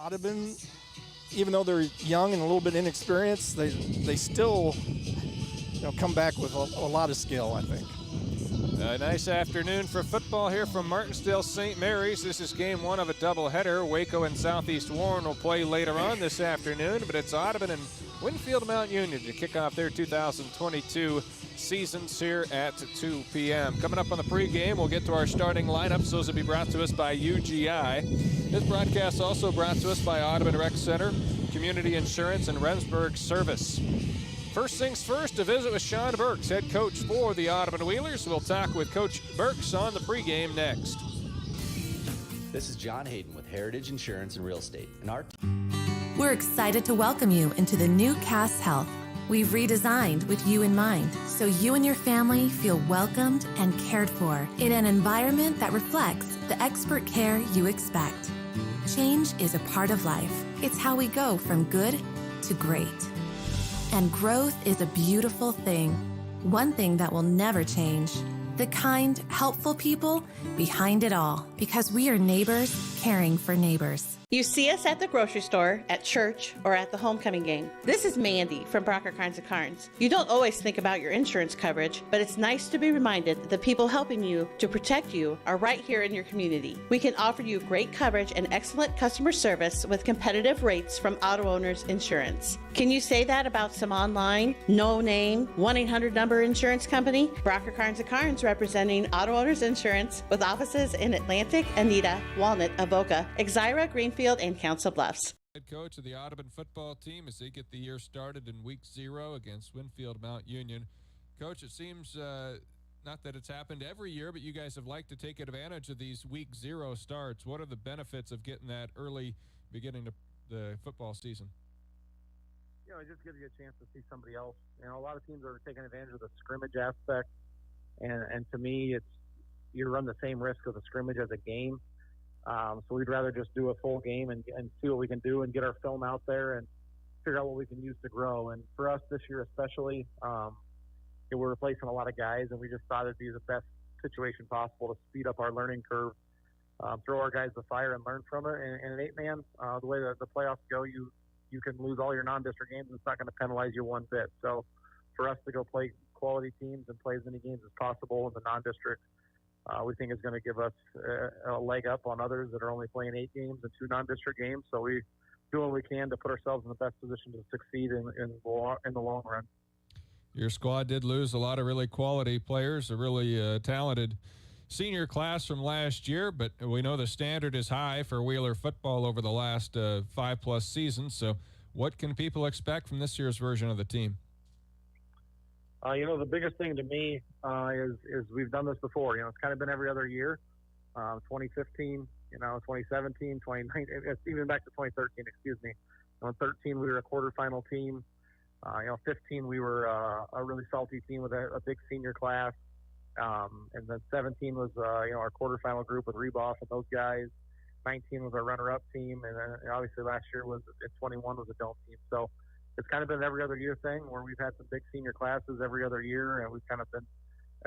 Audubon, even though they're young and a little bit inexperienced, they still come back with a lot of skill, I think. A nice afternoon for football here from Martensdale St. Mary's. This is game one of a doubleheader. Waco and Southeast Warren will play later on this afternoon, but it's Audubon and Winfield Mount Union to kick off their 2022 seasons here at 2 p.m. Coming up on the pregame, we'll get to our starting lineups. Those will be brought to us by UGI. This broadcast also brought to us by Audubon Rec Center, Community Insurance, and Remsburg Service. First things first, a visit with Sean Burks, head coach for the Audubon Wheelers. We'll talk with Coach Burks on the pregame next. This is John Hayden with Heritage Insurance and Real Estate. We're excited to welcome you into the new Cass Health. We've redesigned with you in mind, so you and your family feel welcomed and cared for in an environment that reflects the expert care you expect. Change is a part of life. It's how we go from good to great. And growth is a beautiful thing. One thing that will never change. The kind, helpful people behind it all. Because we are neighbors caring for neighbors. You see us at the grocery store, at church, or at the homecoming game. This is Mandy from Brocker Carnes & Carnes. You don't always think about your insurance coverage, but it's nice to be reminded that the people helping you to protect you are right here in your community. We can offer you great coverage and excellent customer service with competitive rates from Auto Owners Insurance. Can you say that about some online, no-name, 1-800-number insurance company? Brocker Carnes & Carnes, representing Auto Owners Insurance with offices in Atlantic, Anita, Walnut, Avoca, Exira, Greenfield, and Council Bluffs. Head coach of the Audubon football team as they get the year started in week 0 against Winfield Mount Union. Coach, it seems not that it's happened every year, but you guys have liked to take advantage of these week 0 starts. What are the benefits of getting that early beginning of the football season? It just gives you a chance to see somebody else. A lot of teams are taking advantage of the scrimmage aspect, and to me, you run the same risk of the scrimmage as a game. So we'd rather just do a full game and see what we can do and get our film out there and figure out what we can use to grow. And for us this year especially, we're replacing a lot of guys, and we just thought it'd be the best situation possible to speed up our learning curve, throw our guys the fire and learn from it. And an 8-man, the way the playoffs go, you can lose all your non-district games, and it's not going to penalize you one bit. So for us to go play quality teams and play as many games as possible in the non-district, we think is going to give us a leg up on others that are only playing 8 games and 2 non-district games. So we do what we can to put ourselves in the best position to succeed in the long run. Your squad did lose a lot of really quality players, a really talented senior class from last year, but we know the standard is high for Wheeler football over the last 5+ seasons. So what can people expect from this year's version of the team? The biggest thing to me is we've done this before. It's kind of been every other year. 2015, 2017, 2019, it's even back to 2013, excuse me. In 13, we were a quarterfinal team. 15, we were a really salty team with a big senior class. And then 17 was, our quarterfinal group with Reboff and those guys. 19 was our runner-up team. And then obviously last year in 21 was a dome team. So it's kind of been an every other year thing where we've had some big senior classes every other year, and we've kind of been,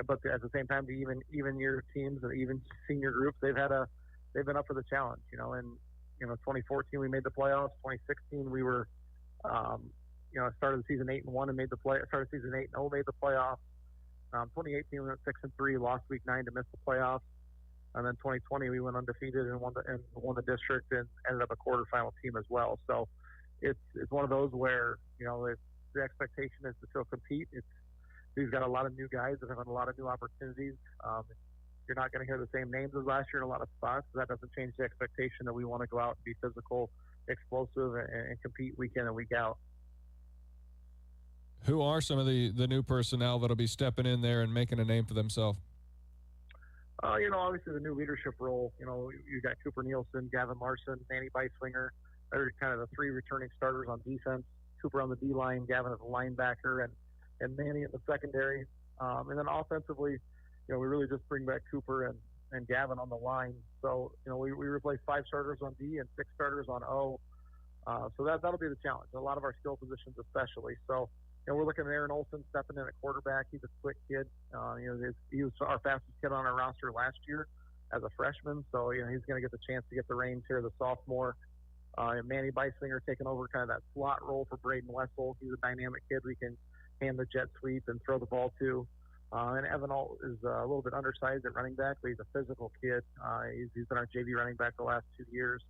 but at the same time, the even year teams and even senior groups, they've been up for the challenge, and 2014 we made the playoffs. 2016 we were, started the season 8-1 and made the started season 8-0, made the playoffs. 2018 we went 6-3, lost week 9 to miss the playoffs, and then 2020 we went undefeated and won the district and ended up a quarterfinal team as well. So it's one of those where the expectation is to still compete. We've got a lot of new guys that have had a lot of new opportunities. You're not going to hear the same names as last year in a lot of spots. That doesn't change the expectation that we want to go out and be physical, explosive, and compete week in and week out. Who are some of the new personnel that'll be stepping in there and making a name for themselves? Obviously the new leadership role. You got Cooper Nielsen, Gavin Larson, Manny Beiswinger. They're kind of the 3 returning starters on defense. Cooper on the D-line, Gavin as a linebacker, and Manny in the secondary. And then offensively, we really just bring back Cooper and Gavin on the line. So, we replace 5 starters on D and 6 starters on O. So that'll be the challenge. A lot of our skill positions especially. So, we're looking at Aaron Olson stepping in at quarterback. He's a quick kid. He was our fastest kid on our roster last year as a freshman. So, he's going to get the chance to get the reins here as a sophomore. Manny Beislinger taking over kind of that slot role for Braden Wessel. He's a dynamic kid we can hand the jet sweep and throw the ball to. And Evan Alt is a little bit undersized at running back, but he's a physical kid. He's been our JV running back the last 2 years.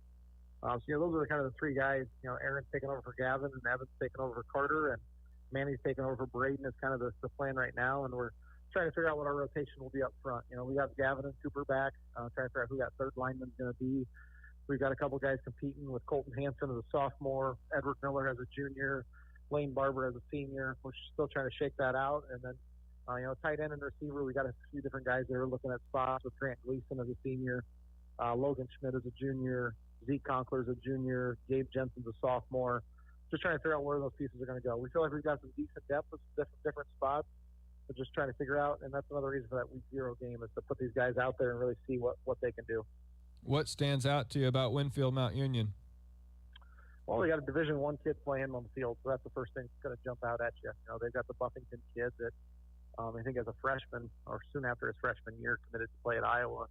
So, those are kind of the three guys. Aaron's taking over for Gavin, and Evan's taking over for Carter, and Manny's taking over for Braden is kind of the plan right now. And we're trying to figure out what our rotation will be up front. We got Gavin and Cooper back, trying to figure out who that third lineman's going to be. We've got a couple guys competing with Colton Hanson as a sophomore, Edward Miller as a junior, Lane Barber as a senior. We're still trying to shake that out. And then, tight end and receiver, we got a few different guys that are looking at spots with Grant Gleason as a senior, Logan Schmidt as a junior, Zeke Conkler as a junior, Gabe Jensen's a sophomore. Just trying to figure out where those pieces are going to go. We feel like we've got some decent depth with different spots. We're just trying to figure out, and that's another reason for that week 0 game is to put these guys out there and really see what they can do. What stands out to you about Winfield Mount Union? Well, we got a Division I kid playing on the field, so that's the first thing that's going to jump out at you. They've got the Buffington kid that I think as a freshman or soon after his freshman year committed to play at Iowa.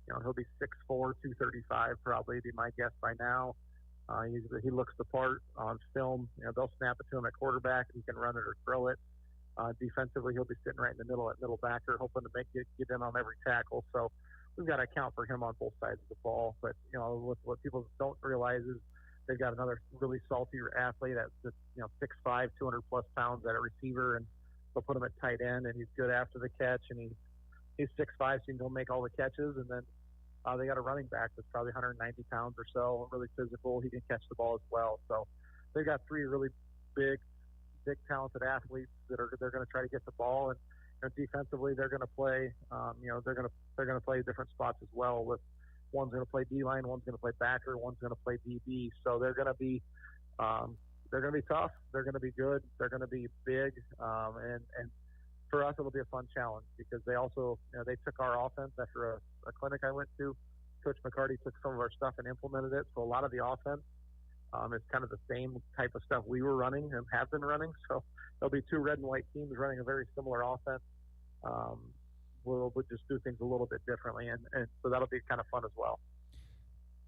He'll be 6'4", 235 probably, be my guess by now. He looks the part on film. They'll snap it to him at quarterback, and he can run it or throw it. Defensively, he'll be sitting right in the middle at middle backer, hoping to get in on every tackle. So we've got to account for him on both sides of the ball. But what people don't realize is they've got another really salty athlete that's 6'5", 200 plus pounds at a receiver, and they'll put him at tight end, and he's good after the catch, and he's 6'5", so he can go make all the catches. And then they got a running back that's probably 190 pounds or so, really physical. He can catch the ball as well. So they've got three really big, talented athletes that they're going to try to get the ball, and defensively they're going to play. They're going to play different spots as well. With one's going to play D line, one's going to play backer, one's going to play DB. So they're going to be tough. They're going to be good. They're going to be big, and for us it'll be a fun challenge because they also they took our offense after a clinic I went to. Coach McCarty took some of our stuff and implemented it. So a lot of the offense is kind of the same type of stuff we were running and have been running. So there'll be two red and white teams running a very similar offense. We'll just do things a little bit differently, and so that'll be kind of fun as well.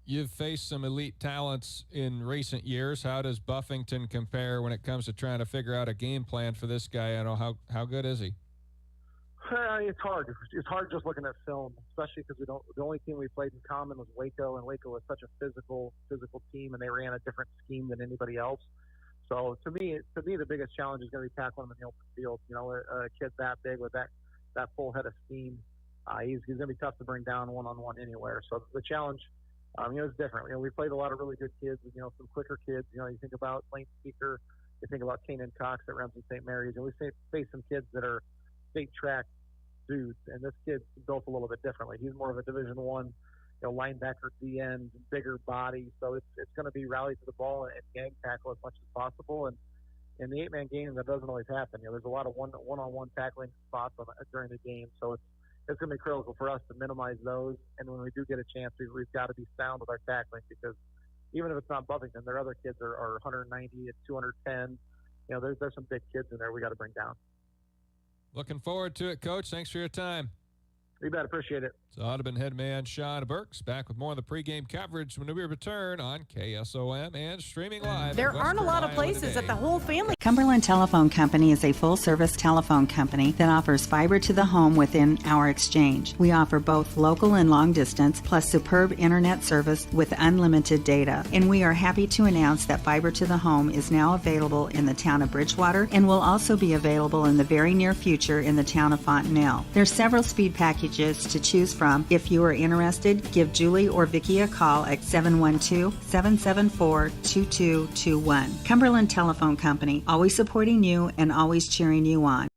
You've faced some elite talents in recent years. How does Buffington compare when it comes to trying to figure out a game plan for this guy? How good is he? It's hard. It's hard just looking at film, especially because the only team we played in common was Waco, and Waco was such a physical team, and they ran a different scheme than anybody else. So to me, the biggest challenge is going to be tackling him in the open field. A kid that big with that full head of steam, he's going to be tough to bring down one-on-one anywhere. So the challenge, is different. We played a lot of really good kids, some quicker kids. You think about Lane Speaker, you think about Kanan Cox at Remsen St. Mary's, and we face some kids that are state track dudes, and this kid's built a little bit differently. He's more of a Division I, linebacker, D end, bigger body. So it's going to be rally to the ball and gang tackle as much as possible. And in the 8-man game, that doesn't always happen. There's a lot of one-on-one tackling spots during the game. So it's going to be critical for us to minimize those. And when we do get a chance, we've got to be sound with our tackling because even if it's not Buffington, their other kids are 190 and 210. There's some big kids in there we got to bring down. Looking forward to it, Coach. Thanks for your time. You bet. Appreciate it. So Audubon head man Sean Burks back with more of the pregame coverage when we return on KSOM and streaming live. There aren't a lot of places that the whole family. Cumberland Telephone Company is a full-service telephone company that offers fiber to the home within our exchange. We offer both local and long distance, plus superb internet service with unlimited data. And we are happy to announce that fiber to the home is now available in the town of Bridgewater and will also be available in the very near future in the town of Fontenelle. There's several speed packages to choose from. If you are interested, give Julie or Vicki a call at 712-774-2221. Cumberland Telephone Company, always supporting you and always cheering you on.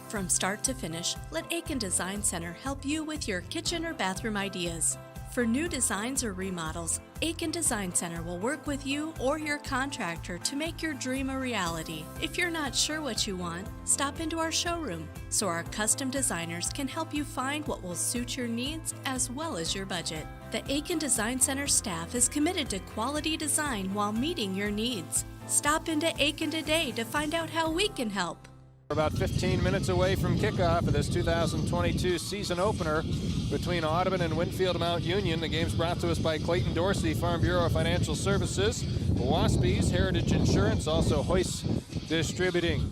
From start to finish, let Aiken Design Center help you with your kitchen or bathroom ideas. For new designs or remodels, Aiken Design Center will work with you or your contractor to make your dream a reality. If you're not sure what you want, stop into our showroom so our custom designers can help you find what will suit your needs as well as your budget. The Aiken Design Center staff is committed to quality design while meeting your needs. Stop into Aiken today to find out how we can help. We're about 15 minutes away from kickoff of this 2022 season opener between Audubon and Winfield Mount Union. The game's brought to us by Clayton Dorsey, Farm Bureau of Financial Services, Waspies, Heritage Insurance, also Hoist Distributing.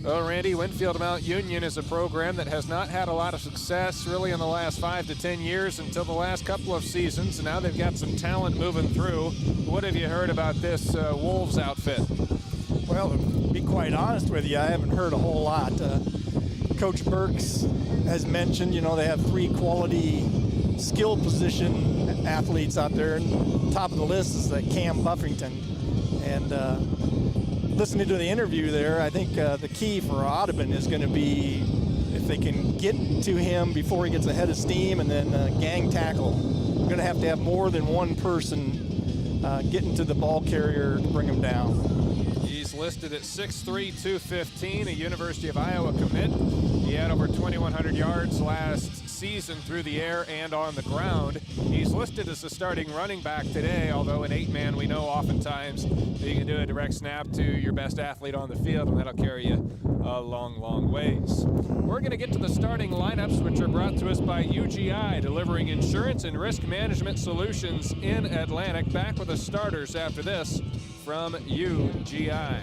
Well, Randy, Winfield Mount Union is a program that has not had a lot of success really in the last 5 to 10 years until the last couple of seasons, and now they've got some talent moving through. What have you heard about this Wolves outfit? Well, to be quite honest with you, I haven't heard a whole lot. Coach Burks has mentioned, they have 3 quality skill position athletes out there. And top of the list is Cam Buffington. And listening to the interview there, I think the key for Audubon is going to be if they can get to him before he gets ahead of steam, and then gang tackle. We're going to have more than one person getting to the ball carrier to bring him down. He's listed at 6'3", 215, a University of Iowa commit. He had over 2,100 yards last season through the air and on the ground. He's listed as the starting running back today, although in 8-man we know oftentimes you can do a direct snap to your best athlete on the field, and that'll carry you a long, long ways. We're going to get to the starting lineups, which are brought to us by UGI, delivering insurance and risk management solutions in Atlantic. Back with the starters after this from UGI.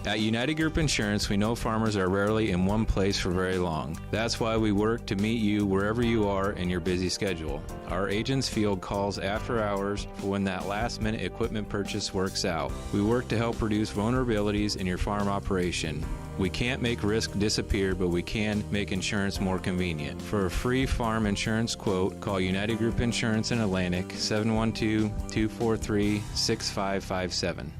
At United Group Insurance, we know farmers are rarely in one place for very long. That's why we work to meet you wherever you are in your busy schedule. Our agents field calls after hours for when that last-minute equipment purchase works out. We work to help reduce vulnerabilities in your farm operation. We can't make risk disappear, but we can make insurance more convenient. For a free farm insurance quote, call United Group Insurance in Atlantic, 712-243-6557.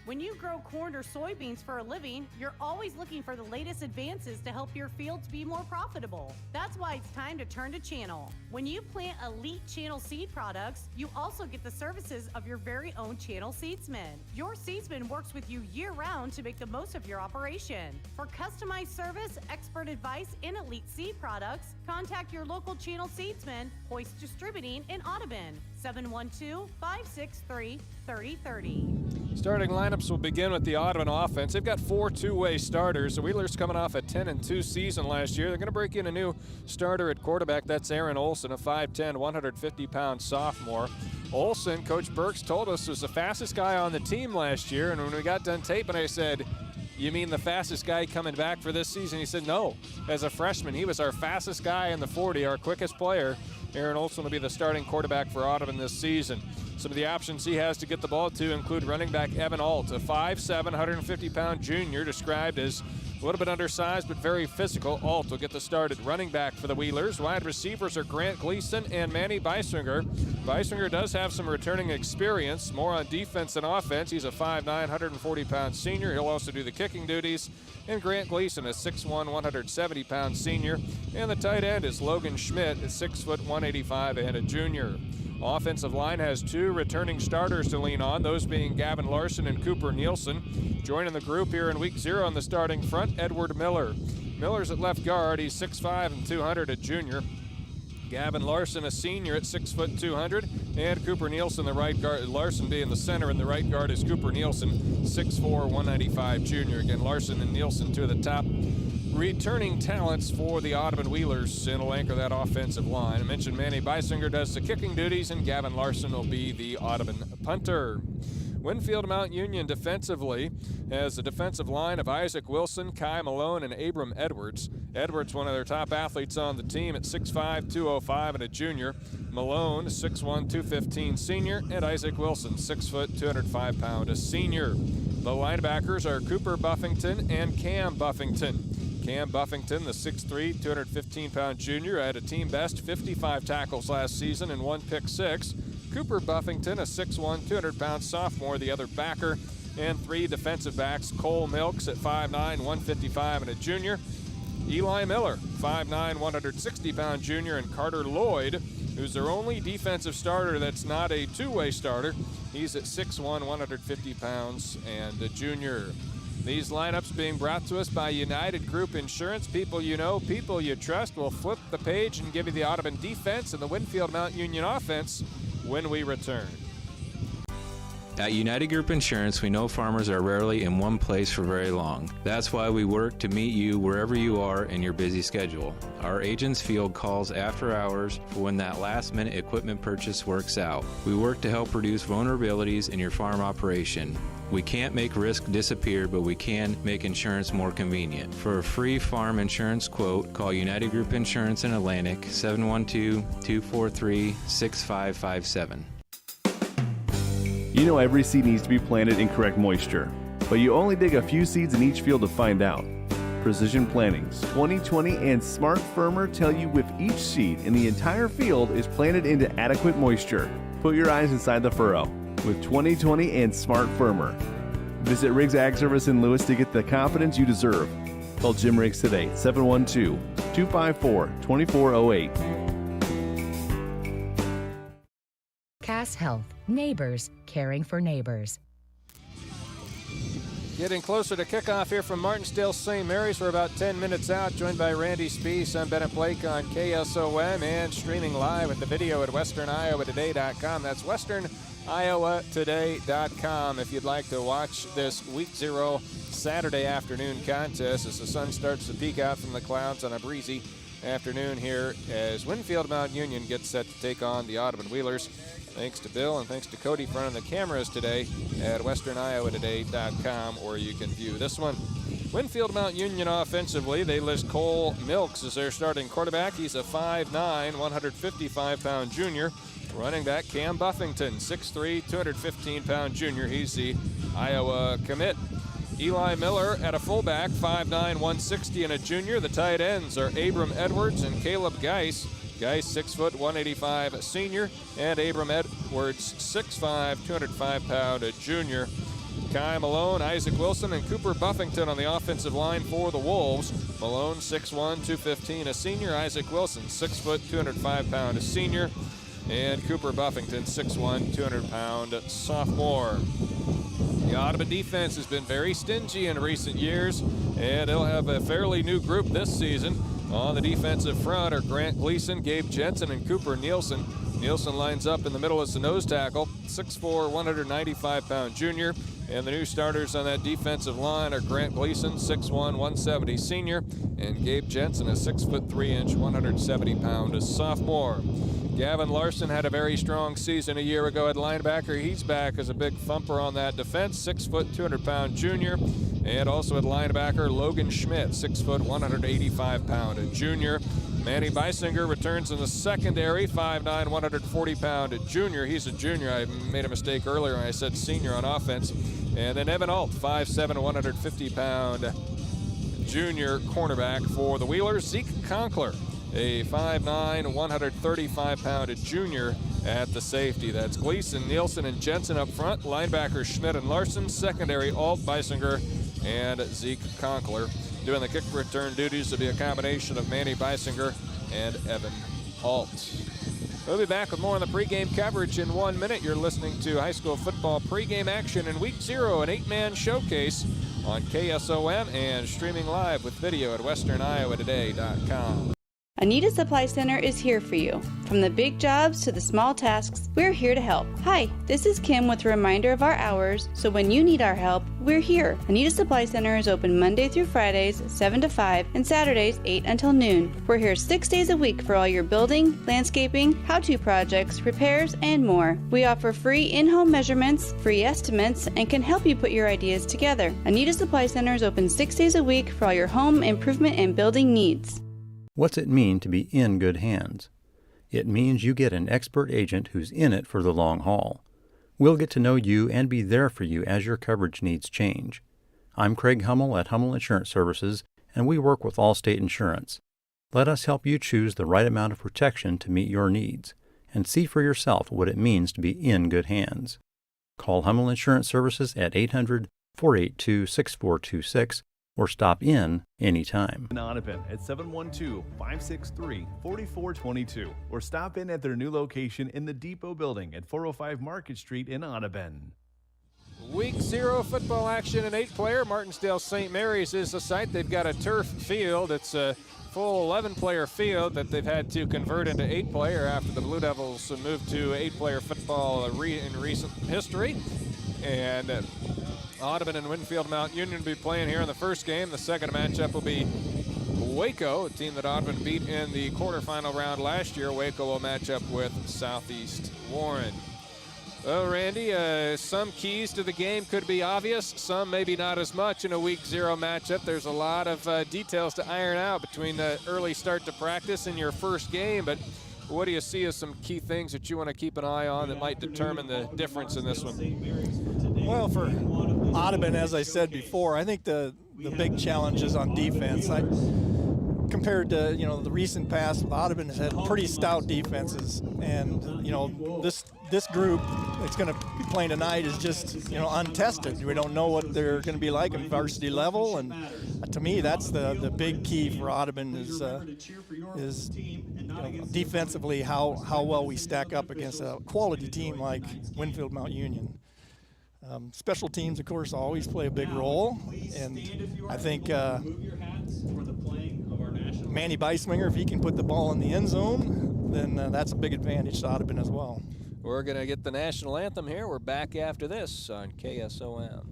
When you grow corn or soybeans for a living, you're always looking for the latest advances to help your fields be more profitable. That's why it's time to turn to Channel. When you plant elite Channel seed products, you also get the services of your very own Channel seedsman. Your seedsman works with you year-round to make the most of your operation. For customized service, expert advice, and elite seed products, contact your local Channel seedsman, Hoist Distributing in Audubon, 712-563-3030. Starting lineups will begin with the Audubon offense. They've got 4 two-way starters. The Wheelers coming off a 10-2 season last year. They're going to break in a new starter at quarterback. That's Aaron Olson, a 5'10", 150-pound sophomore. Olson, Coach Burks told us, was the fastest guy on the team last year. And when we got done taping, I said, "You mean the fastest guy coming back for this season?" He said, "No. As a freshman, he was our fastest guy in the 40, our quickest player." Aaron Olson will be the starting quarterback for Audubon this season. Some of the options he has to get the ball to include running back Evan Alt, a 5'7", 150-pound junior, described as a little bit undersized but very physical. Alt will get the start at running back for the Wheelers. Wide receivers are Grant Gleason and Manny Beisinger. Beisinger does have some returning experience, more on defense than offense. He's a 5'9", 140-pound senior. He'll also do the kicking duties. And Grant Gleason, a 6'1", 170-pound senior. And the tight end is Logan Schmidt, a 6', 185 and a junior. Offensive line has 2 returning starters to lean on, those being Gavin Larson and Cooper Nielsen. Joining the group here in week 0 on the starting front, Edward Miller. Miller's at left guard. He's 6'5", and 200, a junior. Gavin Larson, a senior, at 6', 200, and Cooper Nielsen, the right guard. Larson being the center, and the right guard is Cooper Nielsen, 6'4", 195 junior. Again, Larson and Nielsen, 2 of the top returning talents for the Audubon Wheelers, and will anchor that offensive line. I mentioned Manny Beisinger does the kicking duties, and Gavin Larson will be the Audubon punter. Winfield Mount Union defensively has a defensive line of Isaac Wilson, Kai Malone, and Abram Edwards. Edwards, one of their top athletes on the team, at 6'5", 205 and a junior. Malone, 6'1", 215 senior, and Isaac Wilson, 6', 205-pound, a senior. The linebackers are Cooper Buffington and Cam Buffington. Cam Buffington, the 6'3", 215-pound junior, had a team best 55 tackles last season and 1 pick 6. Cooper Buffington, a 6'1", 200-pound sophomore, the other backer. And 3 defensive backs, Cole Milks at 5'9", 155 and a junior. Eli Miller, 5'9", 160-pound junior, and Carter Lloyd, who's their only defensive starter that's not a two-way starter. He's at 6'1", 150 pounds and a junior. These lineups being brought to us by United Group Insurance. People you know, people you trust. We'll flip the page and give you the Audubon defense and the Winfield Mount Union offense when we return. At United Group Insurance, we know farmers are rarely in one place for very long. That's why we work to meet you wherever you are in your busy schedule. Our agents field calls after hours for when that last-minute equipment purchase works out. We work to help reduce vulnerabilities in your farm operation. We can't make risk disappear, but we can make insurance more convenient. For a free farm insurance quote, call United Group Insurance in Atlantic, 712-243-6557. You know every seed needs to be planted in correct moisture, but you only dig a few seeds in each field to find out. Precision Plantings 2020 and Smart Firmer tell you if each seed in the entire field is planted into adequate moisture. Put your eyes inside the furrow with 2020 and Smart Firmer. Visit Riggs Ag Service in Lewis to get the confidence you deserve. Call Jim Riggs today, 712-254-2408. Cass Health. Neighbors caring for neighbors. Getting closer to kickoff here from Martensdale St. Mary's. We're about 10 minutes out, joined by Randy Spees. I'm Bennett Blake on KSOM and streaming live with the video at westerniowatoday.com. That's westerniowatoday.com if you'd like to watch this Week 0 Saturday afternoon contest as the sun starts to peek out from the clouds on a breezy afternoon here as Winfield Mount Union gets set to take on the Audubon Wheelers. Thanks to Bill and thanks to Cody running the cameras today at westerniowatoday.com, or you can view this one. Winfield Mount Union offensively, they list Cole Milks as their starting quarterback. He's a 5'9", 155-pound junior. Running back Cam Buffington, 6'3", 215-pound junior. He's the Iowa commit. Eli Miller at a fullback, 5'9", 160 and a junior. The tight ends are Abram Edwards and Caleb Geis. Geis, 6 foot, 185 senior, and Abram Edwards, 6'5", 205-pound junior. Kai Malone, Isaac Wilson, and Cooper Buffington on the offensive line for the Wolves. Malone, 6'1", 215, a senior. Isaac Wilson, 6 foot, 205-pound senior, and Cooper Buffington, 6'1", 200-pound sophomore. The Audubon defense has been very stingy in recent years, and they'll have a fairly new group this season. On the defensive front are Grant Gleason, Gabe Jensen, and Cooper Nielsen. Nielsen lines up in the middle as the nose tackle, 6'4", 195-pound junior. And the new starters on that defensive line are Grant Gleason, 6'1", 170 senior, and Gabe Jensen, a 6'3", 170-pound sophomore. Gavin Larson had a very strong season a year ago at linebacker. He's back as a big thumper on that defense, 6 foot, 200-pound junior. And also at linebacker, Logan Schmidt, 6 foot, 185-pound junior. Manny Beisinger returns in the secondary, 5'9", 140-pound junior. He's a junior. I made a mistake earlier. I said senior on offense. And then Evan Alt, 5'7", 150-pound junior cornerback for the Wheelers. Zeke Conkler, a 5'9", 135-pound junior at the safety. That's Gleason, Nielsen, and Jensen up front. Linebackers Schmidt and Larson. Secondary, Alt, Beisinger, and Zeke Conkler. Doing the kick return duties will be a combination of Manny Beisinger and Evan Alt. We'll be back with more on the pregame coverage in 1 minute. You're listening to high school football pregame action in Week 0, an 8-man showcase on KSOM and streaming live with video at westerniowatoday.com. Anita Supply Center is here for you. From the big jobs to the small tasks, we're here to help. Hi, this is Kim with a reminder of our hours, so when you need our help, we're here. Anita Supply Center is open Monday through Fridays, 7 to 5, and Saturdays, 8 until noon. We're here 6 days a week for all your building, landscaping, how-to projects, repairs, and more. We offer free in-home measurements, free estimates, and can help you put your ideas together. Anita Supply Center is open 6 days a week for all your home improvement and building needs. What's it mean to be in good hands? It means you get an expert agent who's in it for the long haul. We'll get to know you and be there for you as your coverage needs change. I'm Craig Hummel at Hummel Insurance Services, and we work with Allstate Insurance. Let us help you choose the right amount of protection to meet your needs, and see for yourself what it means to be in good hands. Call Hummel Insurance Services at 800-482-6426 or stop in anytime. In Audubon at 712-563-4422 or stop in at their new location in the Depot Building at 405 Market Street in Audubon. Week 0 football action in 8-player. Martensdale St. Mary's is the site. They've got a turf field. It's full 11-player field that they've had to convert into 8-player after the Blue Devils moved to 8-player football in recent history. And Audubon and Winfield Mount Union will be playing here in the first game. The second matchup will be Waco, a team that Audubon beat in the quarterfinal round last year. Waco will match up with Southeast Warren. Well, Randy, some keys to the game could be obvious, some maybe not as much in a week 0 matchup. There's a lot of details to iron out between the early start to practice and your first game, but what do you see as some key things that you want to keep an eye on that might determine the difference in this one? Well, for Audubon, as I said before, I think the big challenge is on defense. Compared to the recent past, Audubon has had pretty stout defenses, and this group that's going to be playing tonight is just untested. We don't know what they're going to be like at varsity level, and to me that's the big key for Audubon is defensively how well we stack up against a quality team like Winfield Mount Union. Special teams, of course, always play a big role, and I think Manny Beiswinger, if he can put the ball in the end zone, then that's a big advantage to Audubon as well. We're going to get the national anthem here. We're back after this on KSOM.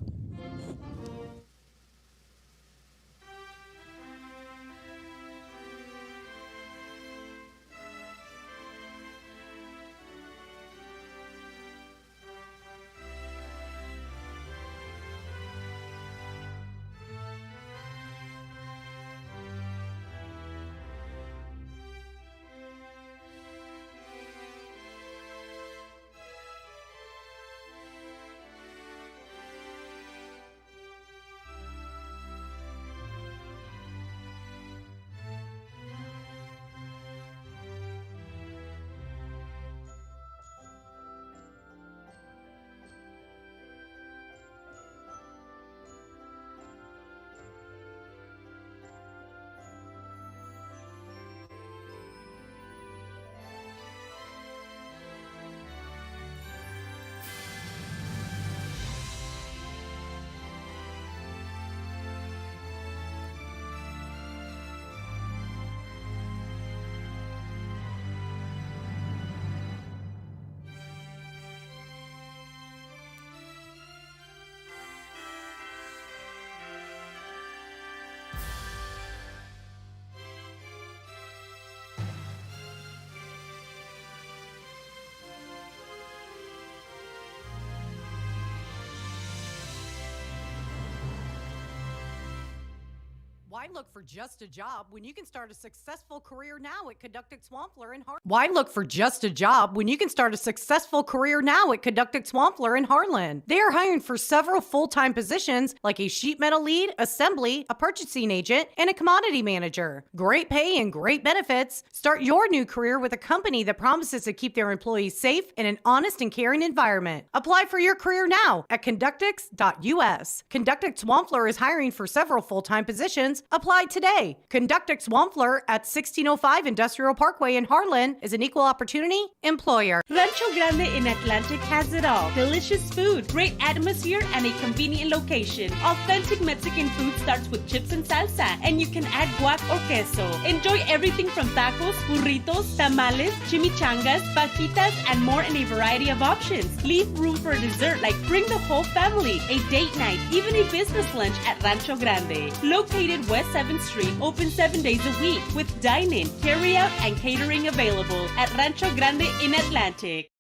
Why look for just a job when you can start a successful career now at Conductic Swampler in Harlan? Why look for just a job when you can start a successful career now at Conductic Swampler in Harlan? They are hiring for several full-time positions like a sheet metal lead, assembly, a purchasing agent, and a commodity manager. Great pay and great benefits. Start your new career with a company that promises to keep their employees safe in an honest and caring environment. Apply for your career now at conductix.us. Conductic Swampler is hiring for several full-time positions. Apply today. Conductic Swampler at 1605 Industrial Parkway in Harlan is an equal opportunity employer. Rancho Grande in Atlantic has it all. Delicious food, great atmosphere, and a convenient location. Authentic Mexican food starts with chips and salsa, and you can add guac or queso. Enjoy everything from tacos, burritos, tamales, chimichangas, fajitas, and more in a variety of options. Leave room for dessert, like bring the whole family, a date night, even a business lunch at Rancho Grande. Located West 7th Street, open 7 days a week with dine-in, carry-out, and catering available at Rancho Grande in Atlantic.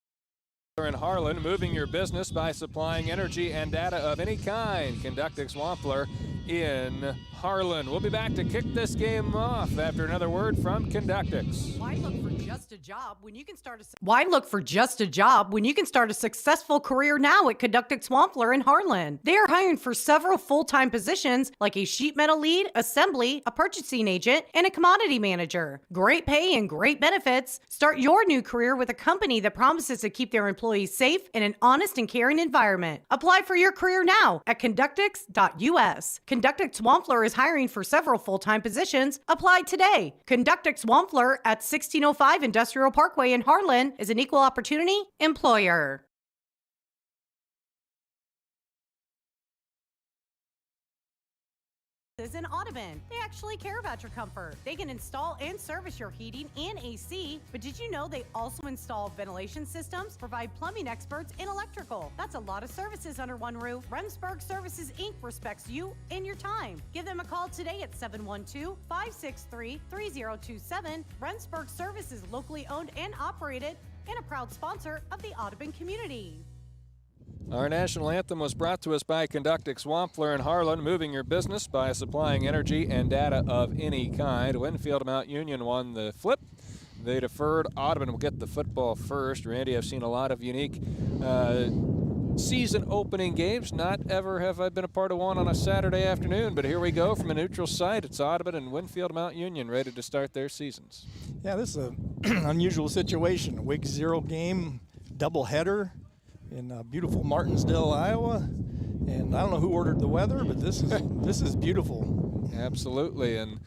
In Harlan, moving your business by supplying energy and data of any kind. Conductic Swampler in Harlan. We'll be back to kick this game off after another word from Conductix. Why look for just a job when you can start a successful career now at Conductic Swampler in Harlan? They are hiring for several full-time positions like a sheet metal lead, assembly, a purchasing agent, and a commodity manager. Great pay and great benefits. Start your new career with a company that promises to keep their employees safe in an honest and caring environment. Apply for your career now at conductix.us. Conductic Swampler is hiring for several full-time positions. Apply today. Conductic Swampler at 1605 Industrial Parkway in Harlan is an equal opportunity employer. in Audubon. They actually care about your comfort. They can install and service your heating and AC, but did you know they also install ventilation systems, provide plumbing experts, and electrical? That's a lot of services under one roof. Remsburg Services Inc. respects you and your time. Give them a call today at 712-563-3027. Remsburg Services is locally owned and operated and a proud sponsor of the Audubon community. Our national anthem was brought to us by Conductix Wampler and Harlan, moving your business by supplying energy and data of any kind. Winfield Mount Union won the flip. They deferred. Audubon will get the football first. Randy, I've seen a lot of unique season opening games. Not ever have I been a part of one on a Saturday afternoon, but here we go from a neutral site. It's Audubon and Winfield Mount Union ready to start their seasons. Yeah, this is an unusual situation. A Week 0 game, doubleheader in beautiful Martensdale, Iowa. And I don't know who ordered the weather, but this is beautiful. Absolutely. And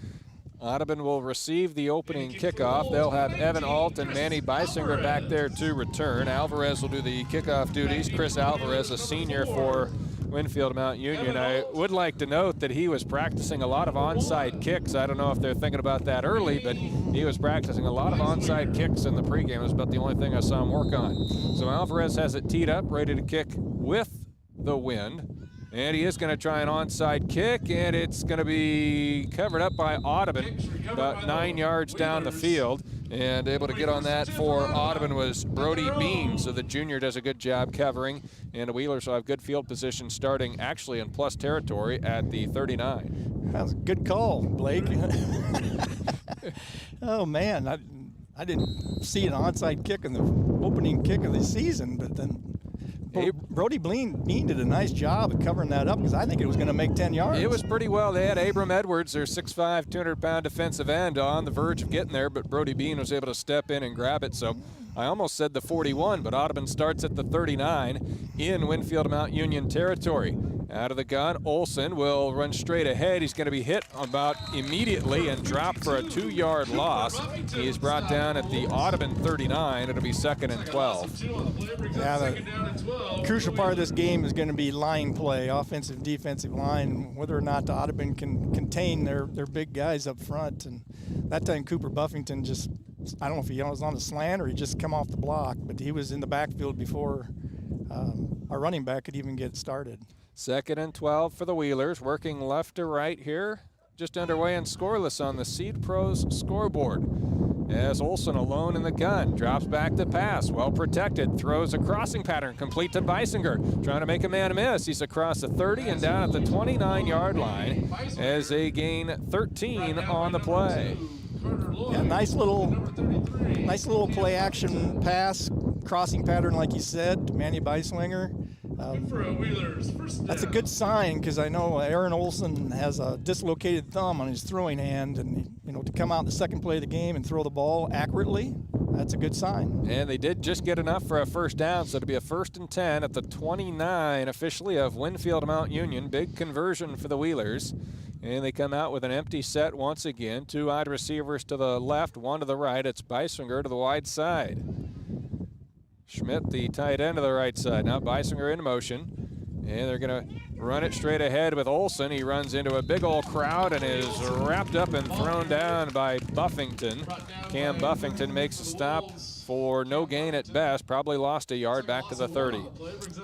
Audubon will receive the opening kickoff. They'll have Evan Alt and Manny Beisinger back there to return. Alvarez will do the kickoff duties. Chris Alvarez, a senior for Winfield Mount Union. I would like to note that he was practicing a lot of onside kicks. I don't know if they're thinking about that early, but he was practicing a lot of onside kicks in the pregame. It was about the only thing I saw him work on. So Alvarez has it teed up, ready to kick with the wind. And he is going to try an onside kick, and it's going to be covered up by Audubon about 9 yards down the field. And able to get on that for Audubon was Brody Bean, so the junior does a good job covering. And the Wheelers will have good field position starting actually in plus territory at the 39. That was a good call, Blake. Oh, man, I didn't see an onside kick in the opening kick of the season, but then Brody Bean did a nice job of covering that up because I think it was going to make 10 yards. It was pretty well. They had Abram Edwards, their 6'5", 200-pound defensive end, on the verge of getting there, but Brody Bean was able to step in and grab it. So I almost said the 41, but Audubon starts at the 39 in Winfield Mount Union territory. Out of the gun, Olson will run straight ahead. He's going to be hit about immediately and drop for a 2-yard loss. He is brought down at the Audubon 39. It'll be 2nd and 12. Yeah, the crucial part of this game is going to be line play, offensive, defensive line, whether or not the Audubon can contain their big guys up front. And that time Cooper Buffington just, I don't know if he was on a slant or he just come off the block, but he was in the backfield before our running back could even get started. 2nd and 12 for the Wheelers, working left to right here. Just underway and scoreless on the Seed Pros scoreboard. As Olson alone in the gun, drops back to pass, well protected, throws a crossing pattern complete to Beisinger, trying to make a man miss. He's across the 30 and down at the 29-yard line as they gain 13 on the play. Yeah, nice little play action pass, crossing pattern like you said, to Manny Beisinger. That's a good sign because I know Aaron Olson has a dislocated thumb on his throwing hand, and to come out in the second play of the game and throw the ball accurately, that's a good sign. And they did just get enough for a first down, so it'll be a 1st and 10 at the 29 officially of Winfield Mount Union. Big conversion for the Wheelers. And they come out with an empty set once again. 2 wide receivers to the left, 1 to the right. It's Beisinger to the wide side. Schmidt, the tight end, to the right side. Now Beisinger in motion. And they're going to run it straight ahead with Olson. He runs into a big old crowd and is wrapped up and thrown down by Buffington. Cam Buffington makes a stop for no gain at best. Probably lost a yard back to the 30.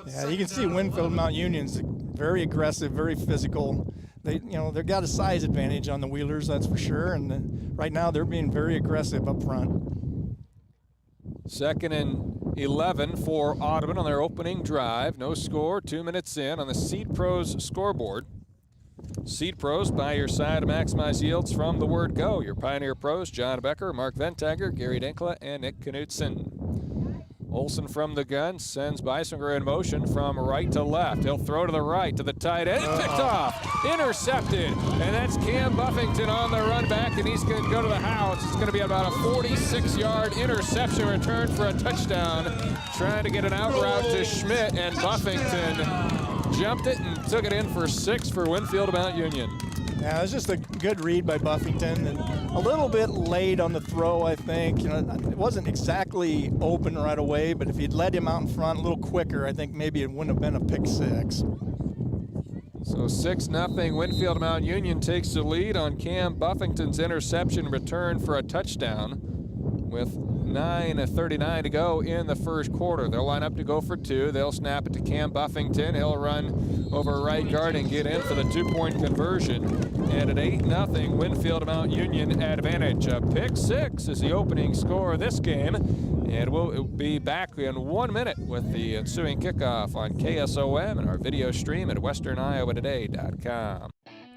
Yeah, you can see Winfield Mount Union's very aggressive, very physical. They've got a size advantage on the Wheelers, that's for sure. And right now they're being very aggressive up front. 2nd and 11 for Audubon on their opening drive. No score, 2 minutes in on the Seed Pros scoreboard. Seed Pros, by your side to maximize yields from the word go. Your Pioneer Pros, John Becker, Mark Ventager, Gary Dinkla, and Nick Knutson. Olson from the gun sends Beisinger in motion from right to left. He'll throw to the right to the tight end. Picked off, intercepted, and that's Cam Buffington on the run back, and he's going to go to the house. It's going to be about a 46-yard interception return for a touchdown. Trying to get an out route to Schmidt, and Buffington jumped it and took it in for 6 for Winfield Mount Union. Yeah, it was just a good read by Buffington, and a little bit late on the throw, I think. It wasn't exactly open right away, but if he'd led him out in front a little quicker, I think maybe it wouldn't have been a pick 6. So 6-0, Winfield Mount Union takes the lead on Cam Buffington's interception return for a touchdown with 9:39 to go in the first quarter. They'll line up to go for two. They'll snap it to Cam Buffington. He'll run over right guard and get in for the 2-point conversion. And at 8-0, Winfield Mount Union advantage. A pick six is the opening score of this game. And we'll be back in 1 minute with the ensuing kickoff on KSOM and our video stream at westerniowatoday.com.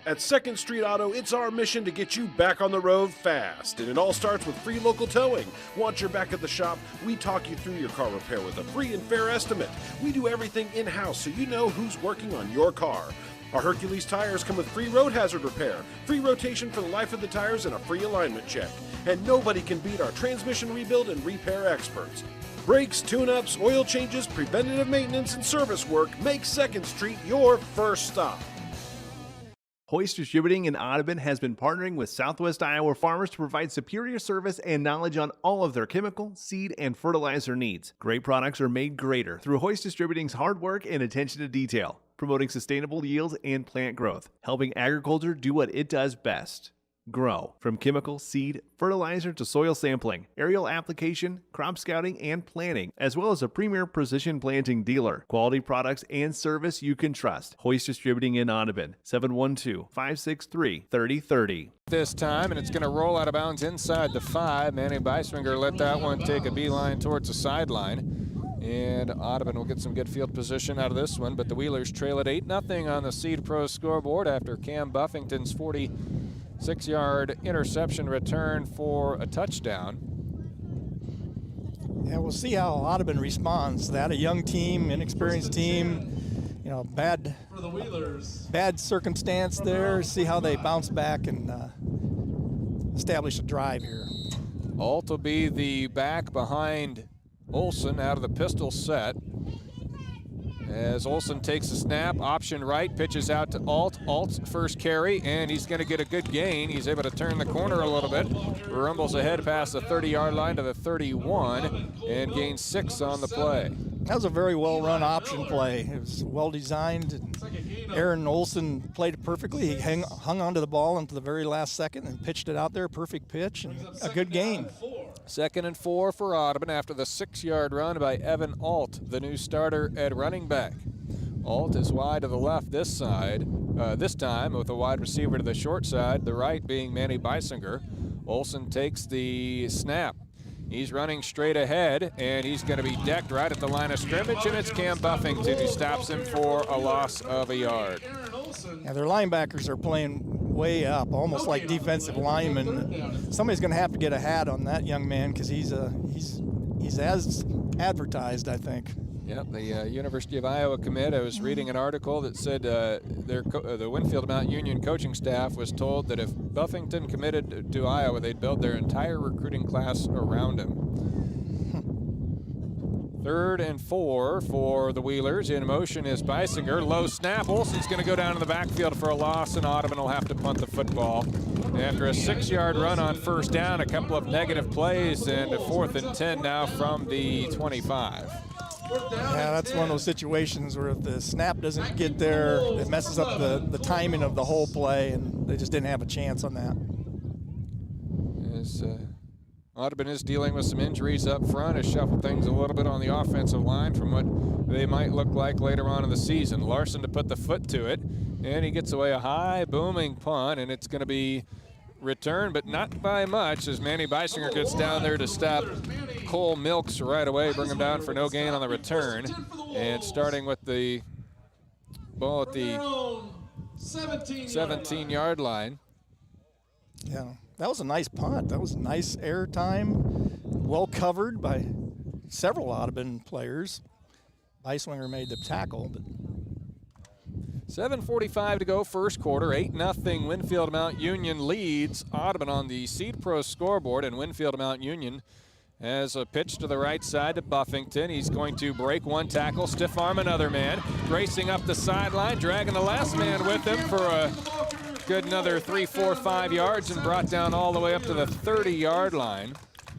At 2nd Street Auto, it's our mission to get you back on the road fast. And it all starts with free local towing. Once you're back at the shop, we talk you through your car repair with a free and fair estimate. We do everything in-house so you know who's working on your car. Our Hercules tires come with free road hazard repair, free rotation for the life of the tires, and a free alignment check. And nobody can beat our transmission rebuild and repair experts. Brakes, tune-ups, oil changes, preventative maintenance, and service work make 2nd Street your first stop. Hoist Distributing in Audubon has been partnering with Southwest Iowa farmers to provide superior service and knowledge on all of their chemical, seed, and fertilizer needs. Great products are made greater through Hoist Distributing's hard work and attention to detail, promoting sustainable yields and plant growth, helping agriculture do what it does best: grow. From chemical, seed, fertilizer to soil sampling, aerial application, crop scouting, and planting, as well as a premier precision planting dealer. Quality products and service you can trust. Hoist Distributing in Audubon, 712-563-3030. This time, and it's going to roll out of bounds inside the 5. Manny Beiswinger let that one take a beeline towards the sideline. And Audubon will get some good field position out of this one, but the Wheelers trail at 8-0 on the Seed Pro scoreboard after Cam Buffington's 46-yard interception return for a touchdown. Yeah, we'll see how Audubon responds to that. A young team, inexperienced team, you know, bad circumstance there. See how they bounce back and establish a drive here. Alt will be the back behind Olson out of the pistol set. As Olson takes a snap, option right, pitches out to Alt. Alt's first carry, and he's going to get a good gain. He's able to turn the corner a little bit. Rumbles ahead past the 30-yard line to the 31 and gains 6 on the play. That was a very well-run option play. It was well-designed. And Aaron Olson played it perfectly. He hung onto the ball until the very last second and pitched it out there. Perfect pitch and a good gain. 2nd and 4 for Audubon after the 6-yard run by Evan Alt, the new starter at running back. Alt is wide to the left this time with a wide receiver to the short side, the right being Manny Beisinger. Olson takes the snap. He's running straight ahead, and he's going to be decked right at the line of scrimmage, and it's Cam Buffington who stops him for a loss of a yard. Yeah, their linebackers are playing way up, almost like defensive linemen. Somebody's going to have to get a hat on that young man because he's as advertised, I think. Yep, the University of Iowa commit. I was reading an article that said the Winfield Mount Union coaching staff was told that if Buffington committed to Iowa, they'd build their entire recruiting class around him. 3rd and 4 for the Wheelers. In motion is Beisinger. Low snap. Olson's going to go down in the backfield for a loss, and Audubon will have to punt the football. After a 6-yard run on first down, a couple of negative plays, and a 4th and 10 now from the 25. Yeah, that's one of those situations where if the snap doesn't get there, it messes up the timing of the whole play, and they just didn't have a chance on that. As Audubon is dealing with some injuries up front, has shuffled things a little bit on the offensive line from what they might look like later on in the season. Larson to put the foot to it, and he gets away a high booming punt, and it's going to be returned, but not by much, as Manny Beisinger gets down there to stop Cole Milks right away, bring him down for no gain on the return. And starting with the ball at the 17-yard line. Yeah, that was a nice punt. That was nice air time, well covered by several Audubon players. Beiswinger made the tackle, but 7:45 to go, first quarter. 8-0 Winfield Mount Union leads Audubon on the Seed Pro scoreboard, and Winfield Mount Union has a pitch to the right side to Buffington. He's going to break one tackle, stiff arm another man, racing up the sideline, dragging the last man with him for a good another 3, 4, 5 yards, and brought down all the way up to the 30-yard line.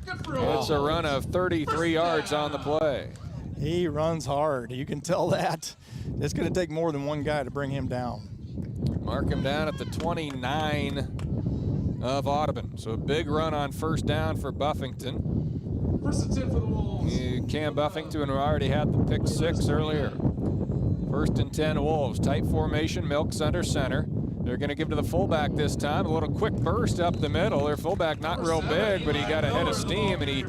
It's a run of 33 yards on the play. He runs hard. You can tell that. It's going to take more than one guy to bring him down. Mark him down at the 29 of Audubon. So a big run on first down for Buffington. First and 10 for the Wolves. Cam Buffington already had the pick 6 earlier. First and 10 Wolves. Tight formation, Milks under center. They're going to give to the fullback this time. A little quick burst up the middle. Their fullback not real big, but he got a head of steam, and he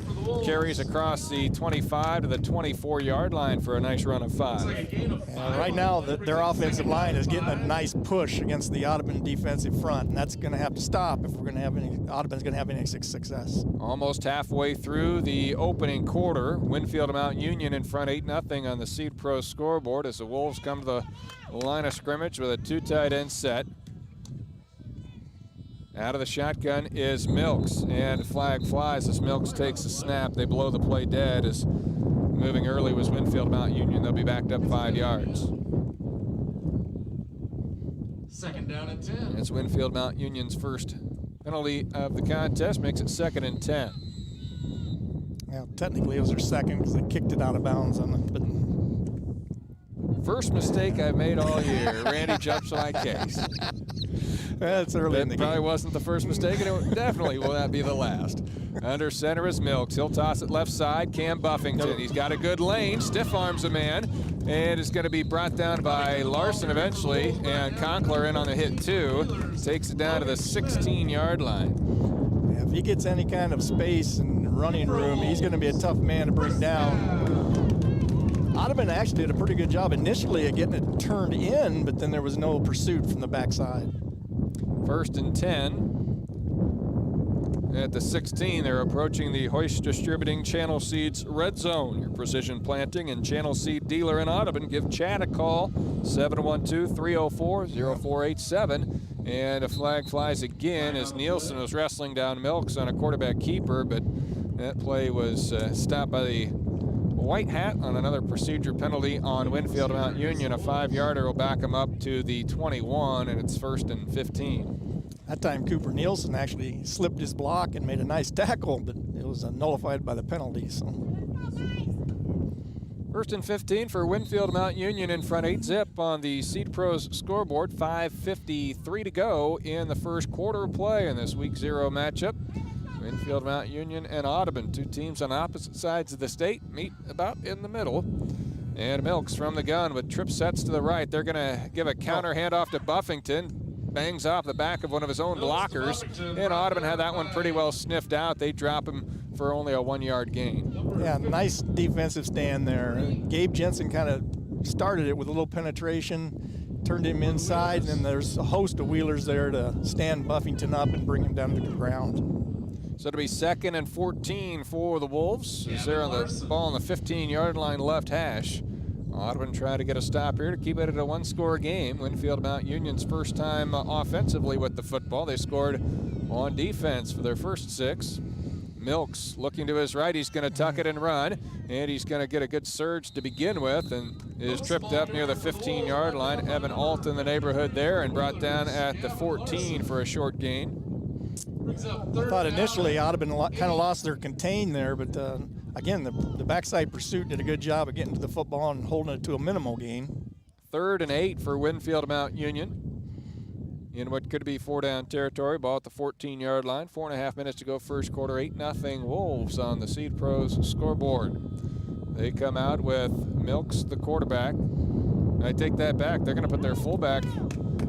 carries across the 25 to the 24-yard line for a nice run of 5. And right now, their offensive line is getting a nice push against the Audubon defensive front, and that's going to have to stop if we're going to have Audubon's going to have any success. Almost halfway through the opening quarter, Winfield Mount Union in front 8-0 on the Seed Pro scoreboard as the Wolves come to the line of scrimmage with a 2 tight end set. Out of the shotgun is Milks, and flag flies as Milks takes the snap. They blow the play dead as moving early was Winfield Mount Union. They'll be backed up 5 yards. Second down and 10. It's Winfield Mount Union's first penalty of the contest, makes it 2nd and 10. Well, technically it was their second because they kicked it out of bounds on the. First mistake I've made all year. Randy jumps like case. That's early in the game. Probably wasn't the first mistake, and it definitely will not be the last. Under center is Milks. He'll toss it left side. Cam Buffington. He's got a good lane. Stiff arms a man, and is going to be brought down by Larson eventually. And Conkler in on the hit too. Takes it down to the 16-yard line. Yeah, if he gets any kind of space and running room, he's going to be a tough man to bring down. Audubon actually did a pretty good job initially at getting it turned in, but then there was no pursuit from the backside. First and 10 at the 16. They're approaching the Hoist Distributing Channel Seeds red zone. Your precision planting and channel seed dealer in Audubon. Give Chad a call, 712-304-0487. And a flag flies again as Nielsen was wrestling down Milks on a quarterback keeper, but that play was stopped by the white hat on another procedure penalty on Winfield Mount Union. A 5-yarder will back him up to the 21, and it's 1st and 15. That time Cooper Nielsen actually slipped his block and made a nice tackle, but it was nullified by the penalty. So 1st and 15 for Winfield Mount Union in front 8-zip on the Seed Pros scoreboard. 5:53 to go in the first quarter of play in this week 0 matchup. Winfield Mount Union and Audubon, 2 teams on opposite sides of the state, meet about in the middle. And Milks from the gun with trip sets to the right. They're going to give a counter handoff to Buffington. Bangs off the back of one of his own blockers. And Audubon had that one pretty well sniffed out. They drop him for only a 1-yard gain. Yeah, nice defensive stand there. Gabe Jensen kind of started it with a little penetration, turned him inside, and then there's a host of wheelers there to stand Buffington up and bring him down to the ground. So it'll be 2nd and 14 for the Wolves. As they're on the ball on the 15-yard line left hash. Audubon trying to get a stop here to keep it at a 1-score game. Winfield Mount Union's first time offensively with the football. They scored on defense for their first 6. Milks looking to his right. He's going to tuck it and run. And he's going to get a good surge to begin with and is tripped up near the 15-yard line. Evan Alt in the neighborhood there and brought down at the 14 for a short gain. I thought initially Audubon kind of lost their contain there, but again, the backside pursuit did a good job of getting to the football and holding it to a minimal gain. 3rd and 8 for Winfield Mount Union in what could be 4-down territory. Ball at the 14-yard line. 4.5 minutes to go first quarter. 8-0 Wolves on the Seed Pros scoreboard. They come out with Milks, the quarterback. I take that back. They're going to put their fullback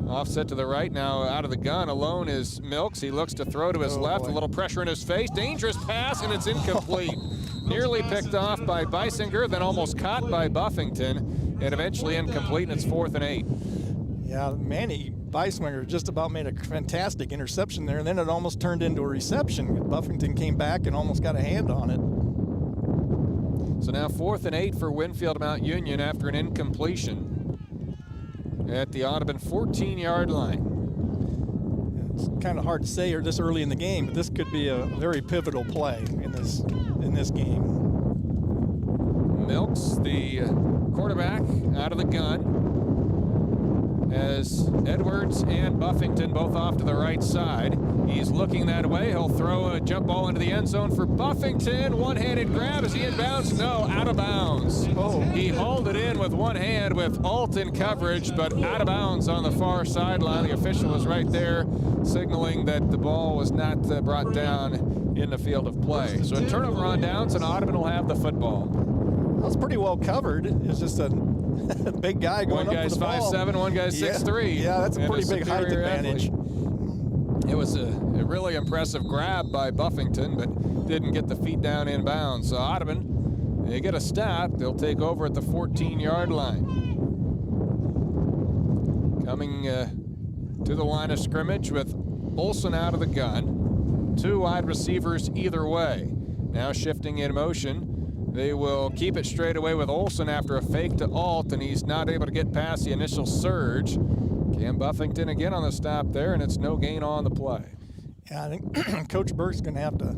offset to the right now. Out of the gun alone is Milks. He looks to throw to his left. A little pressure in his face. Dangerous pass, and it's incomplete. Nearly picked off by Beisinger, then almost caught by Buffington, and eventually incomplete, and it's 4th and 8. Yeah, Manny Beisinger just about made a fantastic interception there, and then it almost turned into a reception. Buffington came back and almost got a hand on it. So now 4th and 8 for Winfield Mount Union after an incompletion at the Audubon 14-yard line. It's kind of hard to say here this early in the game, but this could be a very pivotal play in this game. Milks, the quarterback, out of the gun. as Edwards and Buffington both off to the right side. He's looking that way. He'll throw a jump ball into the end zone for Buffington. One-handed grab. Is he inbounds? No, out of bounds. Oh. He hauled it in with one hand with Alton coverage, but out of bounds on the far sideline. The official was right there signaling that the ball was not brought down in the field of play. So a turnover on downs, and Audubon will have the football. That was pretty well covered. It's just a big guy going up for the ball. One guy's 5'7", one guy's 6'3". Yeah, that's a pretty big height advantage. It was a really impressive grab by Buffington, but didn't get the feet down inbounds. So Audubon, they get a stop. They'll take over at the 14-yard line. Coming to the line of scrimmage with Olson out of the gun. Two wide receivers either way. Now shifting in motion. They will keep it straight away with Olson after a fake to Alt, and he's not able to get past the initial surge. Cam Buffington again on the stop there, and it's no gain on the play. Yeah, I think Coach Burke's going to have to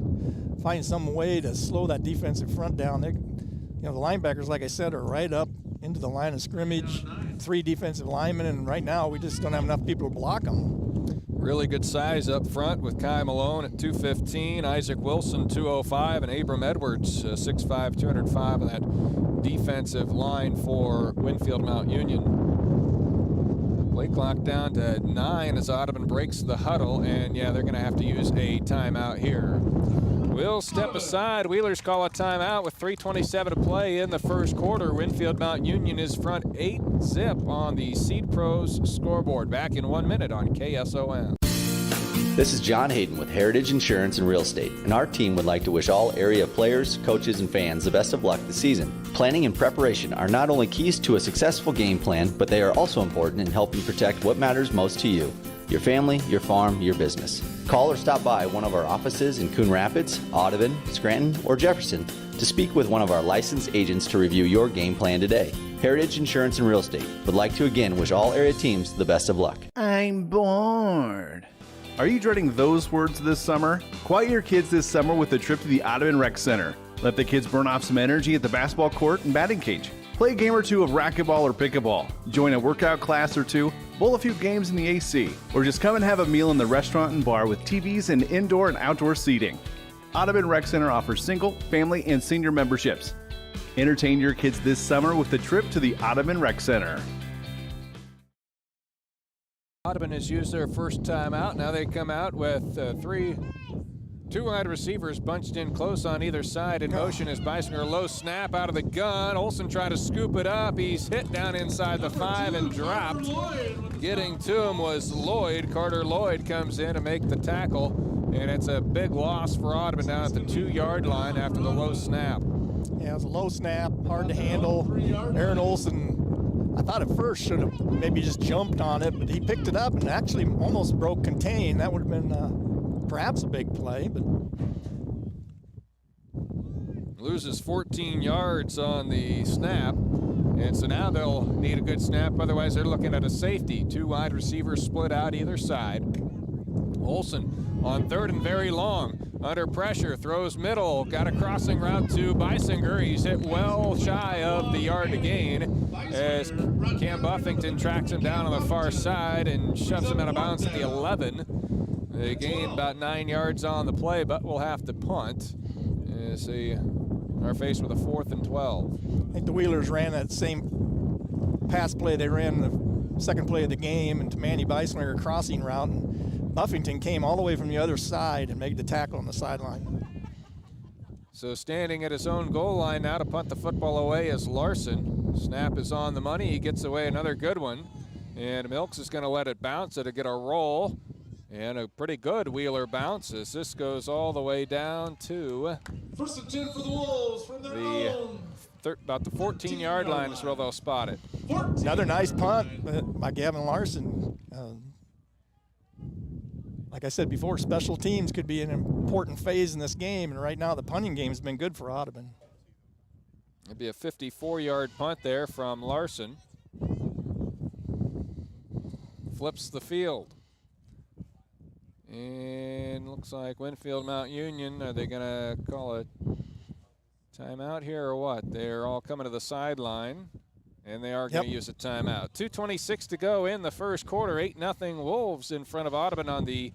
find some way to slow that defensive front down. The linebackers, like I said, are right up into the line of scrimmage. 3 defensive linemen, and right now we just don't have enough people to block them. Really good size up front with Kai Malone at 215, Isaac Wilson 205, and Abram Edwards 6'5", 205 on that defensive line for Winfield Mount Union. Play clock down to 9 as Audubon breaks the huddle, and yeah, they're going to have to use a timeout here. We'll step aside. Wheelers call a timeout with 3:27 to play in the first quarter. Winfield Mount Union is front 8-zip on the Seed Pros scoreboard. Back in 1 minute on KSOM. This is John Hayden with Heritage Insurance and Real Estate, and our team would like to wish all area players, coaches, and fans the best of luck this season. Planning and preparation are not only keys to a successful game plan, but they are also important in helping protect what matters most to you: your family, your farm, your business. Call or stop by one of our offices in Coon Rapids, Audubon, Scranton, or Jefferson to speak with one of our licensed agents to review your game plan today. Heritage Insurance and Real Estate would like to again wish all area teams the best of luck. I'm bored. Are you dreading those words this summer? Quiet your kids this summer with a trip to the Audubon Rec Center. Let the kids burn off some energy at the basketball court and batting cage. Play a game or two of racquetball or pickleball. Join a workout class or two. Bowl a few games in the AC. Or just come and have a meal in the restaurant and bar with TVs and indoor and outdoor seating. Audubon Rec Center offers single, family, and senior memberships. Entertain your kids this summer with the trip to the Audubon Rec Center. Audubon has used their first timeout. Now they come out with two wide receivers bunched in close on either side. In motion is Beisinger. Low snap out of the gun. Olson tried to scoop it up. He's hit down inside the 5 and dropped. Getting to him was Lloyd. Carter Lloyd comes in to make the tackle, and it's a big loss for Audubon down at the 2-yard line after the low snap. Yeah, it was a low snap, hard to handle. Aaron Olson, I thought at first should have maybe just jumped on it, but he picked it up and actually almost broke contain. That would have been perhaps a big play, but loses 14 yards on the snap, and so now they'll need a good snap. Otherwise, they're looking at a safety. 2 wide receivers split out either side. Olson on 3rd and very long. Under pressure, throws middle, got a crossing route to Beisinger. He's hit well shy of the yard to gain as Cam Buffington tracks him down on the far side and shoves him out of bounds at the 11. They gain about 9 yards on the play, but will have to punt as they are faced with a 4th and 12. I think the Wheelers ran that same pass play they ran the second play of the game, and to Manny Beisinger, a crossing route, and Buffington came all the way from the other side and made the tackle on the sideline. So standing at his own goal line now to punt the football away is Larson. Snap is on the money. He gets away another good one. And Milks is going to let it bounce. It'll get a roll. And a pretty good Wheeler bounce as this goes all the way down to 1st and 10 for the Wolves from their own. About the 14-yard line is where they'll spot it. Another nice punt by Gavin Larson. Like I said before, special teams could be an important phase in this game, and right now the punting game has been good for Audubon. It'll be a 54-yard punt there from Larson. Flips the field. And looks like Winfield Mount Union, are they going to call a timeout here or what? They're all coming to the sideline. And they are going to use a timeout. 2:26 to go in the first quarter. 8-0 Wolves in front of Audubon on the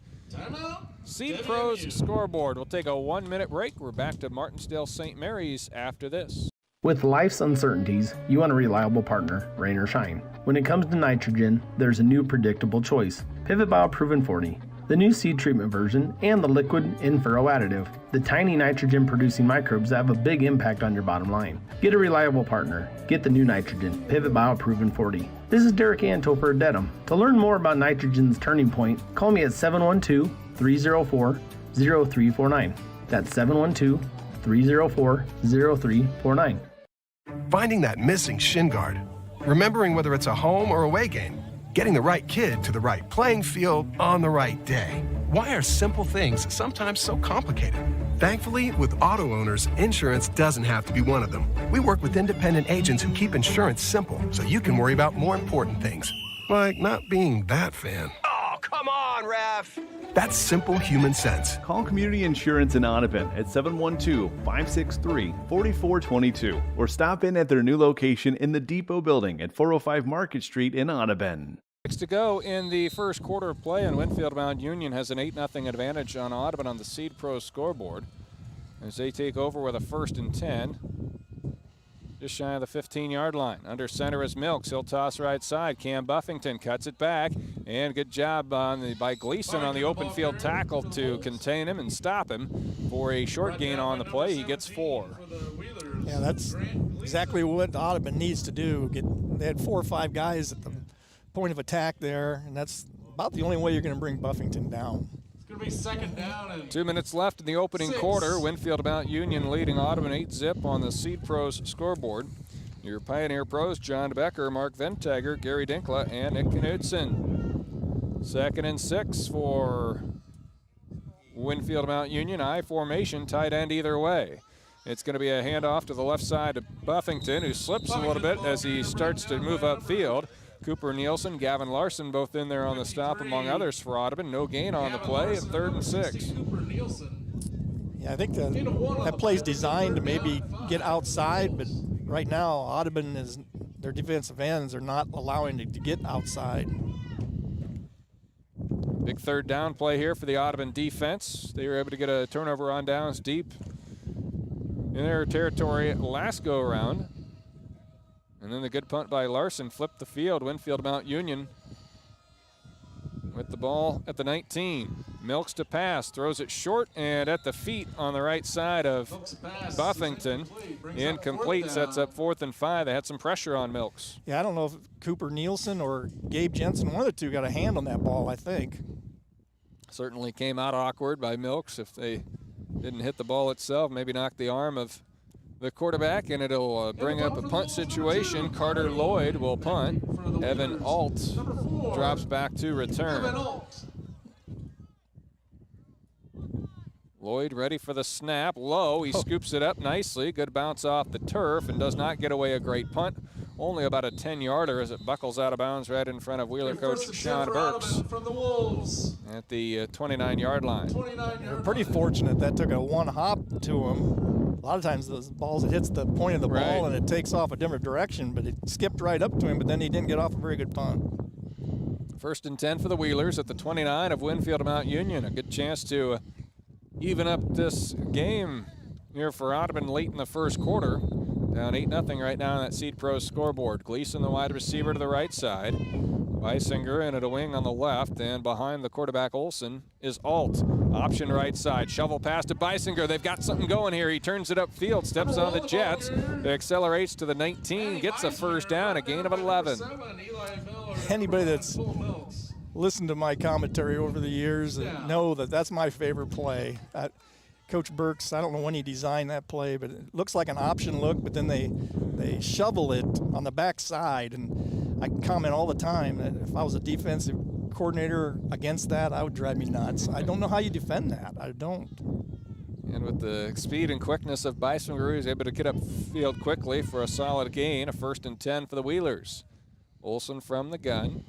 Seed Pros scoreboard. We'll take a 1-minute break. We're back to Martensdale St. Mary's after this. With life's uncertainties, you want a reliable partner, rain or shine. When it comes to nitrogen, there's a new predictable choice, Pivot Bioproven 40. The new seed treatment version, and the liquid in-furrow additive, the tiny nitrogen-producing microbes that have a big impact on your bottom line. Get a reliable partner. Get the new nitrogen, Pivot Bioproven 40. This is Derek Anthofer at Dedham. To learn more about nitrogen's turning point, call me at 712-304-0349. That's 712-304-0349. Finding that missing shin guard. Remembering whether it's a home or away game. Getting the right kid to the right playing field on the right day. Why are simple things sometimes so complicated? Thankfully, with auto owners, insurance doesn't have to be one of them. We work with independent agents who keep insurance simple so you can worry about more important things. Like not being that fan. Oh, come on, ref! That's simple human sense. Call Community Insurance in Audubon at 712-563-4422 or stop in at their new location in the Depot Building at 405 Market Street in Audubon. 6 to go in the first quarter of play, and Winfield Mount Union has an 8-0 advantage on Audubon on the Seed Pro scoreboard as they take over with a 1st and 10. Just shy of the 15-yard line. Under center is Milks. He'll toss right side. Cam Buffington cuts it back. And good job by Gleason on the open field tackle to contain him and stop him for a short gain on the play. He gets 4. Yeah, that's exactly what Audubon needs to do. They had 4 or 5 guys at the point of attack there, and that's about the only way you're going to bring Buffington down. Going to be 2nd down and 2 minutes left in the opening quarter. Winfield Mount Union leading Audubon 8-zip on the Seed Pros scoreboard. Your Pioneer Pros, John Becker, Mark Ventagger, Gary Dinkla, and Nick Knudsen. 2nd and 6 for Winfield Mount Union. I formation, tight end either way. It's going to be a handoff to the left side to Buffington, who slips a little bit as he starts to move upfield. Cooper Nielsen, Gavin Larson, both in there on the stop, among others for Audubon. No gain on the play at 3rd and 6. Yeah, I think that play's designed to maybe get outside, but right now Audubon their defensive ends are not allowing to get outside. Big 3rd down play here for the Audubon defense. They were able to get a turnover on downs deep in their territory last go around. And then the good punt by Larson flipped the field. Winfield Mount Union with the ball at the 19. Milks to pass, throws it short and at the feet on the right side of Buffington. Incomplete, sets up 4th and 5. They had some pressure on Milks. Yeah, I don't know if Cooper Nielsen or Gabe Jensen, one of the two, got a hand on that ball, I think. Certainly came out awkward by Milks. If they didn't hit the ball itself, maybe knocked the arm of the quarterback, and it'll bring up a punt situation. Carter Lloyd will punt. Evan Alt drops back to return. Lloyd ready for the snap. Low, he scoops it up nicely. Good bounce off the turf and does not get away a great punt. Only about a 10-yarder as it buckles out of bounds right in front of Wheeler coach Sean Burks from the Wolves at the 29-yard line. They're pretty fortunate that took a one hop to him. A lot of times those balls, it hits the point of the ball and it takes off a different direction, but it skipped right up to him, but then he didn't get off a very good punt. 1st and 10 for the Wheelers at the 29 of Winfield Mount Union. A good chance to even up this game here for Audubon late in the first quarter. Down 8-0 right now on that Seed Pro scoreboard. Gleason, the wide receiver, to the right side. Weisinger in at a wing on the left, and behind the quarterback Olson is Alt. Option right side, shovel pass to Weisinger. They've got something going here. He turns it upfield, steps on the jets, accelerates to the 19, gets a 1st down, a gain of 11. Anybody that's listened to my commentary over the years know that that's my favorite play. Coach Burks, I don't know when he designed that play, but it looks like an option look, but then they shovel it on the back side, and I comment all the time that if I was a defensive coordinator against that, I would drive me nuts. I don't know how you defend that. I don't. And with the speed and quickness of Weisinger, he's able to get upfield quickly for a solid gain, a 1st and 10 for the Wheelers. Olson from the gun.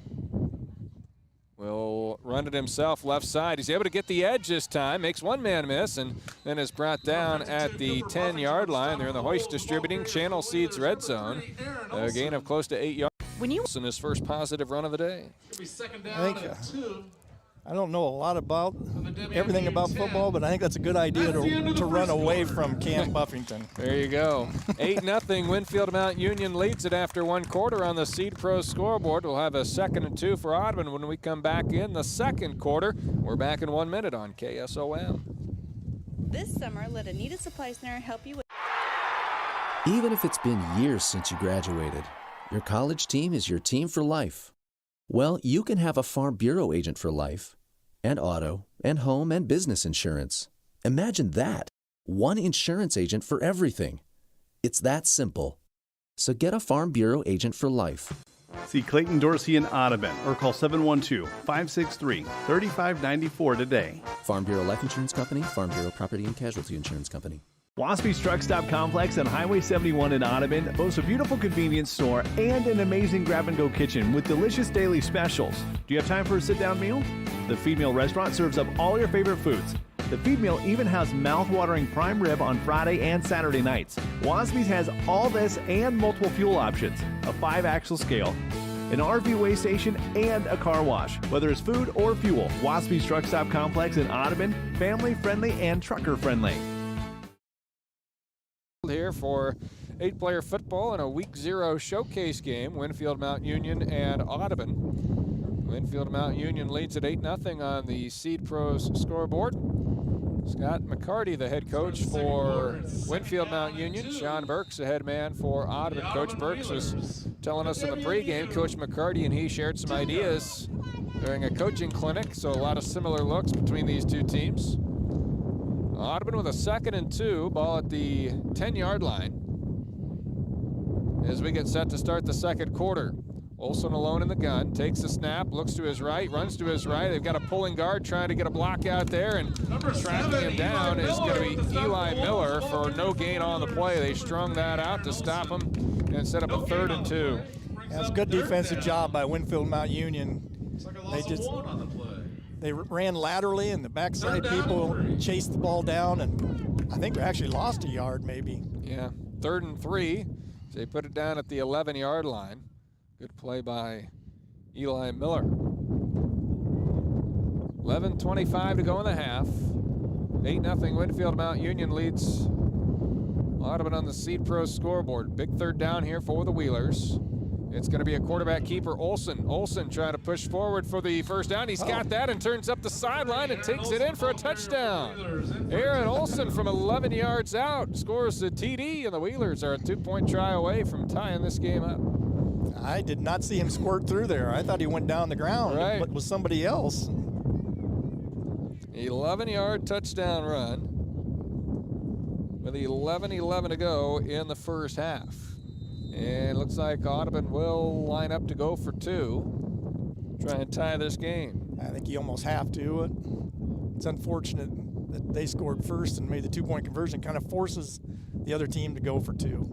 will run it himself left side. He's able to get the edge this time, makes one man miss, and then is brought down at the 10-yard line. They're in the Hoist Distributing Channel Seeds red zone. A gain of close to 8 yards. In his first positive run of the day. I don't know a lot about everything about football, but I think that's a good idea to run away from Camp Buffington. There you go. 8-0. Winfield Mount Union leads it after one quarter on the Seed Pro scoreboard. We'll have a 2nd and 2 for Audubon when we come back in the second quarter. We're back in 1 minute on KSOM. This summer, let Anita Supply Center help you with. Even if it's been years since you graduated, your college team is your team for life. Well, you can have a Farm Bureau agent for life, and auto, and home, and business insurance. Imagine that. One insurance agent for everything. It's that simple. So get a Farm Bureau agent for life. See Clayton Dorsey in Audubon or call 712-563-3594 today. Farm Bureau Life Insurance Company, Farm Bureau Property and Casualty Insurance Company. Waspy's Truck Stop Complex on Highway 71 in Audubon boasts a beautiful convenience store and an amazing grab-and-go kitchen with delicious daily specials. Do you have time for a sit-down meal? The Feed Meal restaurant serves up all your favorite foods. The Feed Meal even has mouth-watering prime rib on Friday and Saturday nights. Waspy's has all this and multiple fuel options, a 5-axle scale, an RV weigh station, and a car wash. Whether it's food or fuel, Waspy's Truck Stop Complex in Audubon, family-friendly and trucker-friendly. Here for 8-player football in a Week 0 showcase game, Winfield Mount Union and Audubon. Winfield Mount Union leads at 8-0 on the Seed Pros scoreboard. Scott McCarty, the head coach for Winfield Mount Union. Sean Burks, the head man for Audubon. Coach Burks was telling us in the pregame, Coach McCarty and he shared some ideas during a coaching clinic, so a lot of similar looks between these two teams. Audubon with a 2nd and 2, ball at the 10-yard line as we get set to start the second quarter. Olson alone in the gun, takes the snap, looks to his right, runs to his right. They've got a pulling guard trying to get a block out there, and tracking him down is going to be Eli Miller for no gain on the play. They strung that out to stop him and set up a 3rd and 2. That's a good defensive job by Winfield Mount Union. They ran laterally, and the backside people chased the ball down, and I think they actually lost a yard maybe. Yeah, 3rd and 3. They put it down at the 11-yard line. Good play by Eli Miller. 11:25 to go in the half. 8-0 Winfield Mount Union leads Audubon on the Seed Pro scoreboard. Big 3rd down here for the Wheelers. It's going to be a quarterback keeper, Olson. Olson trying to push forward for the first down. He's got that and turns up the sideline and takes it in for a touchdown. Aaron Olson from 11 yards out scores the TD, and the Wheelers are a 2-point try away from tying this game up. I did not see him squirt through there. I thought he went down the ground, but was somebody else. 11-yard touchdown run with 11:11 to go in the first half. And it looks like Audubon will line up to go for 2, try and tie this game. I think you almost have to. It's unfortunate that they scored first and made the 2-point conversion. Kind of forces the other team to go for 2.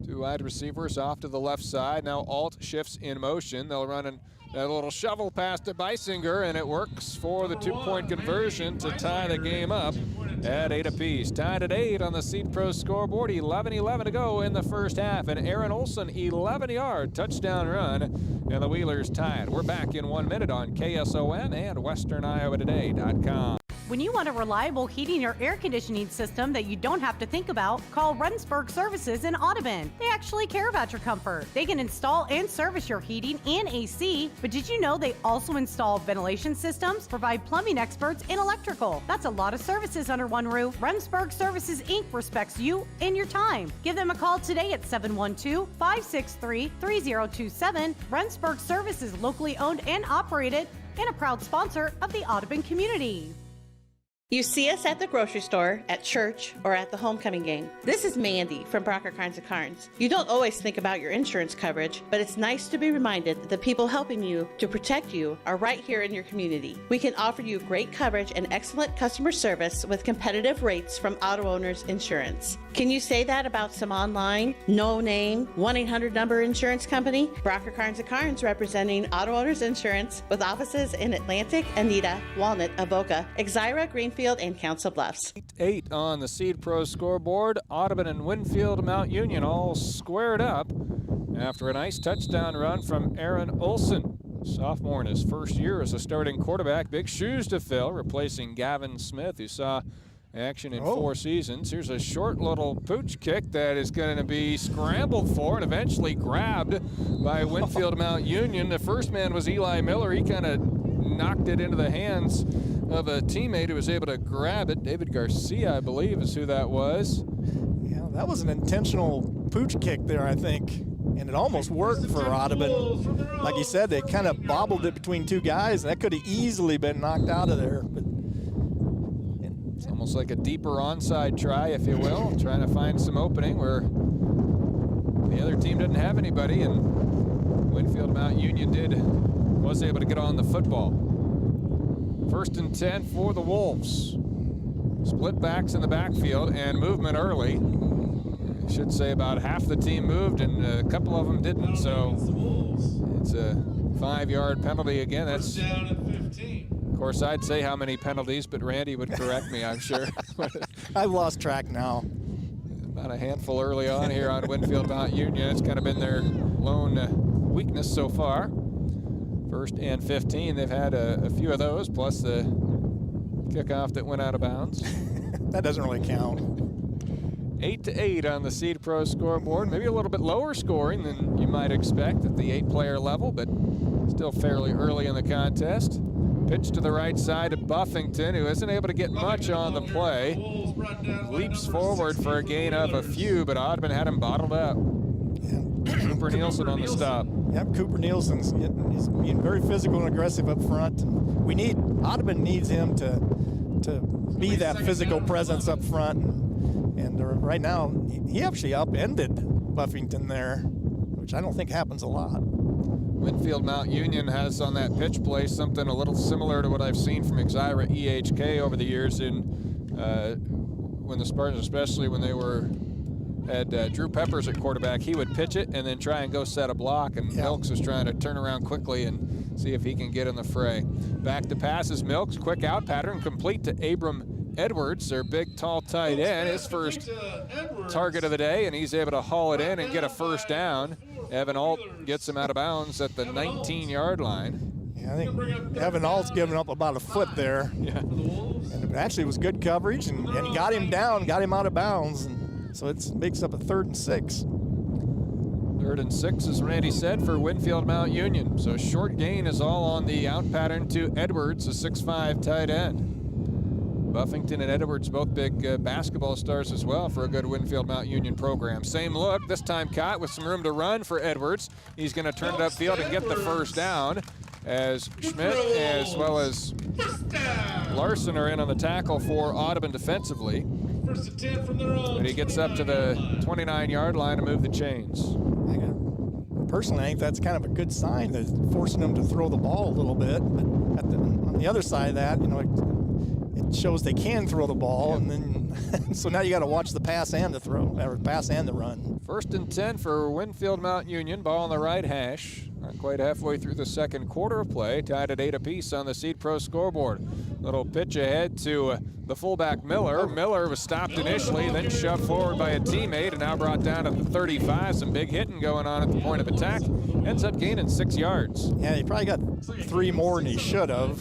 2 wide receivers off to the left side. Now Alt shifts in motion. They'll run a little shovel pass to Beisinger, and it works for the 2-point conversion to tie the game up at 8 apiece. Tied at 8 on the Seed Pro scoreboard. 11:11 to go in the first half. And Aaron Olson, 11-yard touchdown run, and the Wheelers tied. We're back in 1 minute on KSOM and WesternIowaToday.com. When you want a reliable heating or air conditioning system that you don't have to think about, call Runsberg Services in Audubon. They actually care about your comfort. They can install and service your heating and AC, but did you know they also install ventilation systems, provide plumbing experts, and electrical? That's a lot of services under one roof. Runsberg Services, Inc. respects you and your time. Give them a call today at 712-563-3027. Runsberg Services is locally owned and operated and a proud sponsor of the Audubon community. You see us at the grocery store, at church, or at the homecoming game. This is Mandy from Brocker Kinds of Carns. You don't always think about your insurance coverage, but it's nice to be reminded that the people helping you to protect you are right here in your community. We can offer you great coverage and excellent customer service with competitive rates from Auto Owners Insurance. Can you say that about some online, no-name, 1-800 number insurance company? Brocker Kinds of Carns representing Auto Owners Insurance with offices in Atlantic, Anita, Walnut, Avoca, Exira, Greenfield, and Council Bluffs. 8 on the Seed Pro scoreboard. Audubon and Winfield Mount Union all squared up after a nice touchdown run from Aaron Olson. Sophomore in his first year as a starting quarterback. Big shoes to fill, replacing Gavin Smith, who saw action in 4 seasons. Here's a short little pooch kick that is going to be scrambled for and eventually grabbed by Winfield Mount Union. The first man was Eli Miller. He kind of knocked it into the hands of a teammate who was able to grab it. David Garcia, I believe, is who that was. Yeah, that was an intentional pooch kick there, I think. And it almost worked for Audubon. Like you said, they kind of bobbled it between two guys, and that could have easily been knocked out of there. But it's almost like a deeper onside try, if you will, trying to find some opening where the other team didn't have anybody, and Winfield Mount Union was able to get on the football. 1st and 10 for the Wolves. Split backs in the backfield and movement early. I should say about half the team moved and a couple of them didn't, so it's a 5-yard penalty again. That's down at 15. Of course, I'd say how many penalties, but Randy would correct me, I'm sure. I've lost track now. About a handful early on here on Winfield Mount Union. It's kind of been their lone weakness so far. 1st and 15, they've had a few of those, plus the kickoff that went out of bounds. That doesn't really count. 8-8 on the Seed Pro scoreboard. Maybe a little bit lower scoring than you might expect at the 8-player level, but still fairly early in the contest. Pitch to the right side of Buffington, who isn't able to get much on the play. Leaps forward for a gain of a few, but Audubon had him bottled up. Yeah. Cooper Nielsen on the stop. Yep, Cooper Nielsen's he's being very physical and aggressive up front. Audubon needs him to be that physical presence up front. And right now, he actually upended Buffington there, which I don't think happens a lot. Winfield Mount Union has on that pitch play something a little similar to what I've seen from Exira EHK over the years when the Spartans, especially when they had Drew Peppers at quarterback, he would pitch it and then try and go set a block, and Milks was trying to turn around quickly and see if he can get in the fray. Back to pass is Milks, quick out pattern, complete to Abram Edwards, their big, tall tight end, his first target of the day, and he's able to haul it in and get a first down. Evan Alt gets him out of bounds at the 19-yard line. Yeah, I think Evan Alt's given up about a foot there. Yeah. And it actually was good coverage, and got him down, got him out of bounds. And so it makes up a 3rd and 6. 3rd and 6, as Randy said, for Winfield Mount Union. So short gain is all on the out pattern to Edwards, a 6'5" tight end. Buffington and Edwards, both big basketball stars as well for a good Winfield Mount Union program. Same look, this time caught with some room to run for Edwards. He's going to turn it upfield and get the first down as Schmidt as well as Larson are in on the tackle for Audubon defensively. 1st and 10 from their own. But he gets up to the 29-yard line to move the chains. Personally, I think that's kind of a good sign, that forcing them to throw the ball a little bit. But on the other side of that, it shows they can throw the ball, and then so now you got to watch the pass and the throw, or pass and the run. 1st and 10 for Winfield Mount Union. Ball on the right hash. Not quite halfway through the second quarter of play. Tied at 8 apiece on the Seed Pro scoreboard. Little pitch ahead to the fullback Miller. Miller was stopped initially, then shoved forward by a teammate, and now brought down at the 35. Some big hitting going on at the point of attack. Ends up gaining 6 yards. Yeah, he probably got 3 more than he should have.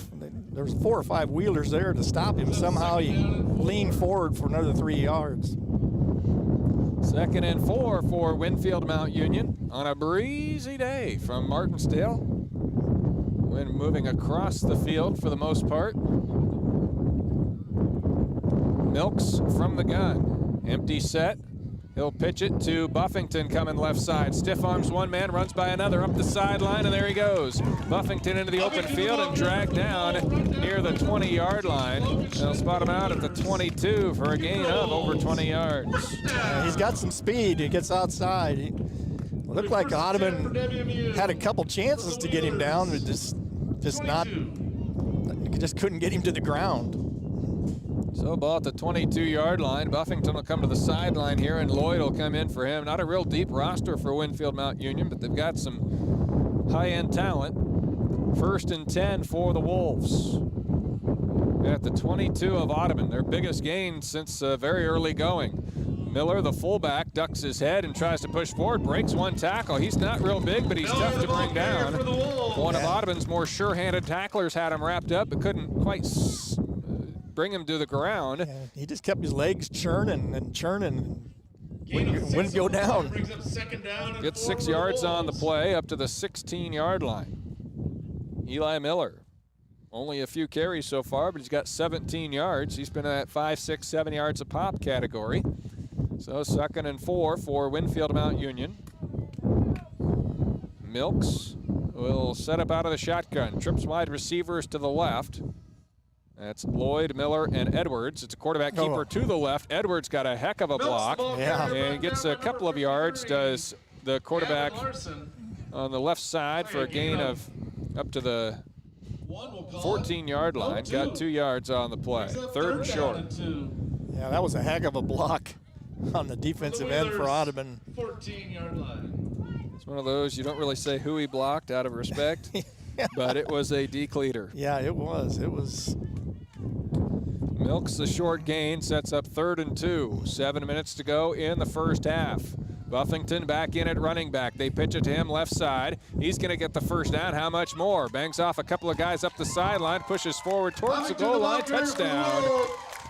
There was 4 or 5 wheelers there to stop him. Somehow he leaned forward for another 3 yards. 2nd and 4 for Winfield Mount Union on a breezy day from Martensdale. Wind moving across the field for the most part. Milks from the gun. Empty set. He'll pitch it to Buffington coming left side. Stiff arms one man, runs by another up the sideline, and there he goes. Buffington into the open field and dragged down near the 20-yard line. They'll spot him out at the 22 for a gain of over 20 yards. He's got some speed. He gets outside. He looked like Audubon had a couple chances to get him down, but just couldn't get him to the ground. So ball at the 22-yard line. Buffington will come to the sideline here, and Lloyd will come in for him. Not a real deep roster for Winfield Mount Union, but they've got some high-end talent. 1st and 10 for the Wolves. At the 22 of Audubon, their biggest gain since very early going. Miller, the fullback, ducks his head and tries to push forward, breaks one tackle. He's not real big, but he's tough to bring down. One of Audubon's more sure-handed tacklers had him wrapped up, but couldn't quite bring him to the ground. Yeah, he just kept his legs churning and churning. Wouldn't go down. Gets 6 yards on the play up to the 16-yard line. Eli Miller, only a few carries so far, but he's got 17 yards. He's been in that 5, 6, 7 yards a pop category. So 2nd and 4 for Winfield Mount Union. Milks will set up out of the shotgun. Trips wide receivers to the left. That's Lloyd, Miller, and Edwards. It's a quarterback keeper to the left. Edwards got a heck of a block. Yeah. And gets a couple of yards, does the quarterback on the left side for a gain of up to the 14-yard line. Got 2 yards on the play. 3rd and short. Yeah, that was a heck of a block on the defensive end for Audubon. 14-yard line. It's one of those you don't really say who he blocked out of respect, but it was a decleater. Yeah, it was. It was. Milks the short gain, sets up 3rd and 2. 7 minutes to go in the first half. Buffington back in at running back. They pitch it to him left side. He's going to get the first down. How much more? Bangs off a couple of guys up the sideline, pushes forward towards the goal line. Touchdown.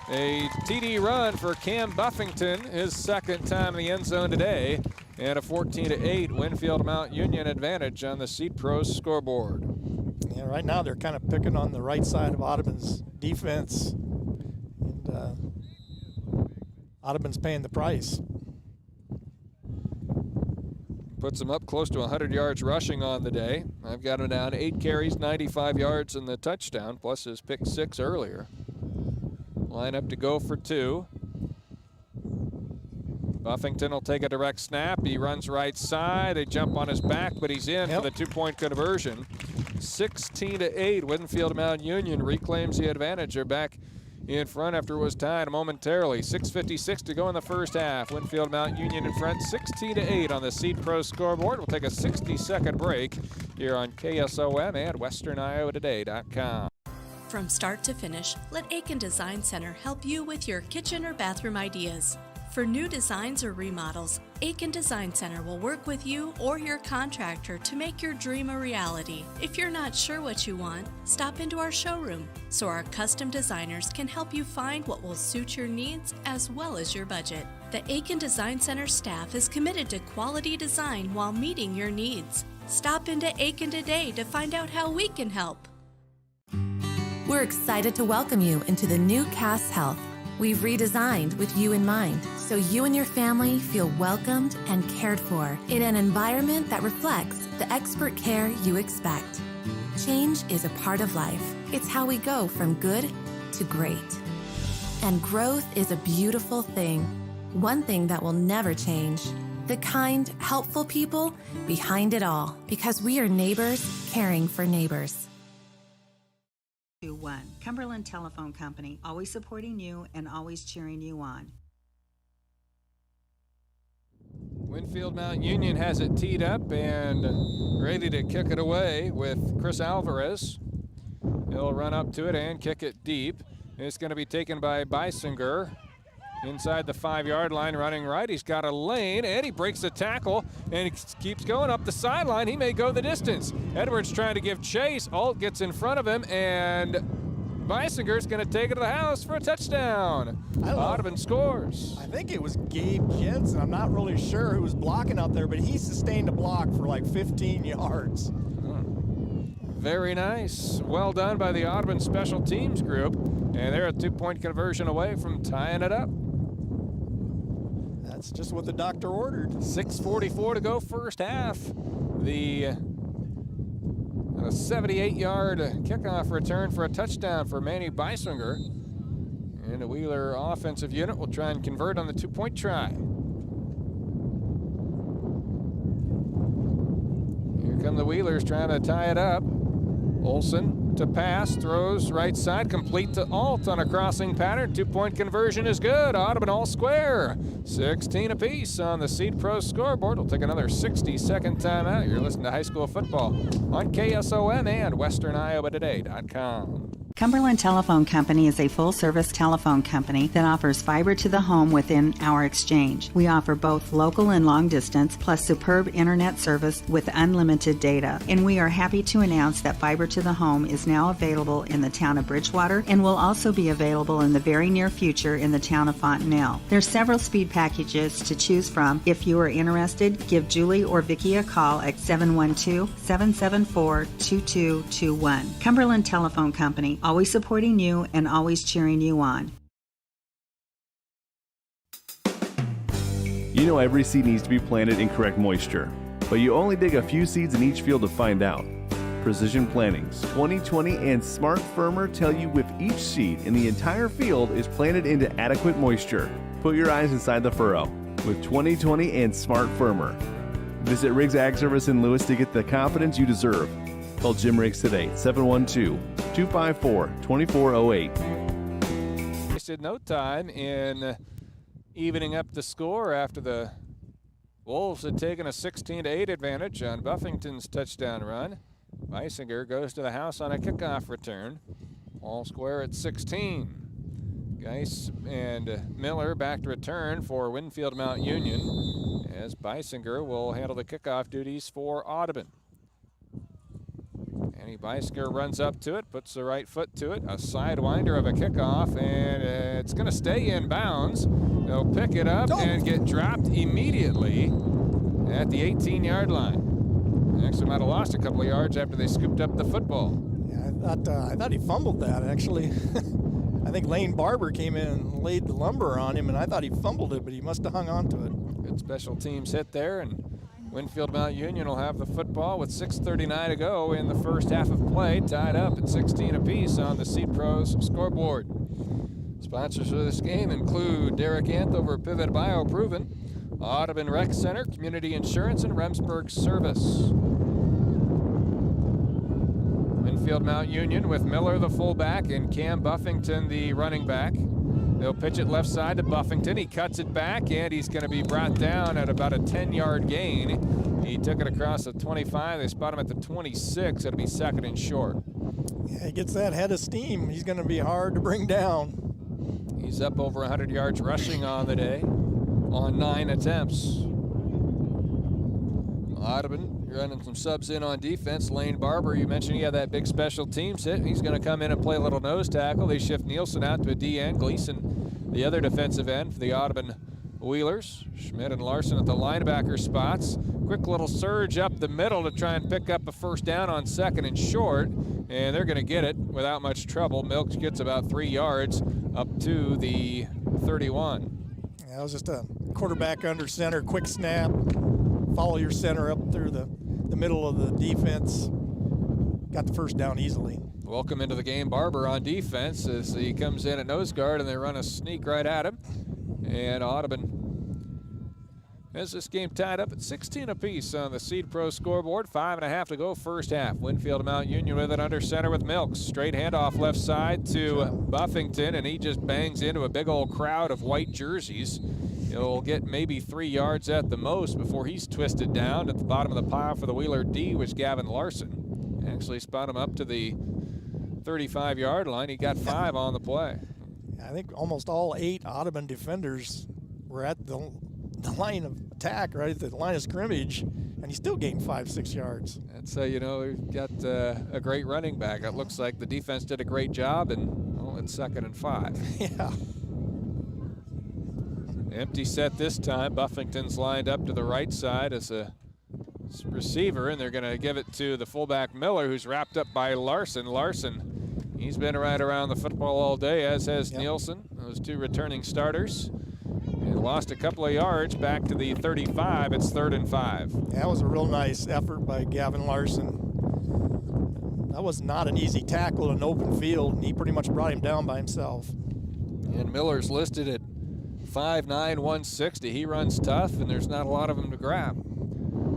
A TD run for Cam Buffington, his 2nd time in the end zone today. And a 14-8 Winfield Mount Union advantage on the Seed Pros scoreboard. Yeah, right now they're kind of picking on the right side of Audubon's defense. And Audubon's paying the price. Puts him up close to 100 yards rushing on the day. I've got him down 8 carries, 95 yards in the touchdown, plus his pick 6 earlier. Line up to go for 2. Buffington will take a direct snap. He runs right side. They jump on his back, but he's in for the 2-point conversion. 16-8, Winfield Mount Union reclaims the advantage. They're back in front after it was tied momentarily. 6:56 to go in the first half. Winfield Mount Union in front, 16-8 on the Seed Pro scoreboard. We'll take a 60-second break here on KSOM and WesternIowaToday.com. From start to finish, let Aiken Design Center help you with your kitchen or bathroom ideas. For new designs or remodels, Aiken Design Center will work with you or your contractor to make your dream a reality. If you're not sure what you want, stop into our showroom so our custom designers can help you find what will suit your needs as well as your budget. The Aiken Design Center staff is committed to quality design while meeting your needs. Stop into Aiken today to find out how we can help. We're excited to welcome you into the new Cass Health. We've redesigned with you in mind, so you and your family feel welcomed and cared for in an environment that reflects the expert care you expect. Change is a part of life. It's how we go from good to great. And growth is a beautiful thing, one thing that will never change. The kind, helpful people behind it all, because we are neighbors caring for neighbors. 2-1. Cumberland Telephone Company, always supporting you and always cheering you on. Winfield Mount Union has it teed up and ready to kick it away with Chris Alvarez. He'll run up to it and kick it deep. It's going to be taken by Beisinger. Inside the 5-yard line, running right. He's got a lane, and he breaks the tackle, and he keeps going up the sideline. He may go the distance. Edwards trying to give chase. Alt gets in front of him, and Beisinger's going to take it to the house for a touchdown. Audubon scores. I think it was Gabe Jensen. I'm not really sure who was blocking out there, but he sustained a block for like 15 yards. Very nice. Well done by the Audubon special teams group. And they're a 2-point conversion away from tying it up. That's just what the doctor ordered. 6:44 to go first half. The 78-yard kickoff return for a touchdown for Manny Beisinger. And the Wheeler offensive unit will try and convert on the 2-point try. Here come the Wheelers trying to tie it up. Olsen to pass, throws right side, complete to Alt on a crossing pattern. 2-point conversion is good. Audubon all square. 16 apiece on the Seed Pro scoreboard. We'll take another 60-second timeout. You're listening to High School Football on KSOM and WesternIowaToday.com. Cumberland Telephone Company is a full-service telephone company that offers fiber to the home within our exchange. We offer both local and long distance, plus superb internet service with unlimited data. And we are happy to announce that fiber to the home is now available in the town of Bridgewater and will also be available in the very near future in the town of Fontenelle. There's several speed packages to choose from. If you are interested, give Julie or Vicki a call at 712-774-2221. Cumberland Telephone Company, always supporting you and always cheering you on. You know every seed needs to be planted in correct moisture, but you only dig a few seeds in each field to find out. Precision Plantings 2020 and Smart Firmer tell you if each seed in the entire field is planted into adequate moisture. Put your eyes inside the furrow with 2020 and Smart Firmer. Visit Riggs Ag Service in Lewis to get the confidence you deserve. Call Jim Riggs today, 712-254-2408. Wasted no time in evening up the score after the Wolves had taken a 16-8 advantage on Buffington's touchdown run. Beisinger goes to the house on a kickoff return. All square at 16. Geis and Miller back to return for Winfield Mount Union, as Beisinger will handle the kickoff duties for Audubon. Annie Beisinger runs up to it, puts the right foot to it, a sidewinder of a kickoff, and it's going to stay in bounds. They'll pick it up and get dropped immediately at the 18-yard line. Actually might have lost a couple of yards after they scooped up the football. Yeah, I thought he fumbled that, actually. I think Lane Barber came in and laid the lumber on him, and I thought he fumbled it, but he must have hung on to it. Good special teams hit there, and Winfield Mount Union will have the football with 6:39 to go in the first half of play, tied up at 16 apiece on the Seed Pros scoreboard. Sponsors for this game include Derek Andover, Pivot Bio Proven, Audubon Rec Center, Community Insurance, and Remsburg Service. Winfield Mount Union with Miller the fullback and Cam Buffington the running back. They'll pitch it left side to Buffington. He cuts it back, and he's going to be brought down at about a 10-yard gain. He took it across the 25. They spot him at the 26. It'll be second and short. Yeah, he gets that head of steam. He's going to be hard to bring down. He's up over 100 yards rushing on the day on 9 attempts. Audubon running some subs in on defense. Lane Barber, you mentioned he had that big special teams hit. He's going to come in and play a little nose tackle. They shift Nielsen out to a D end. Gleason, the other defensive end for the Audubon Wheelers. Schmidt and Larson at the linebacker spots. Quick little surge up the middle to try and pick up a first down on second and short. And they're going to get it without much trouble. Milks gets about 3 yards up to the 31. Yeah, it was just a quarterback under center, quick snap. Follow your center up through the middle of the defense. Got the first down easily. Welcome into the game, Barber on defense as he comes in at nose guard, and they run a sneak right at him. And Audubon has this game tied up at 16 apiece on the Seed Pro scoreboard. 5.5 to go first half. Winfield Mount Union with it under center with Milks. Straight handoff left side to Buffington, and he just bangs into a big old crowd of white jerseys. He'll get maybe 3 yards at the most before he's twisted down. At the bottom of the pile for the Wheeler D was Gavin Larson. Actually spot him up to the 35-yard line. He got 5 on the play. I think almost all 8 Audubon defenders were at the line of attack, right at the line of scrimmage, and he still gained 5-6 yards. That's how you know we've got a great running back. It looks like the defense did a great job, and well, it's 2nd and 5. Yeah. Empty set this time. Buffington's lined up to the right side as a receiver, and they're going to give it to the fullback Miller, who's wrapped up by Larson. Larson, he's been right around the football all day, as has Nielsen, those 2 returning starters. And lost a couple of yards back to the 35. It's 3rd and 5. Yeah, that was a real nice effort by Gavin Larson. That was not an easy tackle in an open field, and he pretty much brought him down by himself. And Miller's listed at 5'9", 160. He runs tough, and there's not a lot of them to grab.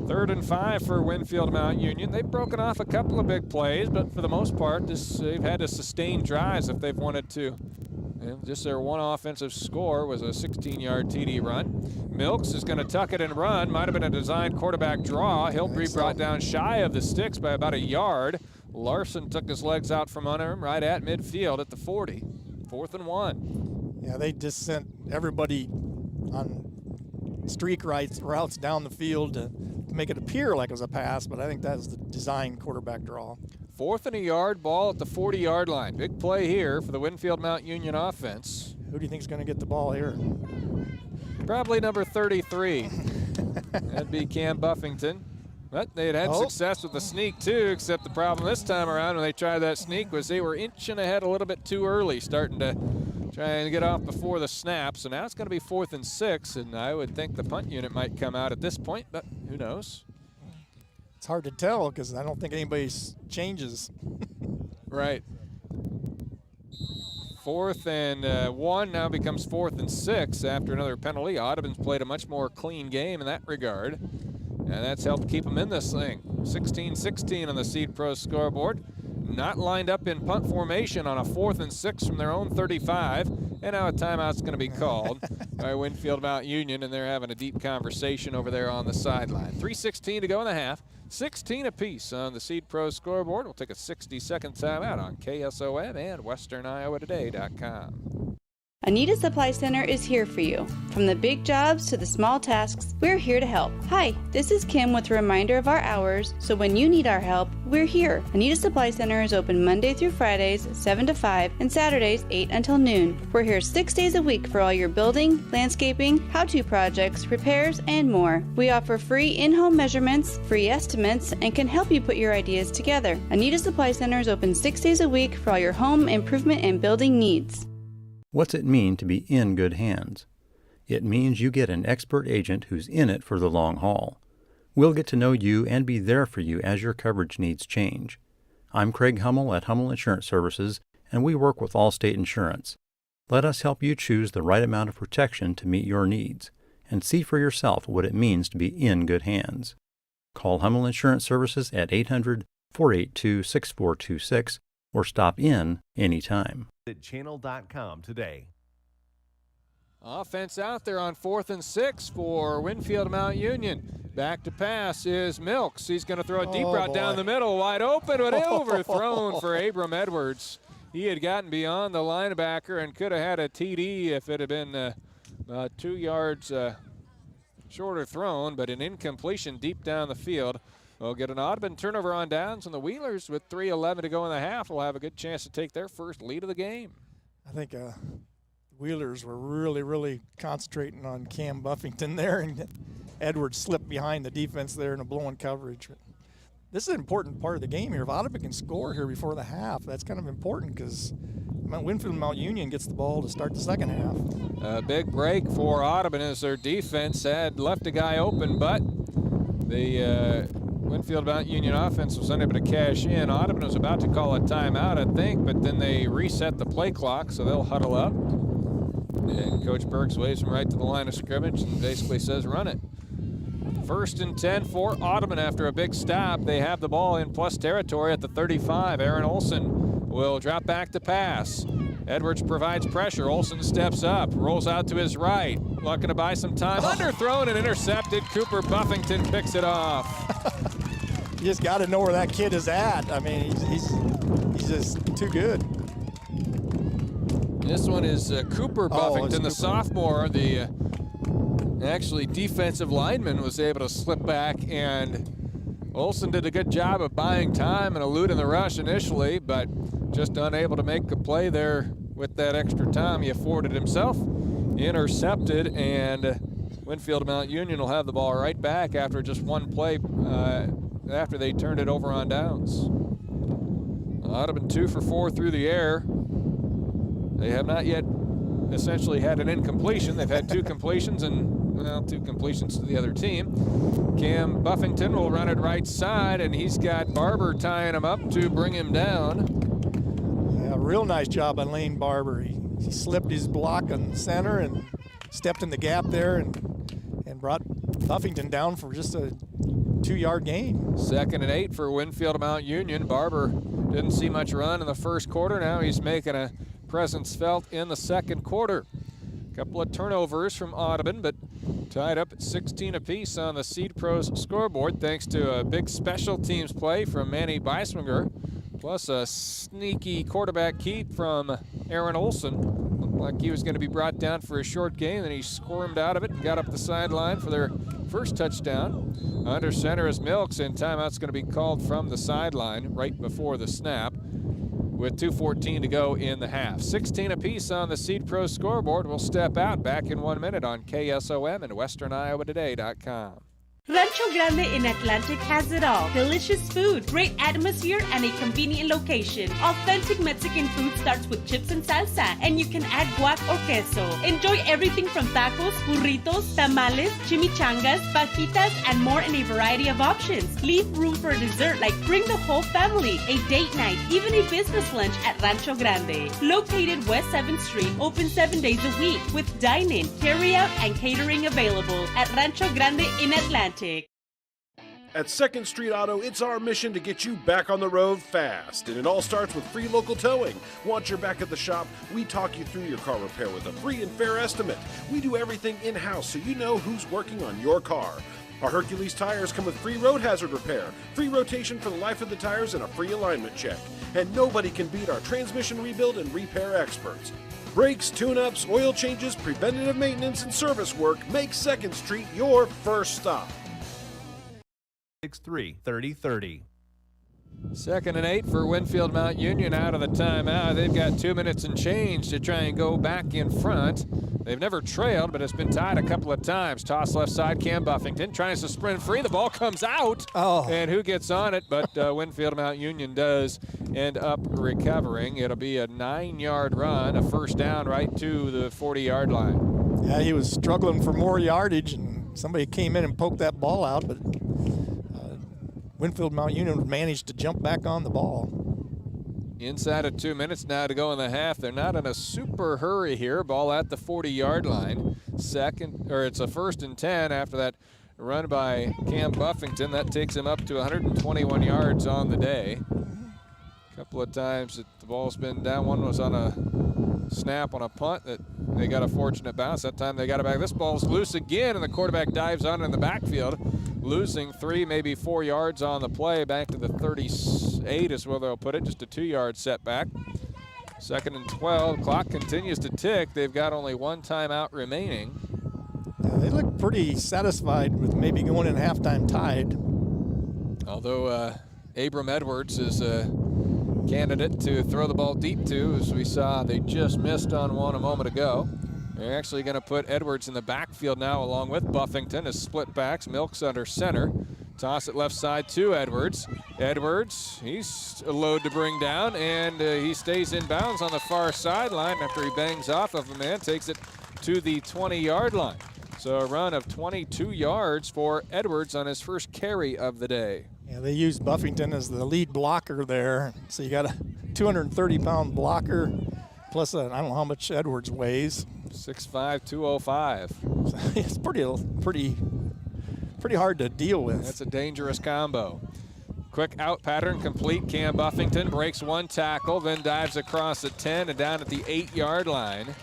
3rd and 5 for Winfield Mount Union. They've broken off a couple of big plays, but for the most part, they've had to sustain drives if they've wanted to. And just their one offensive score was a 16-yard TD run. Milks is going to tuck it and run. Might have been a designed quarterback draw. He'll be brought down shy of the sticks by about a yard. Larson took his legs out from under him right at midfield at the 40. 4th and 1. Yeah, they just sent everybody on streak routes down the field to make it appear like it was a pass, but I think that was the designed quarterback draw. 4th and a yard, ball at the 40-yard line. Big play here for the Winfield Mount Union offense. Who do you think is going to get the ball here? Probably number 33. That'd be Cam Buffington. But they had success with the sneak too, except the problem this time around when they tried that sneak was they were inching ahead a little bit too early, starting to try and get off before the snap. So now it's going to be 4th and 6, and I would think the punt unit might come out at this point, but who knows? It's hard to tell because I don't think anybody changes. Right. 4th and 1 now becomes 4th and 6 after another penalty. Audubon's played a much more clean game in that regard, and that's helped keep them in this thing. 16-16 on the Seed Pro scoreboard. Not lined up in punt formation on a 4th and 6 from their own 35. And now a timeout's going to be called by Winfield Mount Union, and they're having a deep conversation over there on the sideline. 3:16 to go in the half. 16 apiece on the Seed Pro scoreboard. We'll take a 60-second timeout on KSOM and WesternIowaToday.com. Anita Supply Center is here for you. From the big jobs to the small tasks, we're here to help. Hi, this is Kim with a reminder of our hours, so when you need our help, we're here. Anita Supply Center is open Monday through Fridays, 7 to 5, and Saturdays, 8 until noon. We're here 6 days a week for all your building, landscaping, how-to projects, repairs, and more. We offer free in-home measurements, free estimates, and can help you put your ideas together. Anita Supply Center is open 6 days a week for all your home improvement and building needs. What's it mean to be in good hands? It means you get an expert agent who's in it for the long haul. We'll get to know you and be there for you as your coverage needs change. I'm Craig Hummel at Hummel Insurance Services, and we work with Allstate Insurance. Let us help you choose the right amount of protection to meet your needs, and see for yourself what it means to be in good hands. Call Hummel Insurance Services at 800-482-6426 or stop in anytime. At channel.com today. Offense out there on 4th and 6 for Winfield Mount Union. Back to pass is Milks. He's going to throw a deep route down the middle, wide open, but overthrown for Abram Edwards. He had gotten beyond the linebacker and could have had a TD if it had been 2 yards shorter thrown, but an incompletion deep down the field. We'll get an Audubon turnover on downs, and the Wheelers with 3:11 to go in the half will have a good chance to take their first lead of the game. I think Wheelers were really concentrating on Cam Buffington there, and Edwards slipped behind the defense there in a blown coverage. This is an important part of the game here. If Audubon can score here before the half, that's kind of important because Winfield Mount Union gets the ball to start the second half. A big break for Audubon as their defense had left a guy open, but the Winfield Mount Union offense was unable to cash in. Audubon was about to call a timeout, I think, but then they reset the play clock, so they'll huddle up. And Coach Burks waves them right to the line of scrimmage and basically says, run it. 1st and 10 for Audubon after a big stop. They have the ball in plus territory at the 35. Aaron Olson will drop back to pass. Edwards provides pressure. Olson steps up, rolls out to his right, looking to buy some time. Underthrown and intercepted. Cooper Buffington picks it off. You just got to know where that kid is at. I mean, he's just too good. This one is Cooper Buffington, the sophomore. The actually defensive lineman was able to slip back, and Olson did a good job of buying time and eluding the rush initially, but just unable to make a play there with that extra time he afforded himself. Intercepted, and Winfield Mount Union will have the ball right back after just one play after they turned it over on downs. Audubon 2 for 4 through the air. They have not yet essentially had an incompletion. They've had 2 completions and, well, 2 completions to the other team. Cam Buffington will run it right side, and he's got Barber tying him up to bring him down. Yeah, real nice job on Lane Barber. He slipped his block on center and stepped in the gap there and brought Buffington down for just a 2-yard gain. 2nd and 8 for Winfield Mount Union. Barber didn't see much run in the first quarter. Now he's making a presence felt in the second quarter. A couple of turnovers from Audubon, but tied up at 16 apiece on the Seed Pros scoreboard thanks to a big special teams play from Manny Beiswinger, plus a sneaky quarterback keep from Aaron Olson. Looked like he was going to be brought down for a short gain, then he squirmed out of it and got up the sideline for their first touchdown. Under center is Milks, and timeout's going to be called from the sideline right before the snap with 2:14 to go in the half. 16 apiece on the Seed Pro scoreboard. We'll step out back in 1 minute on KSOM and WesternIowaToday.com. Rancho Grande in Atlantic has it all. Delicious food, great atmosphere, and a convenient location. Authentic Mexican food starts with chips and salsa, and you can add guac or queso. Enjoy everything from tacos, burritos, tamales, chimichangas, fajitas, and more in a variety of options. Leave room for dessert, like bring the whole family, a date night, even a business lunch at Rancho Grande. Located West 7th Street, open 7 days a week, with dine-in, carry-out, and catering available at Rancho Grande in Atlantic. At 2nd Street Auto, it's our mission to get you back on the road fast. And it all starts with free local towing. Once you're back at the shop, we talk you through your car repair with a free and fair estimate. We do everything in-house so you know who's working on your car. Our Hercules tires come with free road hazard repair, free rotation for the life of the tires, and a free alignment check. And nobody can beat our transmission rebuild and repair experts. Brakes, tune-ups, oil changes, preventative maintenance, and service work make 2nd Street your first stop. 6-3-30-30. 2nd and 8 for Winfield Mount Union out of the timeout. They've got 2 minutes and change to try and go back in front. They've never trailed, but it's been tied a couple of times. Toss left side, Cam Buffington tries to sprint free. The ball comes out. Oh. And who gets on it? But Winfield Mount Union does end up recovering. It'll be a 9-yard run, a first down right to the 40-yard line. Yeah, he was struggling for more yardage, and somebody came in and poked that ball out, but Winfield Mount Union managed to jump back on the ball. Inside of 2 minutes now to go in the half. They're not in a super hurry here. Ball at the 40-yard line. It's a 1st and 10 after that run by Cam Buffington. That takes him up to 121 yards on the day. A couple of times that the ball's been down. One was on a snap on a punt that they got a fortunate bounce. That time they got it back. This ball's loose again, and the quarterback dives on it in the backfield, losing 3, maybe 4 yards on the play. Back to the 38 is where they'll put it, just a 2-yard setback. 2nd and 12. Clock continues to tick. They've got only 1 timeout remaining. Yeah, they look pretty satisfied with maybe going in halftime tied. Although Abram Edwards is a candidate to throw the ball deep to, as we saw they just missed on one a moment ago. They're actually going to put Edwards in the backfield now along with Buffington as split backs. Milks under center. Toss it left side to Edwards. Edwards, he's a load to bring down, and he stays in bounds on the far sideline after he bangs off of a man, takes it to the 20-yard line. So a run of 22 yards for Edwards on his first carry of the day. Yeah, they used Buffington as the lead blocker there. So you got a 230-pound blocker, plus I don't know how much Edwards weighs. 6'5", 205. It's pretty hard to deal with. That's a dangerous combo. Quick out pattern complete. Cam Buffington breaks 1 tackle, then dives across the 10 and down at the 8-yard line.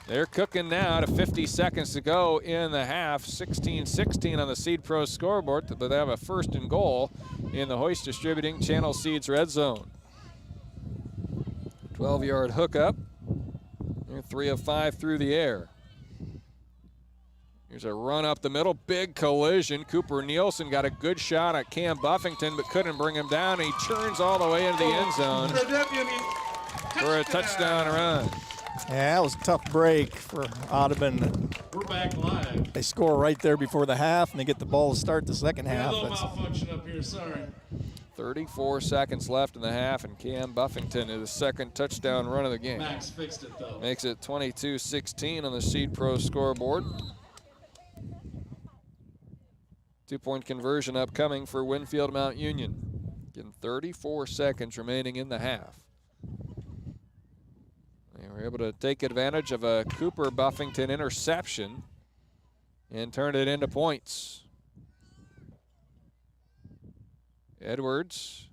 They're cooking now to 50 seconds to go in the half. 16-16 on the Seed Pro scoreboard, but they have a 1st and goal in the Hoist Distributing Channel Seeds red zone. 12-yard hookup. 3 of 5 through the air. Here's a run up the middle, big collision. Cooper Nielsen got a good shot at Cam Buffington, but couldn't bring him down. He turns all the way into the end zone for a touchdown run. Yeah, that was a tough break for Audubon. We're back live. They score right there before the half, and they get the ball to start the second half. A little malfunction up here, sorry. 34 seconds left in the half, and Cam Buffington is the second touchdown run of the game. Max fixed it, though. Makes it 22-16 on the Seed Pro scoreboard. 2-point conversion upcoming for Winfield Mount Union. Again, 34 seconds remaining in the half. They were able to take advantage of a Cooper Buffington interception and turn it into points. Edwards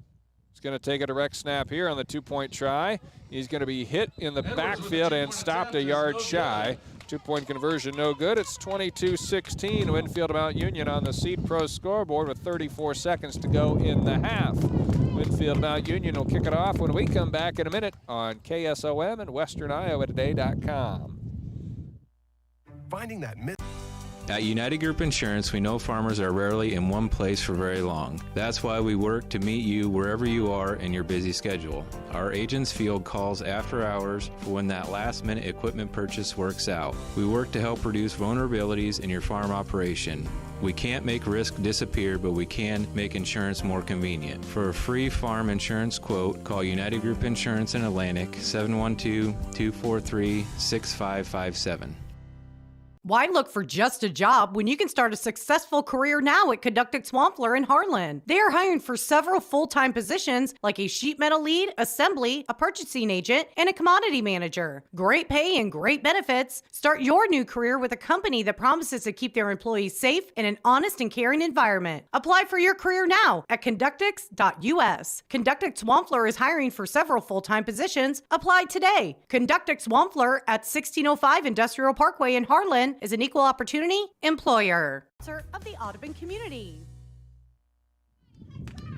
is going to take a direct snap here on the 2-point try. He's going to be hit in the backfield and stopped a yard shy. 2-point conversion no good. It's 22-16 Winfield Mount Union on the Seed Pro scoreboard with 34 seconds to go in the half. Winfield Mount Union will kick it off when we come back in a minute on KSOM and WesternIowaToday.com. Finding that At United Group Insurance, we know farmers are rarely in one place for very long. That's why we work to meet you wherever you are in your busy schedule. Our agents field calls after hours for when that last-minute equipment purchase works out. We work to help reduce vulnerabilities in your farm operation. We can't make risk disappear, but we can make insurance more convenient. For a free farm insurance quote, call United Group Insurance in Atlantic, 712-243-6557. Why look for just a job when you can start a successful career now at Conductix Wampler in Harlan? They are hiring for several full-time positions like a sheet metal lead, assembly, a purchasing agent, and a commodity manager. Great pay and great benefits. Start your new career with a company that promises to keep their employees safe in an honest and caring environment. Apply for your career now at conductix.us. Conductix Wampler is hiring for several full-time positions. Apply today. Conductix Wampler at 1605 Industrial Parkway in Harlan is an equal opportunity employer. Of the Audubon community.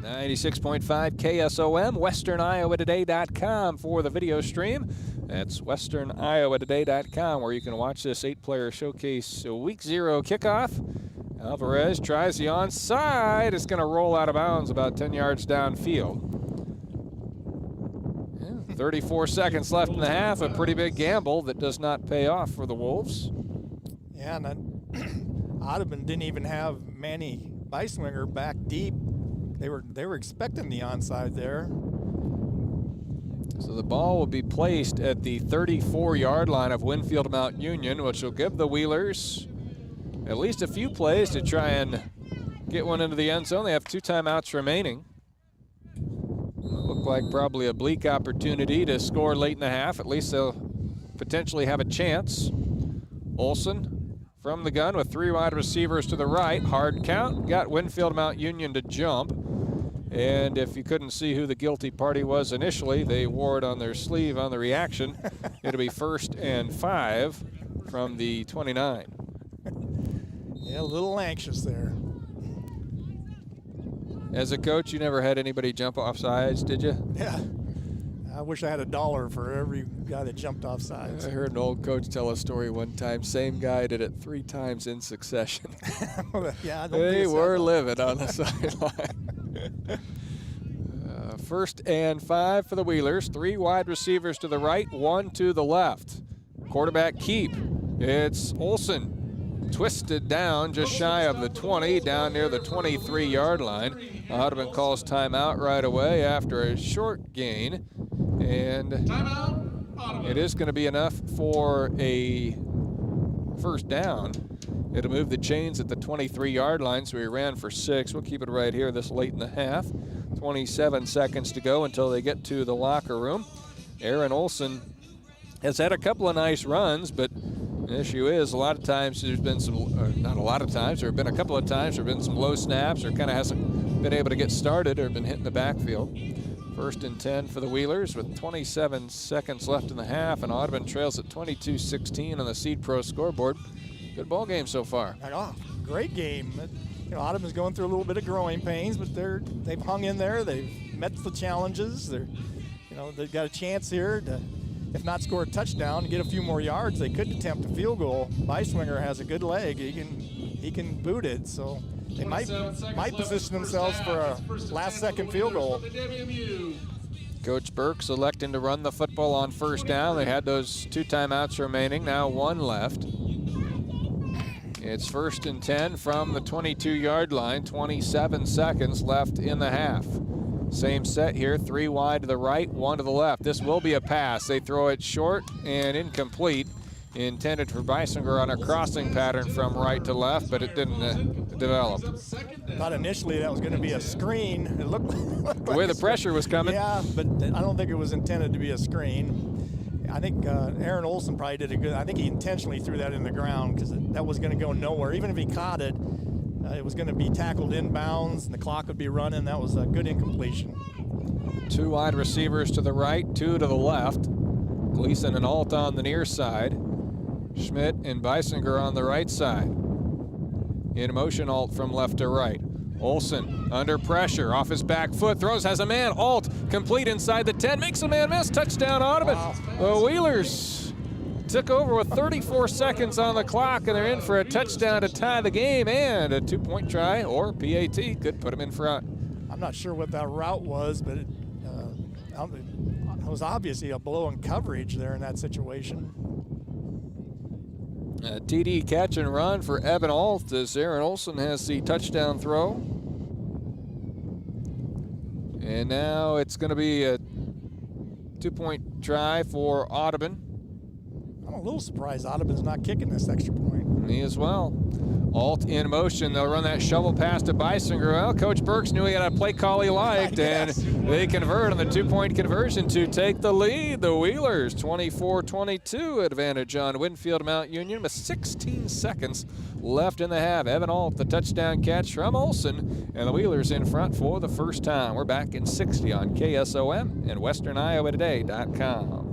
96.5 KSOM, WesternIowaToday.com for the video stream. That's WesternIowaToday.com where you can watch this 8-player showcase Week 0 kickoff. Alvarez tries the onside. It's going to roll out of bounds about 10 yards downfield. 34 seconds left in the half. A pretty big gamble that does not pay off for the Wolves. Yeah, and Audubon didn't even have Manny Beiswinger back deep. They were expecting the onside there. So the ball will be placed at the 34-yard line of Winfield Mount Union, which will give the Wheelers at least a few plays to try and get one into the end zone. They have 2 timeouts remaining. Look like probably a bleak opportunity to score late in the half. At least they'll potentially have a chance. Olsen from the gun with 3 wide receivers to the right. Hard count. Got Winfield Mount Union to jump. And if you couldn't see who the guilty party was initially, they wore it on their sleeve on the reaction. It'll be 1st and 5 from the 29. Yeah, a little anxious there. As a coach, you never had anybody jump off sides, did you? Yeah. I wish I had $1 for every guy that jumped off sides. I heard an old coach tell a story one time. Same guy did it 3 times in succession. Yeah, they were living on the sideline. 1st and 5 for the Wheelers. 3 wide receivers to the right, 1 to the left. Quarterback keep. It's Olsen. Twisted down just shy of the 20, down near the 23-yard line. Audubon calls timeout right away after a short gain. And it is going to be enough for a 1st down. It'll move the chains at the 23-yard line, so he ran for 6. We'll keep it right here this late in the half. 27 seconds to go until they get to the locker room. Aaron Olsen has had a couple of nice runs, but the issue is a lot of times there's been some, not a lot of times, there have been a couple of times there have been some low snaps or kind of hasn't been able to get started or been hit in the backfield. 1st and 10 for the Wheelers with 27 seconds left in the half, and Audubon trails at 22-16 on the Seed Pro scoreboard. Good ball game so far. Oh, great game. Audubon's going through a little bit of growing pains, but they've hung in there. They've met the challenges. They've got a chance here to, if not score a touchdown, get a few more yards. They could attempt a field goal. Beiswinger has a good leg. He can boot it, so they might position themselves for a last-second field goal. Coach Burke's electing to run the football on 1st down. They had those 2 timeouts remaining, now 1 left. It's 1st and 10 from the 22-yard line, 27 seconds left in the half. Same set here, 3 wide to the right, 1 to the left. This will be a pass. They throw it short and incomplete. Intended for Beisinger on a crossing pattern from right to left, but it didn't develop. Thought initially that was going to be a screen. It looked the way the pressure was coming. Yeah, but I don't think it was intended to be a screen. I think Aaron Olson probably did a good. I think he intentionally threw that in the ground because that was going to go nowhere. Even if he caught it, it was going to be tackled inbounds and the clock would be running. That was a good incompletion. 2 wide receivers to the right, 2 to the left. Gleason and Alt on the near side. Schmidt and Beisinger on the right side. In motion, Alt from left to right. Olson under pressure, off his back foot, throws, has a man. Alt complete inside the 10, makes a man miss. Touchdown Audubon. Wow. The Wheelers took over with 34 seconds on the clock, and they're in for a touchdown to tie the game, and a 2-point try or PAT could put them in front. I'm not sure what that route was, but it was obviously a blow in coverage there in that situation. TD catch and run for Evan Alt as Aaron Olson has the touchdown throw. And now it's going to be a 2-point try for Audubon. I'm a little surprised Audubon's not kicking this extra point. Me as well. Alt in motion. They'll run that shovel pass to Beisinger. Well, Coach Burks knew he had a play call he liked, and they convert on the 2-point conversion to take the lead. The Wheelers, 24-22 advantage on Winfield Mount Union with 16 seconds left in the half. Evan Alt, the touchdown catch from Olson, and the Wheelers in front for the first time. We're back in 60 on KSOM and WesternIowaToday.com.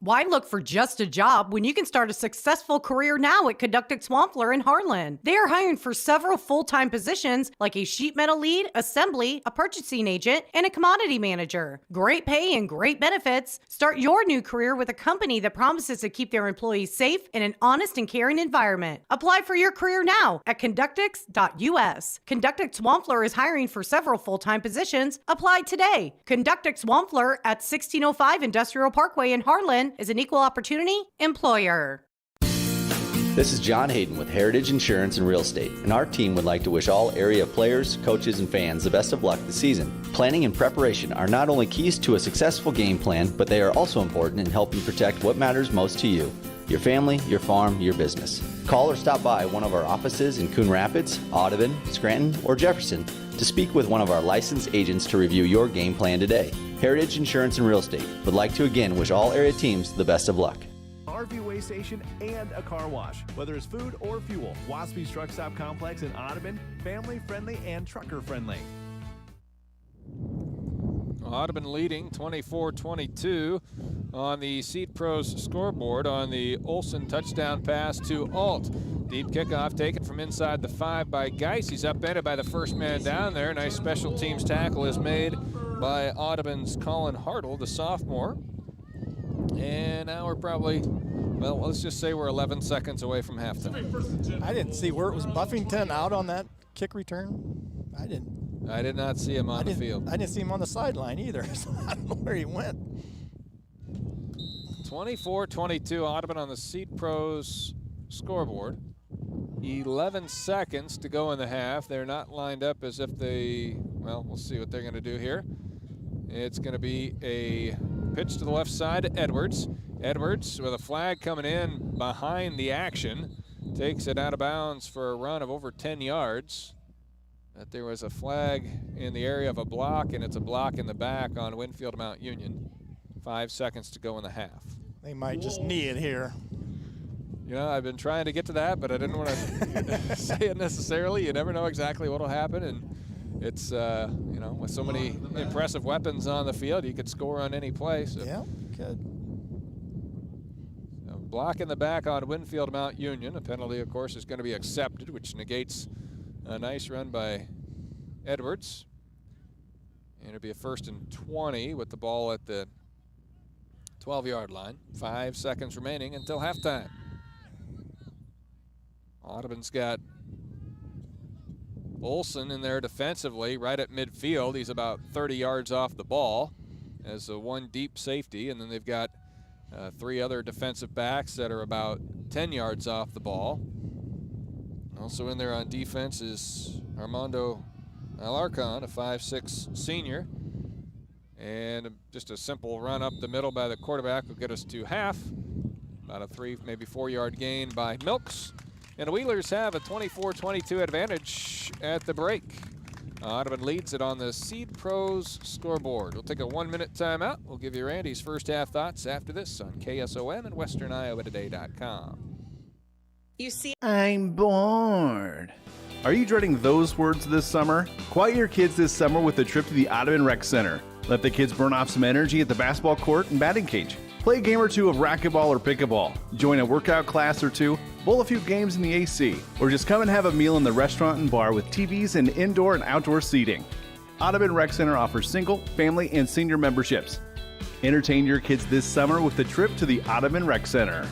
Why look for just a job when you can start a successful career now at Conductic Swampler in Harlan? They are hiring for several full-time positions like a sheet metal lead, assembly, a purchasing agent, and a commodity manager. Great pay and great benefits. Start your new career with a company that promises to keep their employees safe in an honest and caring environment. Apply for your career now at conductix.us. Conductic Swampler is hiring for several full-time positions. Apply today. Conductic Swampler at 1605 Industrial Parkway in Harlan is an equal opportunity employer. This is John Hayden with Heritage Insurance and Real Estate, and our team would like to wish all area players, coaches, and fans the best of luck this season. Planning and preparation are not only keys to a successful game plan, but they are also important in helping protect what matters most to you: your family, your farm, your business. Call or stop by one of our offices in Coon Rapids, Audubon, Scranton, or Jefferson to speak with one of our licensed agents to review your game plan today. Heritage Insurance and Real Estate would like to again wish all area teams the best of luck. RV weigh station and a car wash. Whether it's food or fuel, Waspy's Truck Stop Complex in Audubon, family friendly and trucker friendly. Audubon leading 24-22 on the Seed Pros scoreboard on the Olson touchdown pass to Alt. Deep kickoff taken from inside the 5 by Geis. He's upended by the first man down there. Nice special teams tackle is made by Audubon's Colin Hartle, the sophomore. And now we're probably, well, let's just say we're 11 seconds away from halftime. I didn't see where it was. Buffington out on that kick return. I did not see him on the field. I didn't see him on the sideline either, so I don't know where he went. 24-22 Audubon on the Seed Pros scoreboard. 11 seconds to go in the half. They're not lined up as if they, well, we'll see what they're going to do here. It's going to be a pitch to the left side to Edwards. Edwards with a flag coming in behind the action. Takes it out of bounds for a run of over 10 yards. But there was a flag in the area of a block, and it's a block in the back on Winfield Mount Union. 5 seconds to go in the half. They might just knee it here. You know, I've been trying to get to that, but I didn't want to say it necessarily. You never know exactly what will happen, and it's, you know, with so many impressive weapons on the field, you could score on any play. So. Yeah, could. So block in the back on Winfield Mount Union. A penalty, of course, is going to be accepted, which negates a nice run by Edwards. And it'll be a 1st and 20 with the ball at the 12-yard line. 5 seconds remaining until halftime. Audubon's got Olson in there defensively right at midfield. He's about 30 yards off the ball as a one deep safety, and then they've got 3 other defensive backs that are about 10 yards off the ball. Also in there on defense is Armando Alarcon, a 5'6" senior. And just a simple run up the middle by the quarterback will get us to half. About a 3, maybe 4-yard gain by Milks. And the Wheelers have a 24-22 advantage at the break. Audubon leads it on the Seed Pros scoreboard. We'll take a 1-minute timeout. We'll give you Randy's first half thoughts after this on KSOM and WesternIowaToday.com. You see, I'm bored. Are you dreading those words this summer? Quiet your kids this summer with a trip to the Audubon Rec Center. Let the kids burn off some energy at the basketball court and batting cage. Play a game or two of racquetball or pickleball. Join a workout class or two. Bowl a few games in the AC. Or just come and have a meal in the restaurant and bar with TVs and indoor and outdoor seating. Audubon Rec Center offers single, family, and senior memberships. Entertain your kids this summer with a trip to the Audubon Rec Center.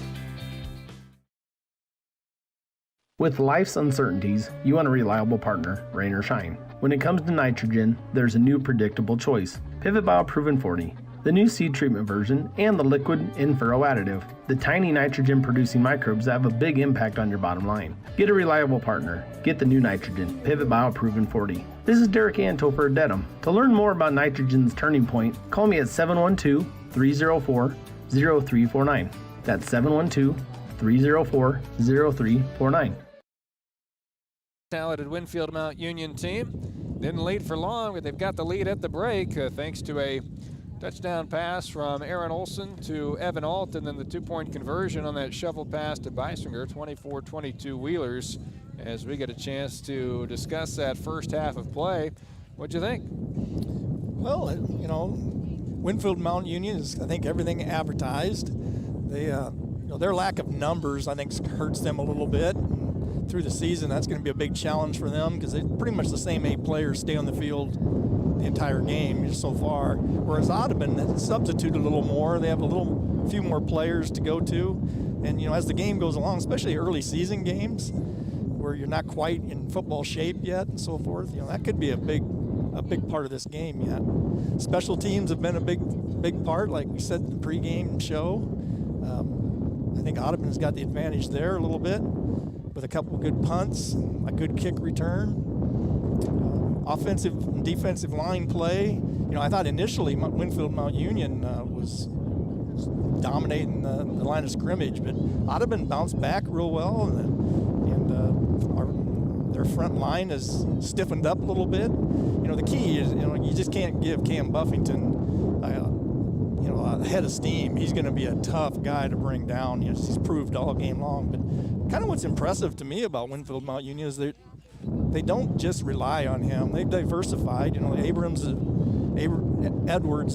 With life's uncertainties, you want a reliable partner, rain or shine. When it comes to nitrogen, there's a new predictable choice, Pivot Bio Proven 40, the new seed treatment version, and the liquid in-furrow additive, the tiny nitrogen-producing microbes that have a big impact on your bottom line. Get a reliable partner. Get the new nitrogen, Pivot Bio Proven 40. This is Derek Anto for Dedham. To learn more about nitrogen's turning point, call me at 712-304-0349. That's 712-304-0349. Talented Winfield Mount Union team. Didn't lead for long, but they've got the lead at the break thanks to a touchdown pass from Aaron Olson to Evan Alt, and then the 2-point conversion on that shovel pass to Beisinger, 24-22 Wheelers. As we get a chance to discuss that first half of play, what'd you think? Well, you know, Winfield Mount Union is, I think, everything advertised. They, their lack of numbers, I think, hurts them a little bit. Through the season, that's going to be a big challenge for them because they pretty much the same 8 players stay on the field the entire game so far. Whereas Audubon substitute a little more. They have a few more players to go to. And, you know, as the game goes along, especially early season games where you're not quite in football shape yet and so forth, you know, that could be a big part of this game yet. Special teams have been a big part, like we said in the pregame show. I think Audubon's got the advantage there a little bit, with a couple of good punts, a good kick return, offensive and defensive line play. You know, I thought initially Winfield Mount Union was dominating the line of scrimmage, but Audubon bounced back real well, and their front line has stiffened up a little bit. You know, the key is, you know, you just can't give Cam Buffington a head of steam. He's going to be a tough guy to bring down. You know, he's proved all game long. But kind of what's impressive to me about Winfield Mount Union is they don't just rely on him. They've diversified. You know, Edwards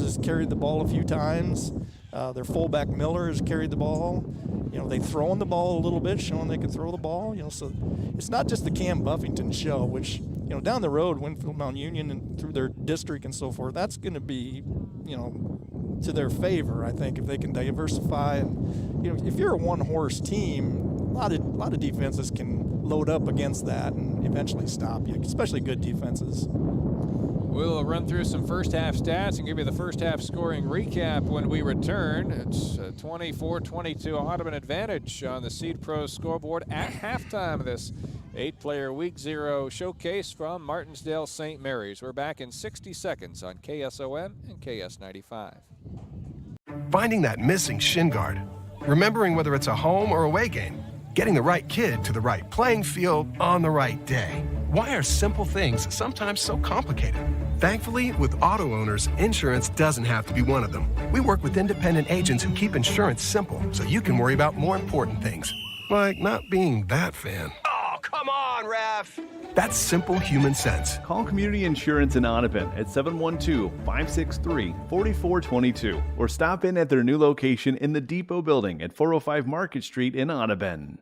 has carried the ball a few times. Their fullback Miller has carried the ball. You know, they've thrown the ball a little bit, showing they can throw the ball. You know, so it's not just the Cam Buffington show, which, you know, down the road, Winfield Mount Union and through their district and so forth, that's going to be, you know, to their favor, I think, if they can diversify. And, you know, if you're a one-horse team, a lot of defenses can load up against that and eventually stop you, especially good defenses. We'll run through some first half stats and give you the first half scoring recap when we return. It's a 24-22 Audubon advantage on the Seed Pros scoreboard at halftime of this 8-player Week 0 showcase from Martensdale St. Mary's. We're back in 60 seconds on KSOM and KS95. Finding that missing shin guard. Remembering whether it's a home or away game. Getting the right kid to the right playing field on the right day. Why are simple things sometimes so complicated? Thankfully, with auto owners, insurance doesn't have to be one of them. We work with independent agents who keep insurance simple so you can worry about more important things. Like not being that fan. Oh, come on, ref! That's simple human sense. Call Community Insurance in Audubon at 712-563-4422 or stop in at their new location in the Depot Building at 405 Market Street in Audubon.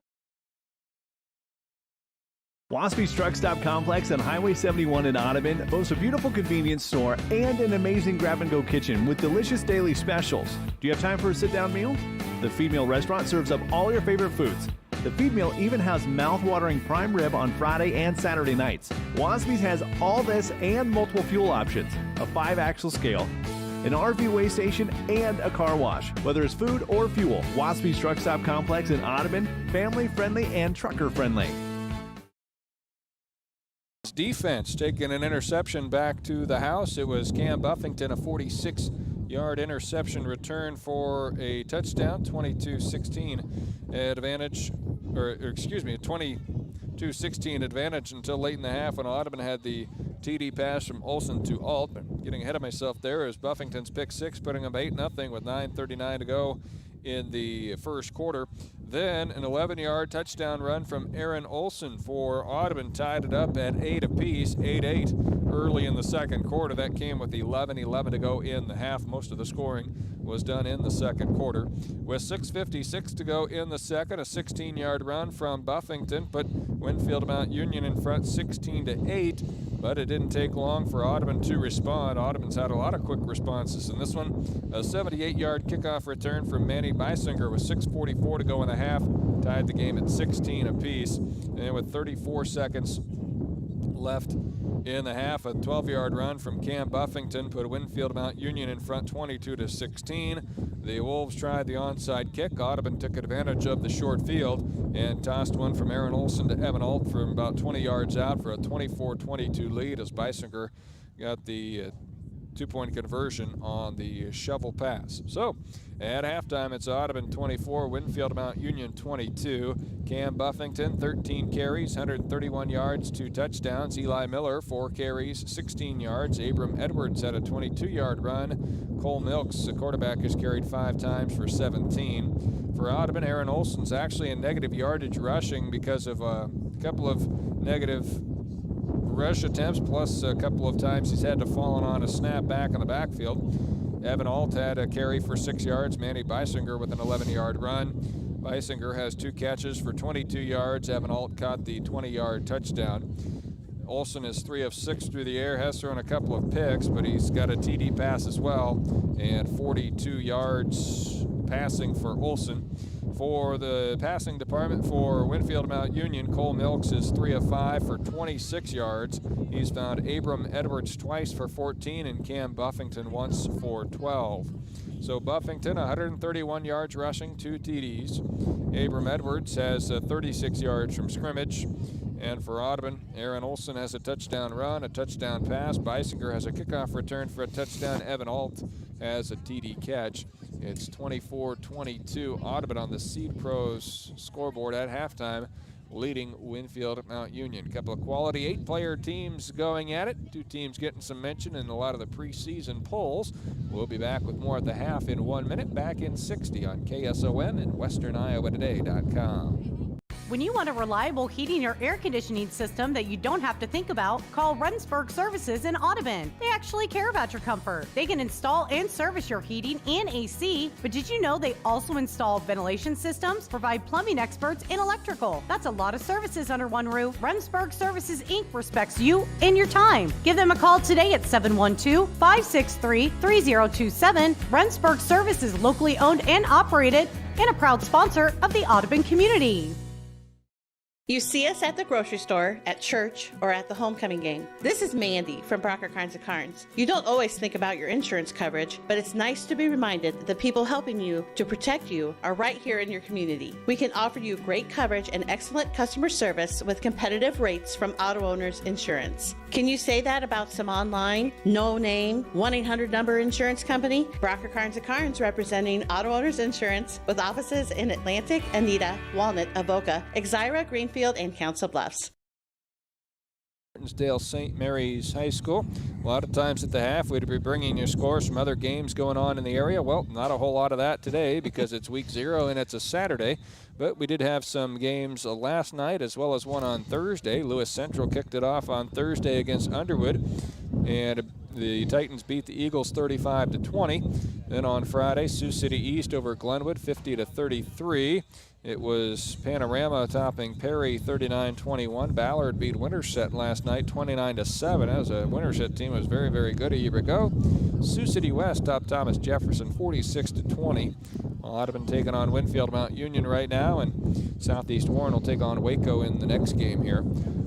Waspy's Truck Stop Complex on Highway 71 in Audubon boasts a beautiful convenience store and an amazing grab-and-go kitchen with delicious daily specials. Do you have time for a sit-down meal? The Feed Meal restaurant serves up all your favorite foods. The Feed Meal even has mouth-watering prime rib on Friday and Saturday nights. Waspy's has all this and multiple fuel options, a 5-axle scale, an RV weigh station, and a car wash. Whether it's food or fuel, Waspy's Truck Stop Complex in Audubon, family-friendly and trucker-friendly. Audubon's defense taking an interception back to the house. It was Cam Buffington, a 46-yard interception return for a touchdown, 22-16 advantage, or excuse me, 22-16 advantage until late in the half when Audubon had the TD pass from Olson to Alt. But getting ahead of myself there is Buffington's pick six, putting them 8-0 with 9:39 to go in the first quarter. Then an 11-yard touchdown run from Aaron Olson for Audubon tied it up at 8 apiece, 8-8 early in the second quarter. That came with 11 to go in the half. Most of the scoring was done in the second quarter. With 6:56 to go in the second, a 16-yard run from Buffington put Winfield Mount Union in front 16-8, but it didn't take long for Audubon to respond. Audubon's had a lot of quick responses in this one. A 78-yard kickoff return from Manny Beisinger with 6:44 to go in the half, tied the game at 16 apiece. And with 34 seconds left in the half, a 12-yard run from Cam Buffington put Winfield Mount Union in front 22-16. The Wolves tried the onside kick. Audubon took advantage of the short field and tossed one from Aaron Olson to Evan Alt from about 20 yards out for a 24-22 lead as Beisinger got the two-point conversion on the shovel pass. So at halftime, it's Audubon 24, Winfield Mount Union 22. Cam Buffington, 13 carries, 131 yards, 2 touchdowns. Eli Miller, 4 carries, 16 yards. Abram Edwards had a 22-yard run. Cole Milks, the quarterback, has carried 5 times for 17. For Audubon, Aaron Olson's actually in negative yardage rushing because of a couple of negative rush attempts, plus a couple of times he's had to fall on a snap back in the backfield. Evan Alt had a carry for 6 yards. Manny Beisinger with an 11-yard run. Beisinger has 2 catches for 22 yards. Evan Alt caught the 20-yard touchdown. Olson is 3 of 6 through the air, has thrown a couple of picks, but he's got a TD pass as well, and 42 yards passing for Olson. For the passing department for Winfield Mount Union, Cole Milks is 3 of 5 for 26 yards. He's found Abram Edwards twice for 14 and Cam Buffington once for 12. So Buffington, 131 yards rushing, 2 TDs. Abram Edwards has 36 yards from scrimmage. And for Audubon, Aaron Olson has a touchdown run, a touchdown pass. Beisinger has a kickoff return for a touchdown. Evan Alt has a TD catch. It's 24-22 Audubon on the Seed Pros scoreboard at halftime, leading Winfield Mount Union. A couple of quality 8-player teams going at it. 2 teams getting some mention in a lot of the preseason polls. We'll be back with more at the half in 1 minute. Back in 60 on KSOM and WesternIowaToday.com. When you want a reliable heating or air conditioning system that you don't have to think about, call Runsberg Services in Audubon. They actually care about your comfort. They can install and service your heating and AC, but did you know they also install ventilation systems, provide plumbing experts, and electrical? That's a lot of services under one roof. Runsberg Services Inc. respects you and your time. Give them a call today at 712-563-3027. Runsberg Service is locally owned and operated and a proud sponsor of the Audubon community. You see us at the grocery store, at church, or at the homecoming game. This is Mandy from Brocker Carnes & Carnes. You don't always think about your insurance coverage, but it's nice to be reminded that the people helping you to protect you are right here in your community. We can offer you great coverage and excellent customer service with competitive rates from Auto Owners Insurance. Can you say that about some online, no-name, 1-800 number insurance company? Brocker Carnes & Carnes, representing Auto Owners Insurance with offices in Atlantic, Anita, Walnut, Avoca, Exira, Greenfield, and Council Bluffs. Martensdale St. Mary's High School. A lot of times at the half we'd be bringing you scores from other games going on in the area. Well, not a whole lot of that today because it's week 0 and it's a Saturday. But we did have some games last night as well as one on Thursday. Lewis Central kicked it off on Thursday against Underwood, and the Titans beat the Eagles 35-20. Then on Friday, Sioux City East over Glenwood 50-33. It was Panorama topping Perry 39-21. Ballard beat Winterset last night 29-7. That was a Winterset team that was very, very good a year ago. Sioux City West topped Thomas Jefferson 46-20. Audubon taking on Winfield Mount Union right now, and Southeast Warren will take on Waco in the next game here.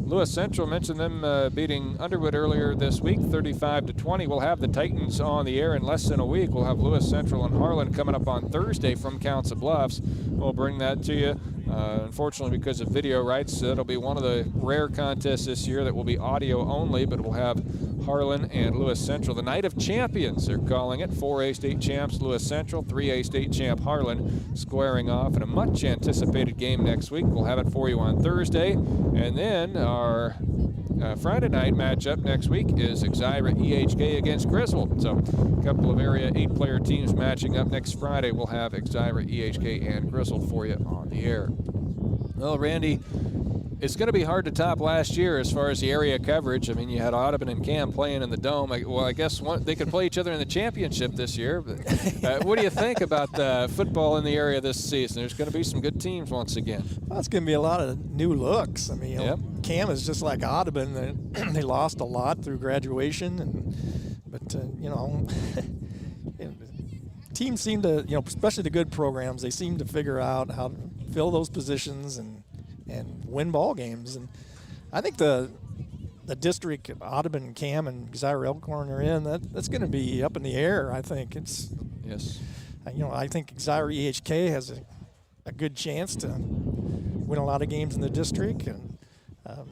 Lewis Central, mentioned them beating Underwood earlier this week, 35-20. We'll have the Titans on the air in less than a week. We'll have Lewis Central and Harlan coming up on Thursday from Council Bluffs. We'll bring that to you Unfortunately, because of video rights, it'll be one of the rare contests this year that will be audio only, but we'll have Harlan and Lewis Central. The Night of Champions, they're calling it. 4A state champs Lewis Central, 3A state champ Harlan squaring off in a much anticipated game next week. We'll have it for you on Thursday. And then our Friday night matchup next week is Exira EHK against Griswold. So a couple of area 8-player teams matching up next Friday. We'll have Exira EHK and Griswold for you on the air. Well, Randy, it's going to be hard to top last year as far as the area coverage. I mean, you had Audubon and Cam playing in the Dome. Well, I guess they could play each other in the championship this year. But what do you think about football in the area this season? There's going to be some good teams once again. Well, it's going to be a lot of new looks. I mean, you know, Cam is just like Audubon. They lost a lot through graduation, but you know, teams seem to, you know, especially the good programs, they seem to figure out how to fill those positions and win ball games. And I think the district Audubon, Cam, and Exira Elkhorn are in, that's going to be up in the air. I think it's you know, I think Exira EHK has a good chance to win a lot of games in the district. And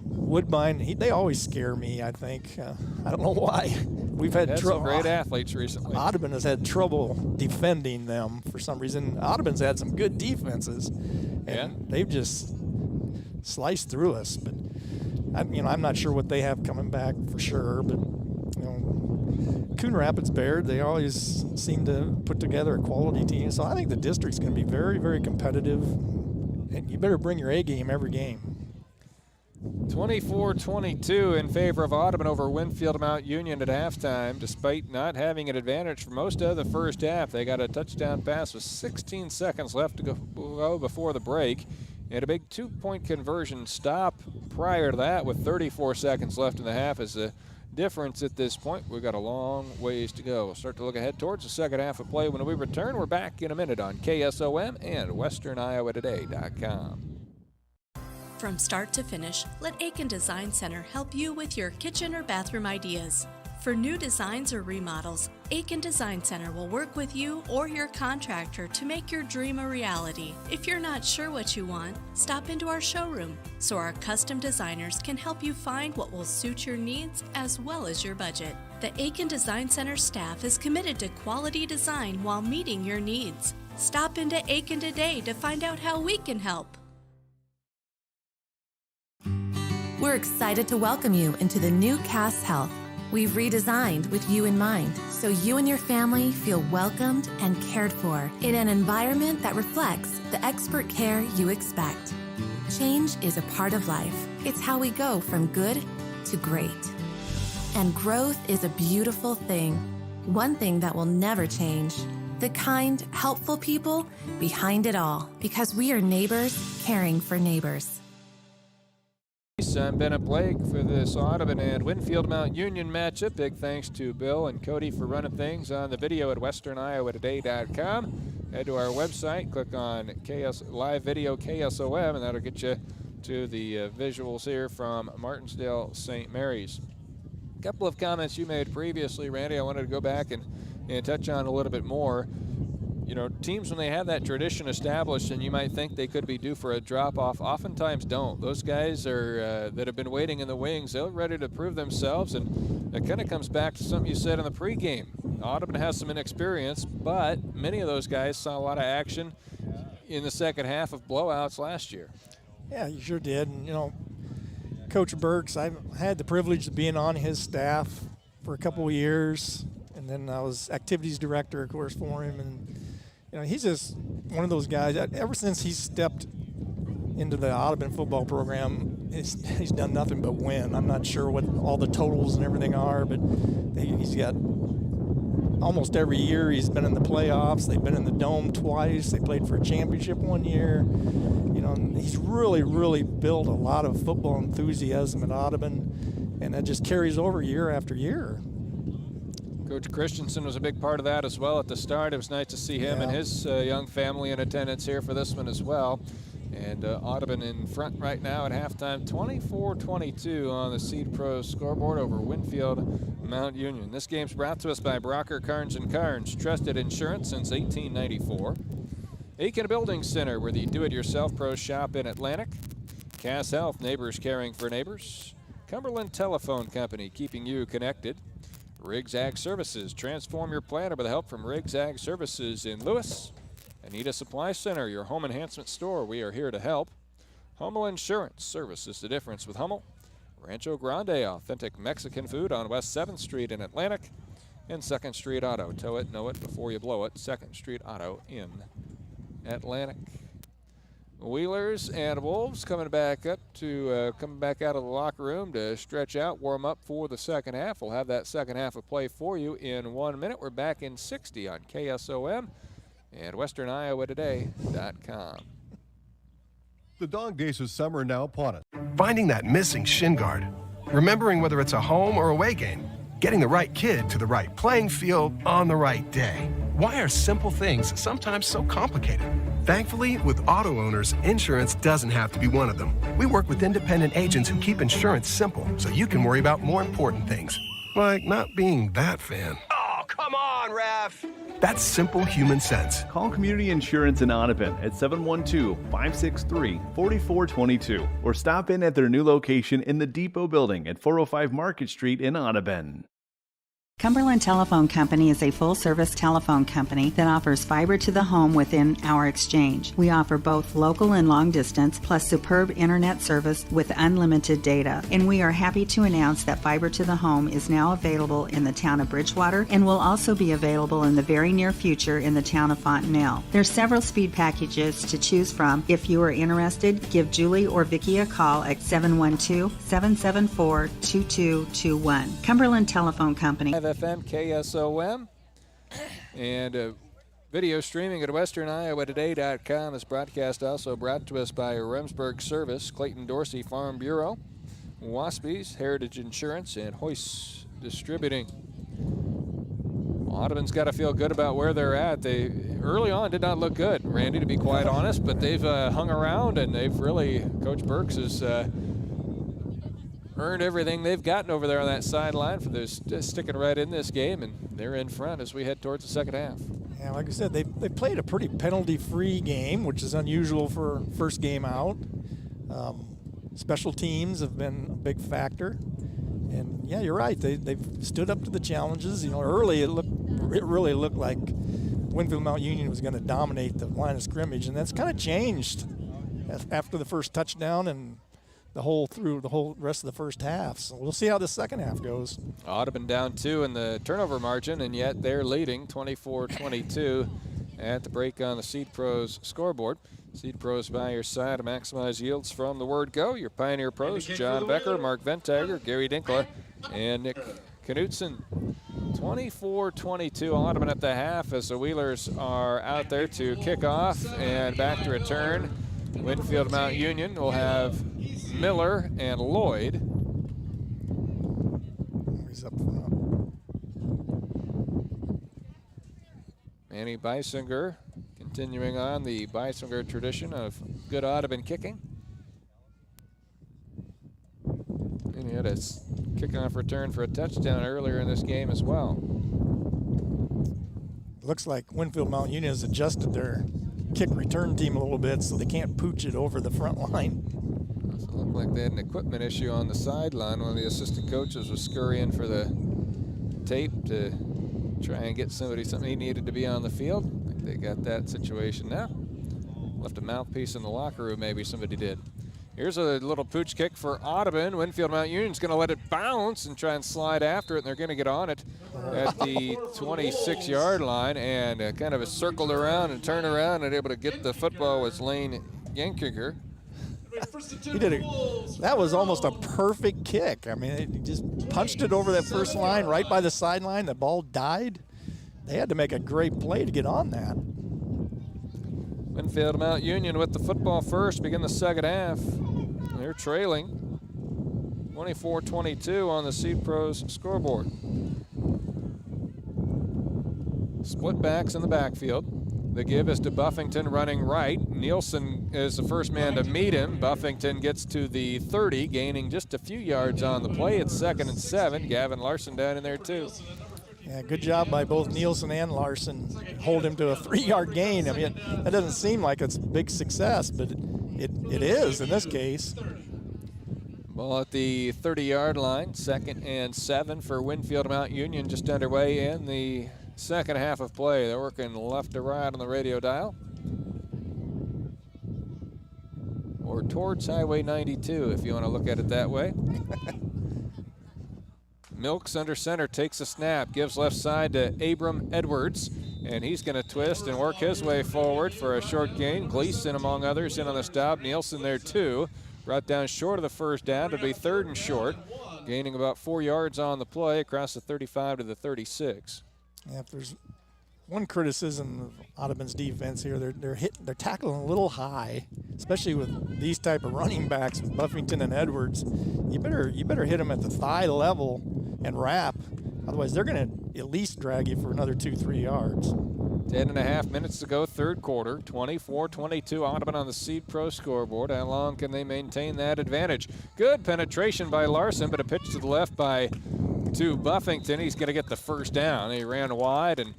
Woodbine, they always scare me, I think. I don't know why. We've had some great athletes recently. Audubon has had trouble defending them for some reason. Audubon's had some good defenses, and they've just sliced through us. But I'm not sure what they have coming back for sure. But you know, Coon Rapids Baird, they always seem to put together a quality team. So I think the district's going to be very, very competitive, and you better bring your A game every game. 24-22 in favor of Audubon over Winfield Mount Union at halftime. Despite not having an advantage for most of the first half, they got a touchdown pass with 16 seconds left to go before the break. And a big 2-point conversion stop prior to that with 34 seconds left in the half is the difference at this point. We've got a long ways to go. We'll start to look ahead towards the second half of play when we return. We're back in a minute on KSOM and WesternIowaToday.com. From start to finish, let Aiken Design Center help you with your kitchen or bathroom ideas. For new designs or remodels, Aiken Design Center will work with you or your contractor to make your dream a reality. If you're not sure what you want, stop into our showroom so our custom designers can help you find what will suit your needs as well as your budget. The Aiken Design Center staff is committed to quality design while meeting your needs. Stop into Aiken today to find out how we can help. We're excited to welcome you into the new Cass Health. We've redesigned with you in mind, so you and your family feel welcomed and cared for in an environment that reflects the expert care you expect. Change is a part of life. It's how we go from good to great. And growth is a beautiful thing. One thing that will never change. The kind, helpful people behind it all, because we are neighbors caring for neighbors. I'm Bennett Blake for this Audubon and Winfield Mount Union matchup. Big thanks to Bill and Cody for running things on the video at WesternIowaToday.com. Head to our website, click on Live Video KSOM, and that'll get you to the visuals here from Martensdale St. Mary's. A couple of comments you made previously, Randy, I wanted to go back and touch on a little bit more. You know, teams, when they have that tradition established and you might think they could be due for a drop-off, oftentimes don't. Those guys are that have been waiting in the wings, they're ready to prove themselves, and it kind of comes back to something you said in the pregame. Audubon has some inexperience, but many of those guys saw a lot of action in the second half of blowouts last year. Yeah, you sure did. And, you know, Coach Burks, I've had the privilege of being on his staff for a couple of years, and then I was activities director, of course, for him. And you know, he's just one of those guys that ever since he stepped into the Audubon football program, he's done nothing but win. I'm not sure what all the totals and everything are, but he's got almost every year he's been in the playoffs. They've been in the Dome twice. They played for a championship one year. You know, he's really, really built a lot of football enthusiasm at Audubon, and that just carries over year after year. Coach Christensen was a big part of that as well at the start. It was nice to see him and his young family in attendance here for this one as well. And Audubon in front right now at halftime, 24-22 on the Seed Pro scoreboard over Winfield Mount Union. This game's brought to us by Brocker Carnes & Carnes, trusted insurance since 1894. Aiken Building Center, where the do-it-yourself pro shop in Atlantic. Cass Health, neighbors caring for neighbors. Cumberland Telephone Company, keeping you connected. Riggs Ag Services, transform your planter with help from Riggs Ag Services in Lewis. Anita Supply Center, your home enhancement store. We are here to help. Hummel Insurance, service is the difference with Hummel. Rancho Grande, authentic Mexican food on West 7th Street in Atlantic. And 2nd Street Auto, tow it, know it before you blow it. 2nd Street Auto in Atlantic. Wheelers and Wolves coming back up to coming back out of the locker room to stretch out, warm up for the second half. We'll have that second half of play for you in 1 minute. We're back in 60 on KSOM and WesternIowaToday.com. The dog days of summer are now upon us. Finding that missing shin guard. Remembering whether it's a home or away game. Getting the right kid to the right playing field on the right day. Why are simple things sometimes so complicated? Thankfully, with auto owners, insurance doesn't have to be one of them. We work with independent agents who keep insurance simple so you can worry about more important things. Like not being that fan. Oh, come on, Ref. That's simple human sense. Call Community Insurance in Audubon at 712-563-4422 or stop in at their new location in the Depot Building at 405 Market Street in Audubon. Cumberland Telephone Company is a full-service telephone company that offers fiber to the home within our exchange. We offer both local and long distance, plus superb internet service with unlimited data. And we are happy to announce that fiber to the home is now available in the town of Bridgewater and will also be available in the very near future in the town of Fontenelle. There are several speed packages to choose from. If you are interested, give Julie or Vicki a call at 712-774-2221. Cumberland Telephone Company. FM KSOM and video streaming at WesternIowaToday.com. This broadcast also brought to us by Remsburg Service, Clayton Dorsey Farm Bureau, Waspies, Heritage Insurance, and Hoist Distributing. Audubon's got to feel good about where they're at. They early on did not look good, Randy, to be quite honest, but they've hung around and they've really, Coach Burks has earned everything they've gotten over there on that sideline for this, sticking right in this game, and they're in front as we head towards the second half. Yeah, like I said, they played a pretty penalty-free game, which is unusual for first game out. Special teams have been a big factor, and yeah, you're right. They've stood up to the challenges. You know, early it really looked like Winfield Mount Union was going to dominate the line of scrimmage, and that's kind of changed after the first touchdown and through the whole rest of the first half. So we'll see how the second half goes. Audubon down 2 in the turnover margin, and yet they're leading 24-22 at the break on the Seed Pros scoreboard. Seed Pros by your side to maximize yields from the word go. Your Pioneer Pros, John Becker, Mark Ventager, Gary Dinkler, and Nick Knutson. 24-22 Audubon at the half as the Wheelers are out there to kick off and back to return. Winfield Mount Union will have Miller and Lloyd. He's up front. Manny Beisinger continuing on the Beisinger tradition of good Audubon kicking. And he had a kickoff return for a touchdown earlier in this game as well. Looks like Winfield Mount Union has adjusted their kick return team a little bit so they can't pooch it over the front line. It looked like they had an equipment issue on the sideline. One of the assistant coaches was scurrying for the tape to try and get something he needed to be on the field. I think they got that situation now. Left a mouthpiece in the locker room, maybe somebody did. Here's a little pooch kick for Audubon. Winfield Mount Union's going to let it bounce and try and slide after it, and they're going to get on it at the 26-yard line, and kind of circled around and turned around and able to get the football was Lane Yankiger. He did that was almost a perfect kick. I mean, he just punched it over that first line right by the sideline. The ball died. They had to make a great play to get on that. Winfield Mount Union with the football first, begin the second half. They're trailing 24-22 on the Seed Pros scoreboard. Split backs in the backfield. The give is to Buffington running right. Nielsen is the first man to meet him. Buffington gets to the 30, gaining just a few yards on the play. It's 2nd and 7. Gavin Larson down in there too. Yeah, good job by both Nielsen and Larson. Hold him to a 3-yard gain. I mean, that doesn't seem like it's a big success, but it is in this case. Ball at the 30-yard line, 2nd and 7 for Winfield Mount Union, just underway in the second half of play. They're working left to right on the radio dial. Or towards Highway 92, if you want to look at it that way. Milks under center, takes a snap, gives left side to Abram Edwards, and he's going to twist and work his way forward for a short gain. Gleason, among others, in on the stop. Nielsen there too. Brought down short of the first down to be 3rd and short, gaining about 4 yards on the play across the 35 to the 36. Yeah, if there's one criticism of Audubon's defense here, they're tackling a little high, especially with these type of running backs, Buffington and Edwards. You better hit them at the thigh level and wrap, otherwise they're going to at least drag you for another 2-3 yards. 10.5 minutes to go, third quarter. 24-22 Audubon on the Seed Pro scoreboard. How long can they maintain that advantage? Good penetration by Larson, but a pitch to the left to Buffington. He's going to get the first down. He ran wide, and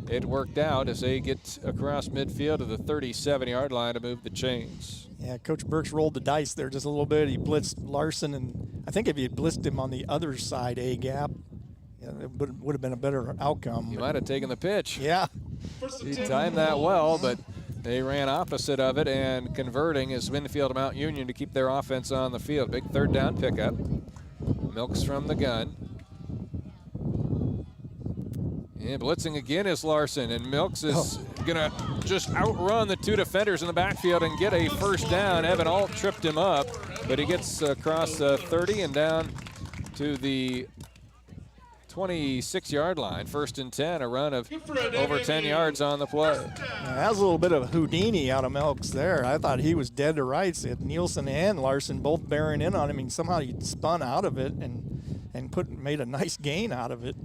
it worked out as they get across midfield to the 37-yard line to move the chains. Yeah, Coach Burks rolled the dice there just a little bit. He blitzed Larson, and I think if he had blitzed him on the other side, A-gap, it would have been a better outcome. He might have taken the pitch. Yeah. He timed that well, but they ran opposite of it, and converting is Winfield Mount Union to keep their offense on the field. Big third down pickup. Milks from the gun. And blitzing again is Larson, and Milks is going to just outrun the 2 defenders in the backfield and get a first down. Evan Alt tripped him up, but he gets across the 30 and down to the 26-yard line. 1st and 10, a run of over 10 yards on the play. Yeah, that was a little bit of Houdini out of Milks there. I thought he was dead to rights. It Nielsen and Larson both bearing in on him. I mean, somehow he spun out of it and made a nice gain out of it.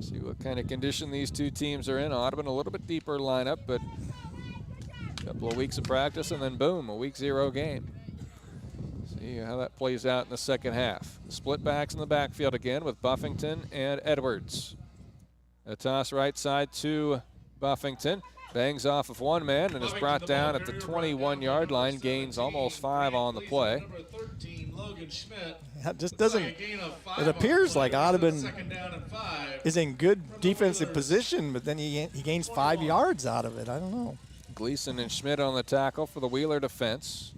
See what kind of condition these two teams are in. Audubon a little bit deeper lineup, but a couple of weeks of practice and then boom, a week 0 game. See how that plays out in the second half. The split backs in the backfield again with Buffington and Edwards. A toss right side to Buffington. Bangs off of one man and is brought down at the 21-yard line. Gains almost 5 on the play. It just doesn't. It appears like Audubon is in good defensive position, but then he gains 5 yards out of it. I don't know. Gleason and Schmidt on the tackle for the Wheeler defense.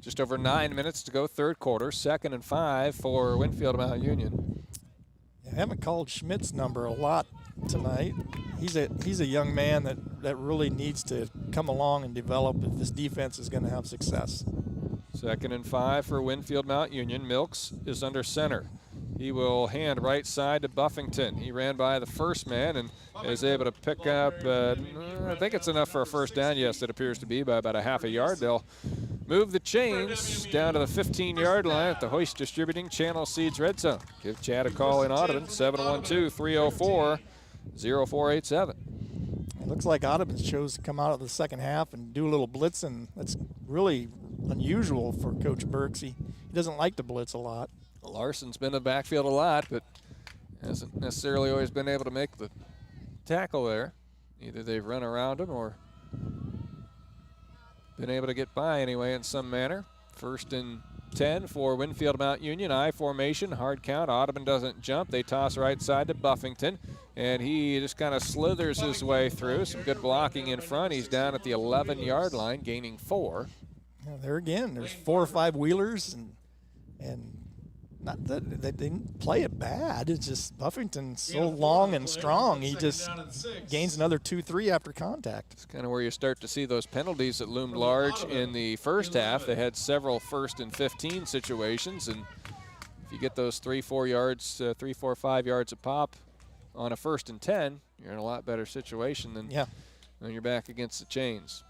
Just over 9 minutes to go, third quarter. 2nd and 5 for Winfield Mount Union. I haven't called Schmidt's number a lot tonight. He's a young man that really needs to come along and develop if this defense is going to have success. 2nd and 5 for Winfield Mount Union. Milks is under center. He will hand right side to Buffington. He ran by the first man and is able to pick up, I think it's enough for a first down. Yes, it appears to be by about a half a yard. They'll move the chains down to the 15-yard line at the Hoist Distributing Channel Seeds Red Zone. Give Chad a call in Audubon, 712-304-0487. It looks like Audubon chose to come out of the second half and do a little blitzing. That's really unusual for Coach Burks. He doesn't like to blitz a lot. Larson's been in the backfield a lot, but hasn't necessarily always been able to make the tackle there. Either they've run around him or been able to get by anyway in some manner. 1st and 10 for Winfield Mount Union. I formation, hard count. Audubon doesn't jump. They toss right side to Buffington, and he just kind of slithers his way through. Some good blocking in front. He's down at the 11-yard line, gaining 4. Yeah, there again, there's 4 or 5 wheelers, and not that they didn't play it bad. It's just Buffington's so long and strong. He just gains another 2-3 after contact. It's kind of where you start to see those penalties that loomed large in the first half. They had several 1st and 15 situations, and if you get those 3-4 yards, 3-4-5 yards a pop on a 1st and 10, you're in a lot better situation than when you're back against the chains.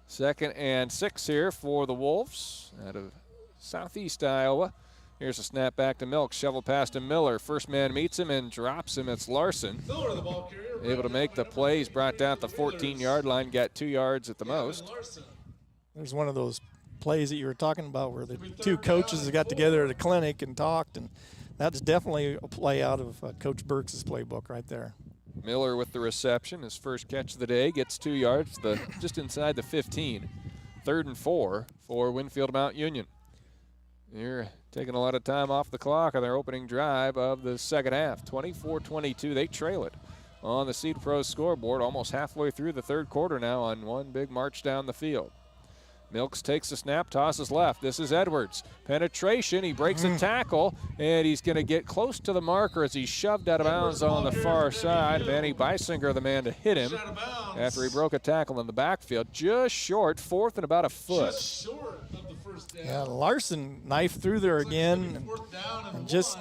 2nd and 6 here for the Wolves out of Southeast Iowa. Here's a snap back to Milk. Shovel pass to Miller. First man meets him and drops him. It's Larson. Able to make the play. He's brought down at the 14-yard line. Got 2 yards at the most. There's one of those plays that you were talking about where the two coaches got together at a clinic and talked, and That's definitely a play out of Coach Burks' playbook right there. Miller with the reception. His first catch of the day, gets 2 yards, just inside the 15. 3rd and 4 for Winfield Mount Union. They're taking a lot of time off the clock on their opening drive of the second half. 24-22, they trail it on the Seed Pro scoreboard almost halfway through the third quarter now on one big march down the field. Milks takes the snap, tosses left. This is Edwards. Penetration, he breaks a tackle, and he's going to get close to the marker as he's shoved out of bounds on the far side. Manny Beisinger, the man to hit him after he broke a tackle in the backfield. Just short, 4th and about a foot. Just short of the first down. Yeah, Larson knifed through there again and just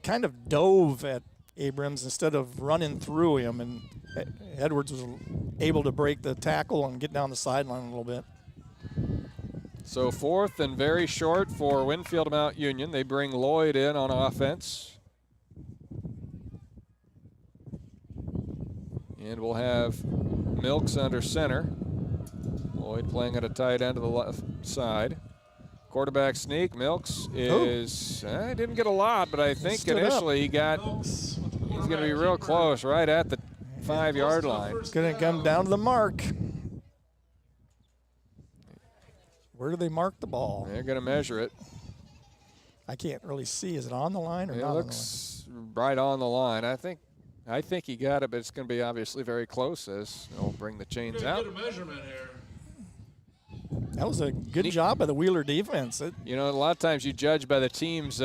kind of dove at Abrams instead of running through him, and Edwards was able to break the tackle and get down the sideline a little bit. So 4th and very short for Winfield Mount Union. They bring Lloyd in on offense. And we'll have Milks under center. Lloyd playing at a tight end to the left side. Quarterback sneak. Milks is, didn't get a lot, but I think initially he's going to be real close, right at the 5-yard line. It's going to come down to the mark. Where do they mark the ball? They're going to measure it. I can't really see. Is it on the line or not? It looks right on the line. I think he got it, but it's going to be obviously very close as they'll bring the chains out. Get a measurement here. That was a good job by the Wheeler defense. You know, a lot of times you judge by the teams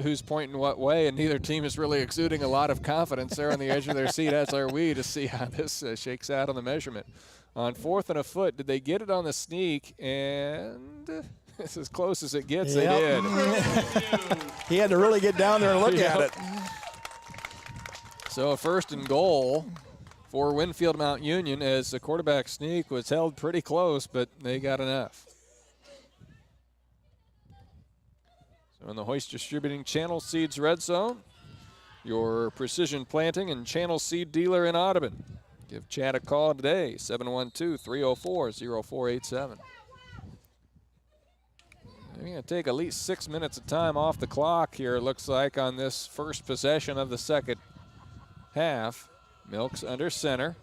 who's pointing what way, and neither team is really exuding a lot of confidence. They're on the edge of their seat, as are we, to see how this shakes out on the measurement. On 4th and a foot, did they get it on the sneak? And it's as close as it gets. They did. He had to really get down there and look at it. So a 1st and goal for Winfield Mount Union as the quarterback sneak was held pretty close, but they got enough. So in the Hoist Distributing Channel Seeds Red Zone, your precision planting and channel seed dealer in Audubon. Give Chad a call today, 712-304-0487. They're going to take at least 6 minutes of time off the clock here, it looks like, on this first possession of the second half. Milks under center.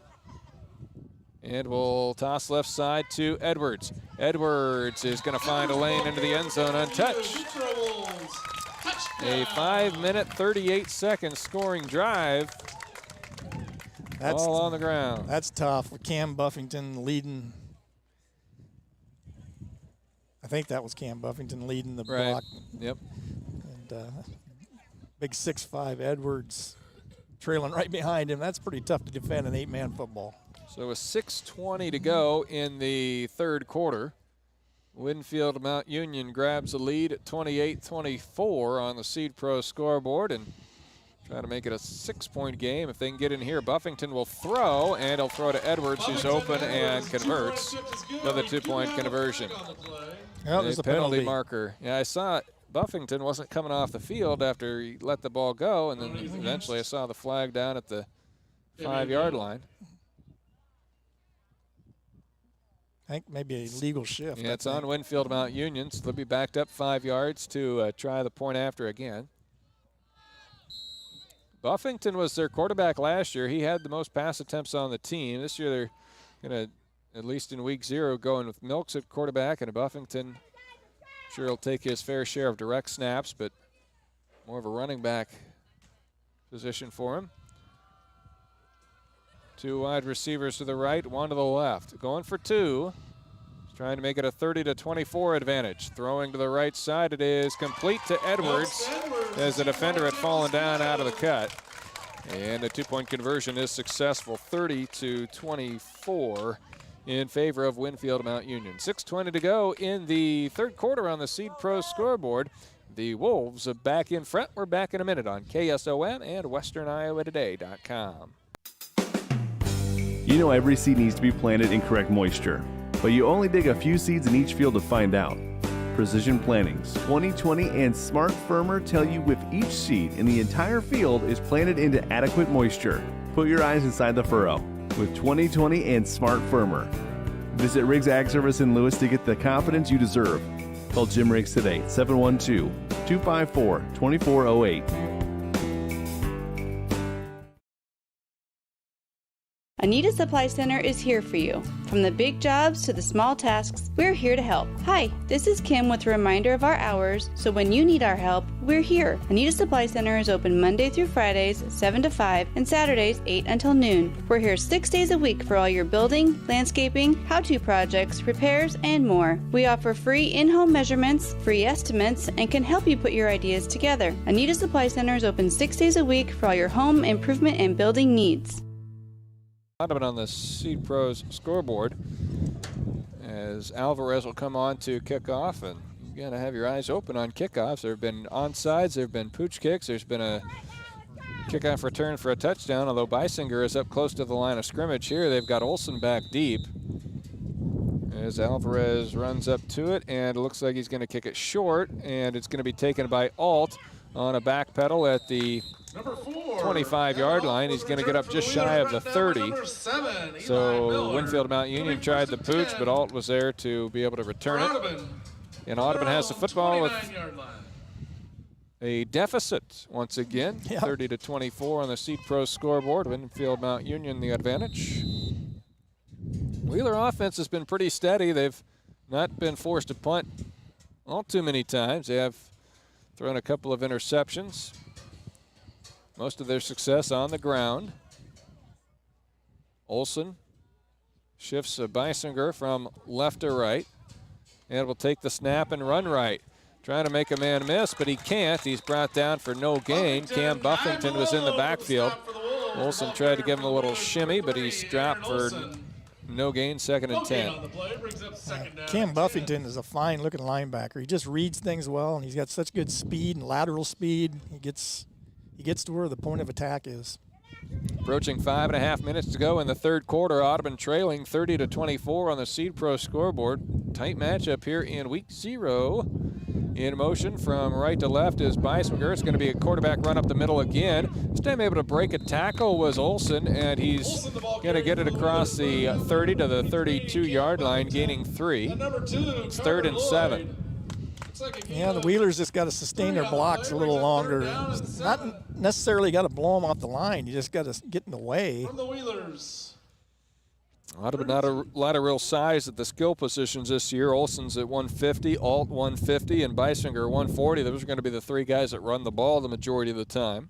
And we'll toss left side to Edwards. Edwards is going to find a lane into the end zone untouched. A 5-minute, 38-second scoring drive. All on the ground. That's tough with Cam Buffington leading. I think that was Cam Buffington leading the block. Yep. And big 6'5" Edwards trailing right behind him. That's pretty tough to defend an 8-man football. So with 6:20 to go in the third quarter, Winfield Mount Union grabs a lead at 28-24 on the Seed Pro scoreboard and try to make it a 6-point game. If they can get in here, Buffington will throw, and he'll throw to Edwards, who's open and converts. Another 2-point conversion. Oh, there's a penalty marker. Yeah, I saw Buffington wasn't coming off the field after he let the ball go, and then eventually I saw the flag down at the 5-yard line. I think maybe a legal shift. Yeah, it's on Winfield Mount Union, so they'll be backed up 5 yards to try the point after again. Buffington was their quarterback last year. He had the most pass attempts on the team. This year they're going to, at least in week 0, going with Milks at quarterback, and Buffington, sure he'll take his fair share of direct snaps, but more of a running back position for him. 2 wide receivers to the right, 1 to the left. Going for 2. He's trying to make it a 30-24 advantage. Throwing to the right side, it is complete to Edwards as the defender had fallen down out of the cut. And a 2-point conversion is successful, 30-24 in favor of Winfield Mount Union. 6:20 to go in the third quarter on the Seed Pro scoreboard. The Wolves are back in front. We're back in a minute on KSOM and WesternIowaToday.com. You know every seed needs to be planted in correct moisture, but you only dig a few seeds in each field to find out. Precision Plantings 2020 and Smart Firmer tell you if each seed in the entire field is planted into adequate moisture. Put your eyes inside the furrow with 2020 and Smart Firmer. Visit Riggs Ag Service in Lewis to get the confidence you deserve. Call Jim Riggs today, 712-254-2408. Anita Supply Center is here for you. From the big jobs to the small tasks, we're here to help. Hi, this is Kim with a reminder of our hours, so when you need our help, we're here. Anita Supply Center is open Monday through Fridays, 7 to 5, and Saturdays, 8 until noon. We're here 6 days a week for all your building, landscaping, how-to projects, repairs, and more. We offer free in-home measurements, free estimates, and can help you put your ideas together. Anita Supply Center is open 6 days a week for all your home improvement and building needs. Audubon on the Seed Pros scoreboard as Alvarez will come on to kick off, and you got to have your eyes open on kickoffs. There have been onside, there have been pooch kicks, there's been a kickoff return for a touchdown, although Beisinger is up close to the line of scrimmage here. They've got Olson back deep as Alvarez runs up to it, and it looks like he's going to kick it short, and it's going to be taken by Alt on a back pedal at the 25-yard line. He's going to get up just shy of the 30. So Winfield Mount Union tried the pooch, but Alt was there to be able to return it. And Audubon has the football with a deficit once again, 30-24 on the Seed Pro scoreboard. Winfield Mount Union the advantage. Wheeler offense has been pretty steady. They've not been forced to punt all too many times. They have thrown a couple of interceptions. Most of their success on the ground. Olson shifts Beisinger from left to right and will take the snap and run right. Trying to make a man miss, but he can't. He's brought down for no gain. Cam Buffington was in the backfield. Olson tried to give him a little shimmy, but he's dropped for no gain, 2nd and 10. Cam Buffington is a fine-looking linebacker. He just reads things well, and he's got such good speed and lateral speed. He gets to where the point of attack is. Approaching 5.5 minutes to go in the third quarter. Audubon trailing 30-24 on the Seed Pro scoreboard. Tight matchup here in week 0. In motion from right to left is Beisinger. It's going to be a quarterback run up the middle again. This time able to break a tackle was Olson, and he's going to get it across the 30 to the 32-yard line, gaining 3. It's 3rd and 7. Yeah, the Wheelers just got to sustain their blocks a little longer. Not necessarily got to blow them off the line. You just got to get in the way. From the Wheelers. Audubon not a lot of real size at the skill positions this year. Olson's at 150, Alt 150, and Beisinger 140. Those are going to be the 3 guys that run the ball the majority of the time.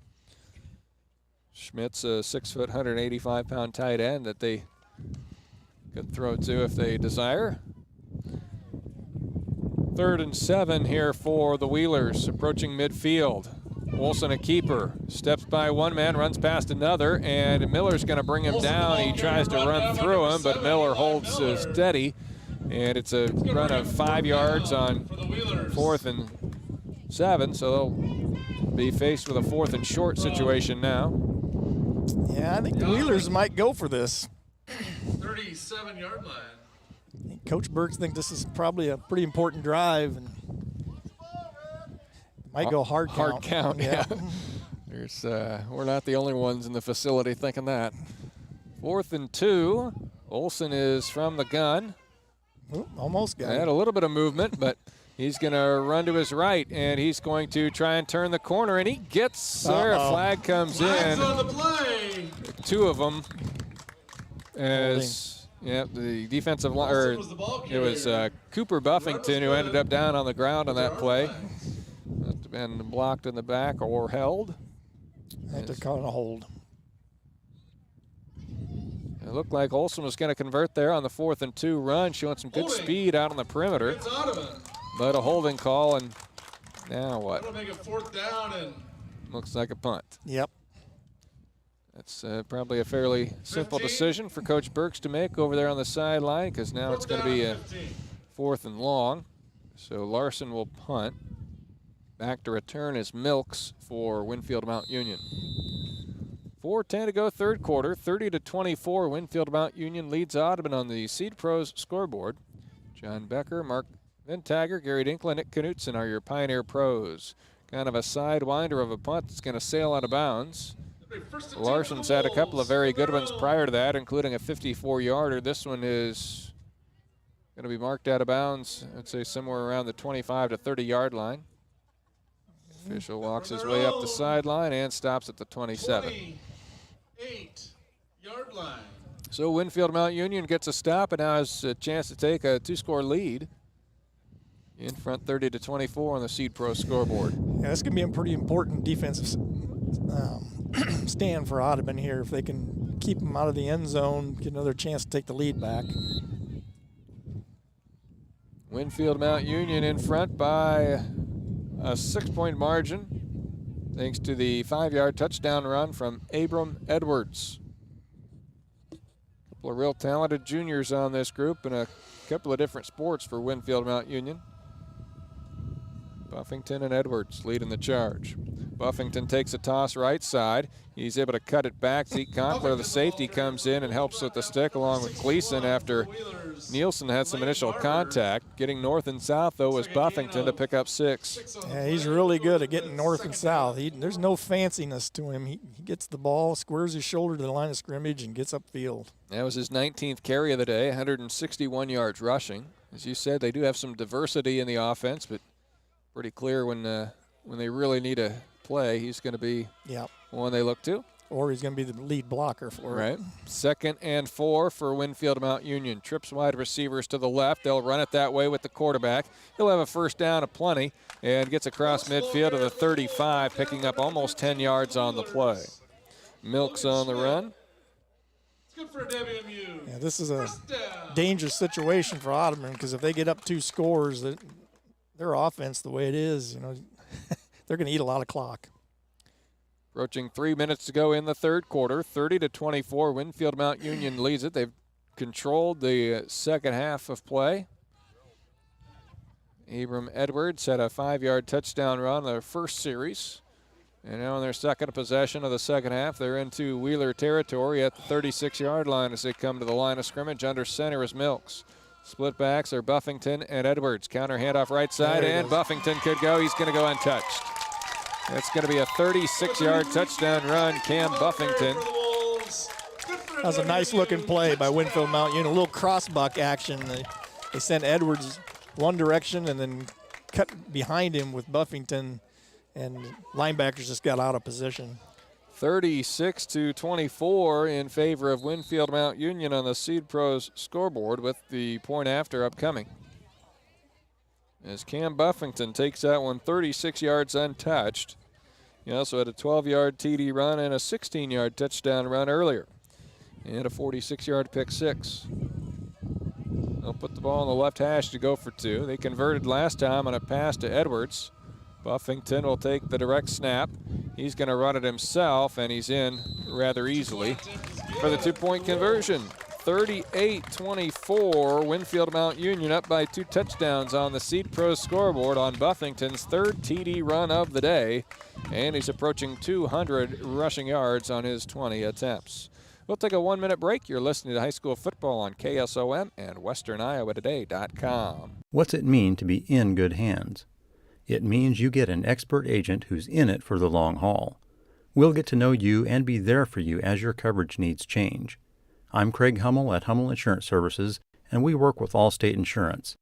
Schmidt's a 6-foot, 185-pound tight end that they could throw to if they desire. 3rd and 7 here for the Wheelers, approaching midfield. Olson, a keeper, steps by one man, runs past another, and Miller's going to bring him down. He tries to run through him, but Miller holds steady, and it's a run of 5 yards on 4th and 7, so they'll be faced with a 4th and short situation now. Yeah, I think the Wheelers might go for this. 37-yard line. Coach Burks thinks this is probably a pretty important drive, and might go hard count. Hard count, yeah. There's, we're not the only ones in the facility thinking that. 4th and 2. Olson is from the gun. Ooh, almost got it. Had a little bit of movement, but he's going to run to his right, and he's going to try and turn the corner, and he gets there. A flag comes in. On the play. 2 of them. As the defensive line, or it was Cooper Buffington who ended up down on the ground on that play. Must have been blocked in the back or held. Had to call it a hold. It looked like Olson was going to convert there on the 4th and 2 run, showing some good speed out on the perimeter. But a holding call, and now what? That'll make a 4th down, and looks like a punt. Yep. That's probably a fairly simple decision for Coach Burks to make over there on the sideline, because now it's going to be a 4th and long. So Larson will punt. Back to return is Milks for Winfield Mount Union. 4:10 to go, third quarter. 30-24. Winfield Mount Union leads Audubon on the Seed Pros scoreboard. John Becker, Mark Ventagger, Gary Dinkla, Nick Knutson are your Pioneer Pros. Kind of a sidewinder of a punt that's going to sail out of bounds. Larson's had a couple of very good ones prior to that, including a 54-yarder. This one is going to be marked out of bounds, I'd say somewhere around the 25 to 30-yard line. Official walks his way up the sideline and stops at the 27. 28-yard line. So Winfield Mount Union gets a stop and now has a chance to take a 2-score lead. In front 30-24 on the Seed Pro scoreboard. Yeah, this can be a pretty important defensive stand for Audubon here. If they can keep them out of the end zone, get another chance to take the lead back. Winfield Mount Union in front by a 6-point margin, thanks to the 5-yard touchdown run from Abram Edwards. A couple of real talented juniors on this group and a couple of different sports for Winfield Mount Union. Buffington and Edwards leading the charge. Buffington takes a toss right side. He's able to cut it back. Zeke Conkler, the safety, comes in and helps with the stick along with Gleason after Nielsen had some initial contact. Getting north and south, though, was Buffington to pick up 6. Yeah, he's really good at getting north and south. There's no fanciness to him. He gets the ball, squares his shoulder to the line of scrimmage, and gets upfield. That was his 19th carry of the day, 161 yards rushing. As you said, they do have some diversity in the offense, but pretty clear when they really need a play, he's going to be one they look to. Or he's going to be the lead blocker for it. it. 2nd and 4 for Winfield Mount Union. Trips wide receivers to the left. They'll run it that way with the quarterback. He'll have a first down aplenty and gets across midfield to the 35, picking up almost 10 yards on the play. Milks on the run. Good for WMU. Yeah, this is a dangerous situation for Audubon because if they get up 2 scores, their offense, the way it is, they're going to eat a lot of clock. Approaching 3 minutes to go in the third quarter, 30-24. Winfield Mount Union leads it. They've controlled the second half of play. Abram Edwards had a 5-yard touchdown run in their first series. And now in their second possession of the second half, they're into Wheeler territory at the 36-yard line as they come to the line of scrimmage. Under center is Milks. Split backs are Buffington and Edwards. Counter handoff right side, and Buffington could go. He's going to go untouched. That's going to be a 36-yard touchdown run, Cam Buffington. That was a nice-looking play by Winfield Mount Union. A little crossbuck action. They sent Edwards one direction and then cut behind him with Buffington, and linebackers just got out of position. 36-24 in favor of Winfield Mount Union on the Seed Pros scoreboard with the point after upcoming. As Cam Buffington takes that one 36 yards untouched. He also had a 12-yard TD run and a 16-yard touchdown run earlier. And a 46-yard pick 6. They'll put the ball on the left hash to go for 2. They converted last time on a pass to Edwards. Buffington will take the direct snap. He's going to run it himself, and he's in rather easily for the 2-point conversion. 38-24, Winfield Mount Union up by 2 touchdowns on the Seed Pro scoreboard on Buffington's 3rd TD run of the day, and he's approaching 200 rushing yards on his 20 attempts. We'll take a 1-minute break. You're listening to high school football on KSOM and WesternIowaToday.com. What's it mean to be in good hands? It means you get an expert agent who's in it for the long haul. We'll get to know you and be there for you as your coverage needs change. I'm Craig Hummel at Hummel Insurance Services, and we work with Allstate Insurance.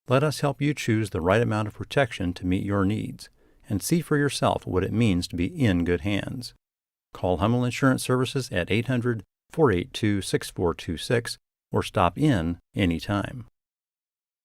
Let us help you choose the right amount of protection to meet your needs, and see for yourself what it means to be in good hands. Call Hummel Insurance Services at 800-482-6426 or stop in anytime.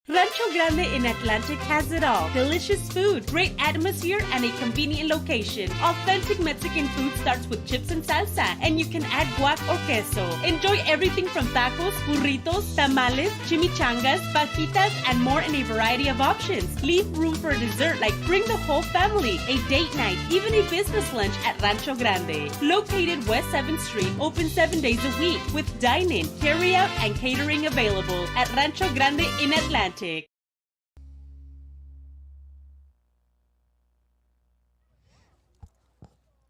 Rancho Grande in Atlantic has it all. Delicious food, great atmosphere, and a convenient location. Authentic Mexican food starts with chips and salsa, and you can add guac or queso. Enjoy everything from tacos, burritos, tamales, chimichangas, fajitas, and more in a variety of options. Leave room for dessert like bring the whole family, a date night, even a business lunch at Rancho Grande. Located West 7th Street, open 7 days a week with dine-in, carry-out, and catering available at Rancho Grande in Atlantic.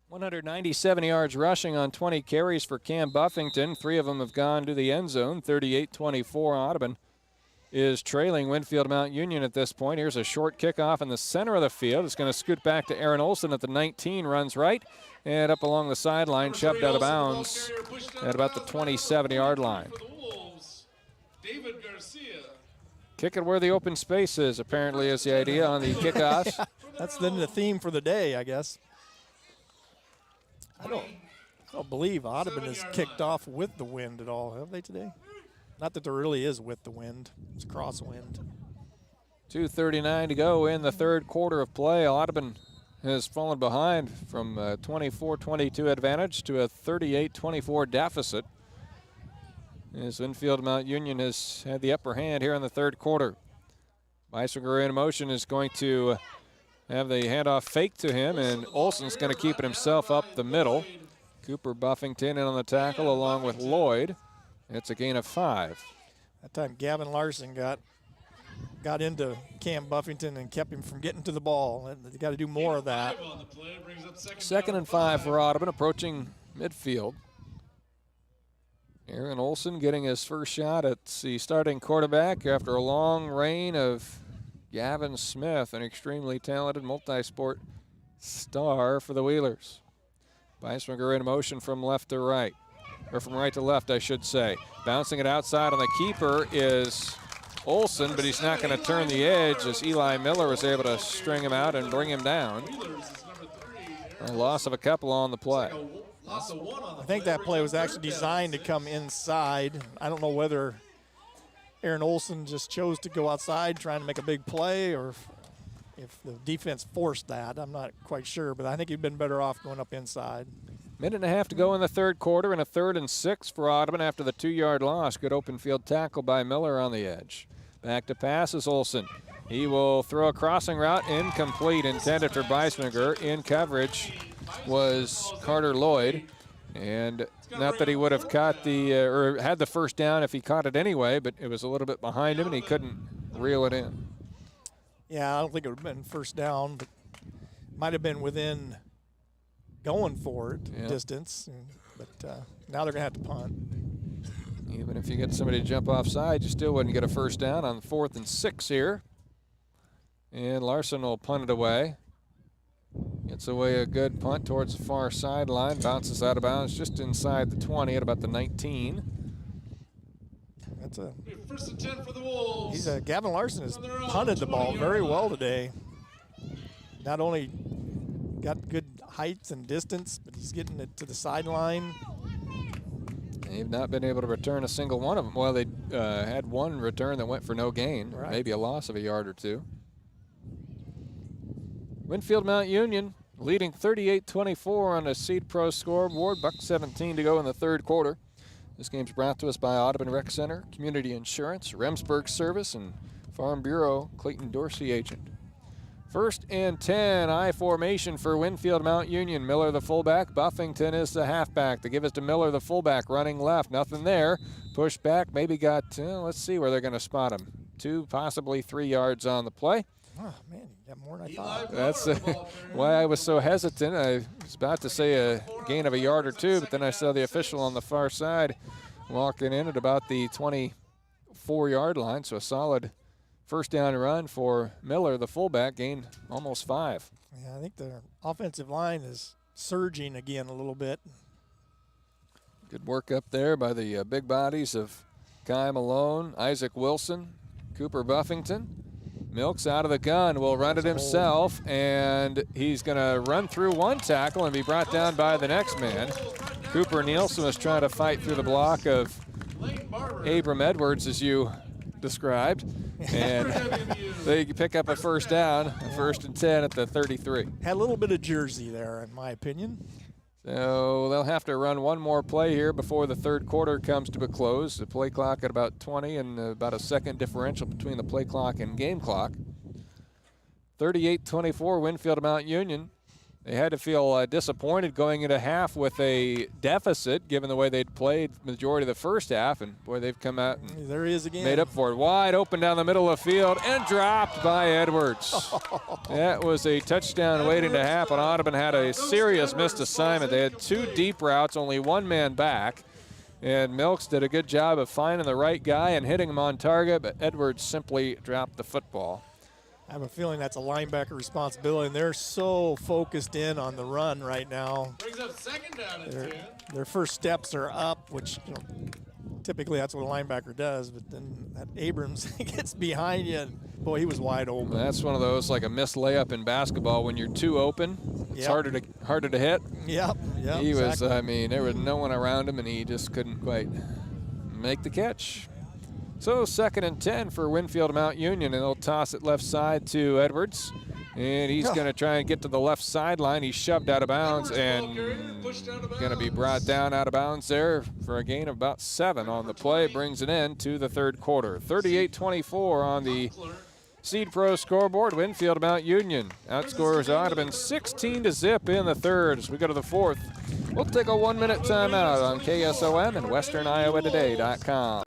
197 yards rushing on 20 carries for Cam Buffington. 3 of them have gone to the end zone. 38-24 Audubon is trailing Winfield Mount Union at this point. Here's a short kickoff in the center of the field. It's going to scoot back to Aaron Olson at the 19, runs right, and up along the sideline, shoved out of bounds at about the 27-yard line. David Garcia. Kick it where the open space is, apparently, is the idea on the kickoffs. That's then the theme for the day, I guess. I don't believe Audubon has kicked off with the wind at all, have they today? Not that there really is with the wind. It's crosswind. 2:39 to go in the third quarter of play. Audubon has fallen behind from a 24-22 advantage to a 38-24 deficit, as Winfield Mount Union has had the upper hand here in the third quarter. Beiswinger in motion is going to have the handoff fake to him, and Olson's going to keep it himself up the middle. Cooper Buffington in on the tackle along with Lloyd. It's a gain of 5. That time Gavin Larson got into Cam Buffington and kept him from getting to the ball. They got to do more of that. 2nd and 5 for Audubon, approaching midfield. Aaron Olson getting his first shot at the starting quarterback after a long reign of Gavin Smith, an extremely talented multi-sport star for the Wheelers. Beiswinger in motion from left to right, or from right to left, I should say. Bouncing it outside on the keeper is Olson, but he's not going to turn the edge as Eli Miller was able to string him out and bring him down. A loss of a couple on the play. I think that play was actually designed to come inside. I don't know whether Aaron Olson just chose to go outside trying to make a big play, or if the defense forced that. I'm not quite sure, but I think he'd been better off going up inside. Minute and a half to go in the third quarter, and a 3rd and 6 for Audubon after the 2-yard loss. Good open field tackle by Miller on the edge. Back to pass is Olson. He will throw a crossing route, incomplete, intended for Beiswinger. In coverage was Carter Lloyd, and not that he would have caught the or had the first down if he caught it anyway, but it was a little bit behind him and he couldn't reel it in. Yeah, I don't think it would have been first down, but might have been within going for it distance. But now they're going to have to punt. Even if you get somebody to jump offside, you still wouldn't get a first down on 4th and 6 here. And Larson will punt it away. Gets away a good punt towards the far sideline. Bounces out of bounds just inside the 20 at about the 19. That's a 1st and 10 for the Wolves. Gavin Larson has punted the ball very well today. Not only got good height and distance, but he's getting it to the sideline. They've not been able to return a single one of them. Well, they had one return that went for no gain, maybe a loss of a yard or two. Winfield Mount Union leading 38-24 on a Seed Pro scoreboard. $1:17 to go in the third quarter. This game's brought to us by Audubon Rec Center, Community Insurance, Remsburg Service, and Farm Bureau Clayton Dorsey agent. 1st and 10, I formation for Winfield Mount Union. Miller the fullback, Buffington is the halfback. They give us to Miller the fullback, running left, nothing there. Push back, maybe got, let's see where they're going to spot him. 2, possibly 3 yards on the play. Oh, man, you got more than I thought. That's why I was so hesitant. I was about to say a gain of a yard or 2, but then I saw the official on the far side walking in at about the 24-yard line, so a solid first down run for Miller, the fullback, gained almost 5. Yeah, I think the offensive line is surging again a little bit. Good work up there by the big bodies of Kai Malone, Isaac Wilson, Cooper Buffington. Milks out of the gun, will run it himself, and he's going to run through one tackle and be brought down by the next man. Cooper Nielsen was trying to fight through the block of Abram Edwards, as you described, and they pick up a first down, a 1st and 10 at the 33. Had a little bit of jersey there, in my opinion. So they'll have to run one more play here before the third quarter comes to a close. The play clock at about 20 and about a second differential between the play clock and game clock. 38-24 Winfield Mount Union. They had to feel disappointed going into half with a deficit, given the way they'd played the majority of the first half, and boy, they've come out and there he is again. Made up for it. Wide open down the middle of the field and dropped by Edwards. That was a touchdown waiting to happen. Audubon had a serious missed assignment. They had 2 deep routes, only 1 man back, and Milks did a good job of finding the right guy and hitting him on target, but Edwards simply dropped the football. I have a feeling that's a linebacker responsibility, and they're so focused in on the run right now. Brings up 2nd down and 10. Their first steps are up, which typically that's what a linebacker does, but then that Abrams gets behind you, and boy, he was wide open. That's one of those, like a missed layup in basketball. When you're too open, it's harder to hit. Yep. He was, I mean, there was no one around him, and he just couldn't quite make the catch. So 2nd and 10 for Winfield Mount Union, and they'll toss it left side to Edwards. And he's going to try and get to the left sideline. He's shoved out of bounds and going to be brought down out of bounds there for a gain of about 7 on the play. Brings an end to the 3rd quarter. 38-24 on the Seed Pro scoreboard. Winfield Mount Union outscores Audubon 16-0 in the 3rd. As we go to the 4th, we'll take a 1-minute timeout on KSOM and WesternIowaToday.com.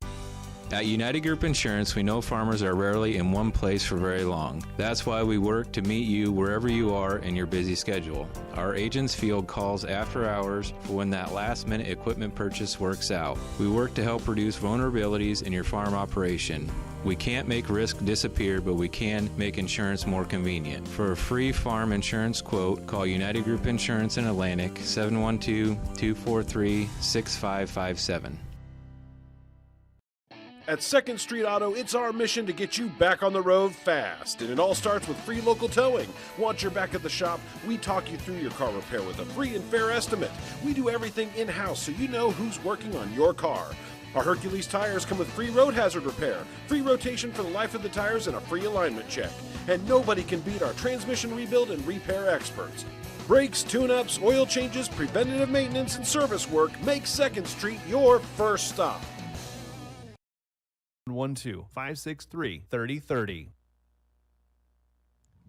At United Group Insurance, we know farmers are rarely in one place for very long. That's why we work to meet you wherever you are in your busy schedule. Our agents field calls after hours for when that last-minute equipment purchase works out. We work to help reduce vulnerabilities in your farm operation. We can't make risk disappear, but we can make insurance more convenient. For a free farm insurance quote, call United Group Insurance in Atlantic, 712-243-6557. At 2nd Street Auto, it's our mission to get you back on the road fast. And it all starts with free local towing. Want your back at the shop? We talk you through your car repair with a free and fair estimate. We do everything in-house so you know who's working on your car. Our Hercules tires come with free road hazard repair, free rotation for the life of the tires, and a free alignment check. And nobody can beat our transmission rebuild and repair experts. Brakes, tune-ups, oil changes, preventative maintenance, and service work make 2nd Street your first stop. 1-563-3030.